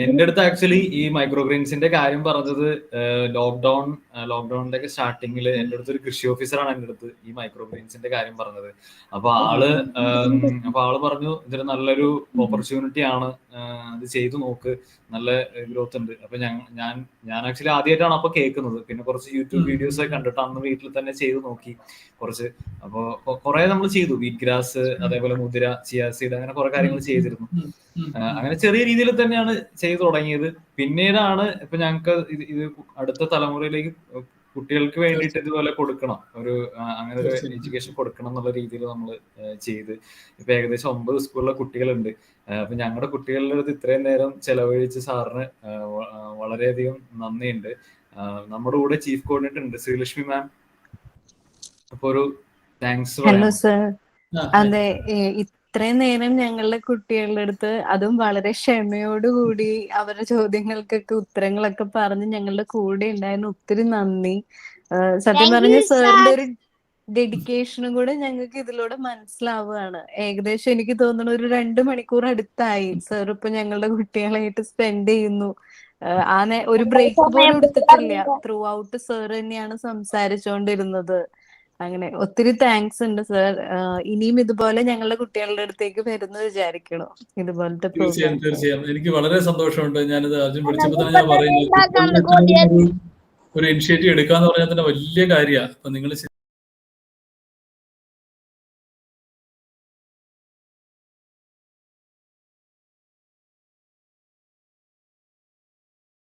എന്റെ അടുത്ത് ആക്ച്വലി ഈ മൈക്രോഗ്രെയിൻസിന്റെ കാര്യം പറഞ്ഞത് ലോക്ക്ഡൌണിന്റെ ഒക്കെ സ്റ്റാർട്ടിങ്ങിൽ എന്റെ അടുത്ത് ഒരു കൃഷി ഓഫീസറാണ് എന്റെ അടുത്ത് ഈ മൈക്രോഗ്രെയിൻസിന്റെ കാര്യം പറഞ്ഞത്. അപ്പൊ ആള് പറഞ്ഞു ഇതൊരു നല്ലൊരു ഓപ്പർച്യൂണിറ്റി ആണ്, അത് ചെയ്തു നോക്ക്, നല്ല ഗ്രോത്ത് ഉണ്ട്. അപ്പൊ ഞാൻ ആക്ച്വലി ആദ്യമായിട്ടാണ് അപ്പൊ കേൾക്കുന്നത്. പിന്നെ കുറച്ച് യൂട്യൂബ് വീഡിയോസ് ഒക്കെ കണ്ടിട്ട് അന്ന് വീട്ടിൽ തന്നെ ചെയ്തു നോക്കി കുറച്ച്. അപ്പൊ കുറെ നമ്മൾ ചെയ്തു, വീറ്റ് ഗ്രാസ്, അതേപോലെ മുതിര, ചിയാ സീഡ്, അങ്ങനെ കുറെ കാര്യങ്ങൾ ചെയ്തിരുന്നു. അങ്ങനെ ചെറിയ രീതിയിൽ തന്നെയാണ് ചെയ്തു തുടങ്ങിയത്. പിന്നീടാണ് ഇപ്പൊ ഞങ്ങൾക്ക് ഇത് അടുത്ത തലമുറയിലേക്ക് കുട്ടികൾക്ക് വേണ്ടിയിട്ട് ഇതുപോലെ കൊടുക്കണം, അങ്ങനെ ഒരു എഡ്യൂക്കേഷൻ കൊടുക്കണം എന്നുള്ള രീതിയിൽ നമ്മൾ ചെയ്ത് ഇപ്പൊ ഏകദേശം 9 സ്കൂളിലെ കുട്ടികളുണ്ട്. അപ്പൊ ഞങ്ങളുടെ കുട്ടികളുടെ അടുത്ത് ഇത്രയും നേരം ചെലവഴിച്ച് സാറിന് വളരെയധികം നന്ദിയുണ്ട്. നമ്മുടെ കൂടെ ചീഫ് കോർഡിനേറ്റർ ഉണ്ട് ശ്രീലക്ഷ്മി മാം. അപ്പൊ ഒരു താങ്ക്സ്. Hello sir. അതെ, ഇത്രയും നേരം ഞങ്ങളുടെ കുട്ടികളുടെ അടുത്ത് അതും വളരെ ക്ഷമയോടുകൂടി അവരുടെ ചോദ്യങ്ങൾക്കൊക്കെ ഉത്തരങ്ങളൊക്കെ പറഞ്ഞ് ഞങ്ങളുടെ കൂടെ ഉണ്ടായിരുന്നു. ഒത്തിരി നന്ദി. സത്യം പറഞ്ഞ സാറിന്റെ ഒരു ഡെഡിക്കേഷനും കൂടെ ഞങ്ങൾക്ക് ഇതിലൂടെ മനസ്സിലാവുകയാണ്. ഏകദേശം എനിക്ക് തോന്നുന്നു ഒരു 2 മണിക്കൂർ അടുത്തായി സാർ ഇപ്പൊ ഞങ്ങളുടെ കുട്ടികളായിട്ട് സ്പെൻഡ് ചെയ്യുന്നു. ഒരു ബ്രേക്ക് പോലും എടുത്തിട്ടില്ല. ത്രൂ ഔട്ട് സാർ തന്നെയാണ് സംസാരിച്ചുകൊണ്ടിരുന്നത്. അങ്ങനെ ഒത്തിരി താങ്ക്സ് ഉണ്ട് സാർ. ഇനിയും ഇതുപോലെ ഞങ്ങളുടെ കുട്ടികളുടെ അടുത്തേക്ക് വരുന്നു വിചാരിക്കണോ ഇതുപോലത്തെ തീർച്ചയായും തീർച്ചയായും എനിക്ക് വളരെ സന്തോഷമുണ്ട്. ഞാനിത് അർജുൻ വിളിച്ചപ്പോൾ തന്നെ ഞാൻ പറയുന്നത് ഒരു ഇനിഷ്യേറ്റീവ് എടുക്കാന്ന് പറഞ്ഞാൽ തന്നെ വലിയ കാര്യമാണ്. അപ്പൊ നിങ്ങൾ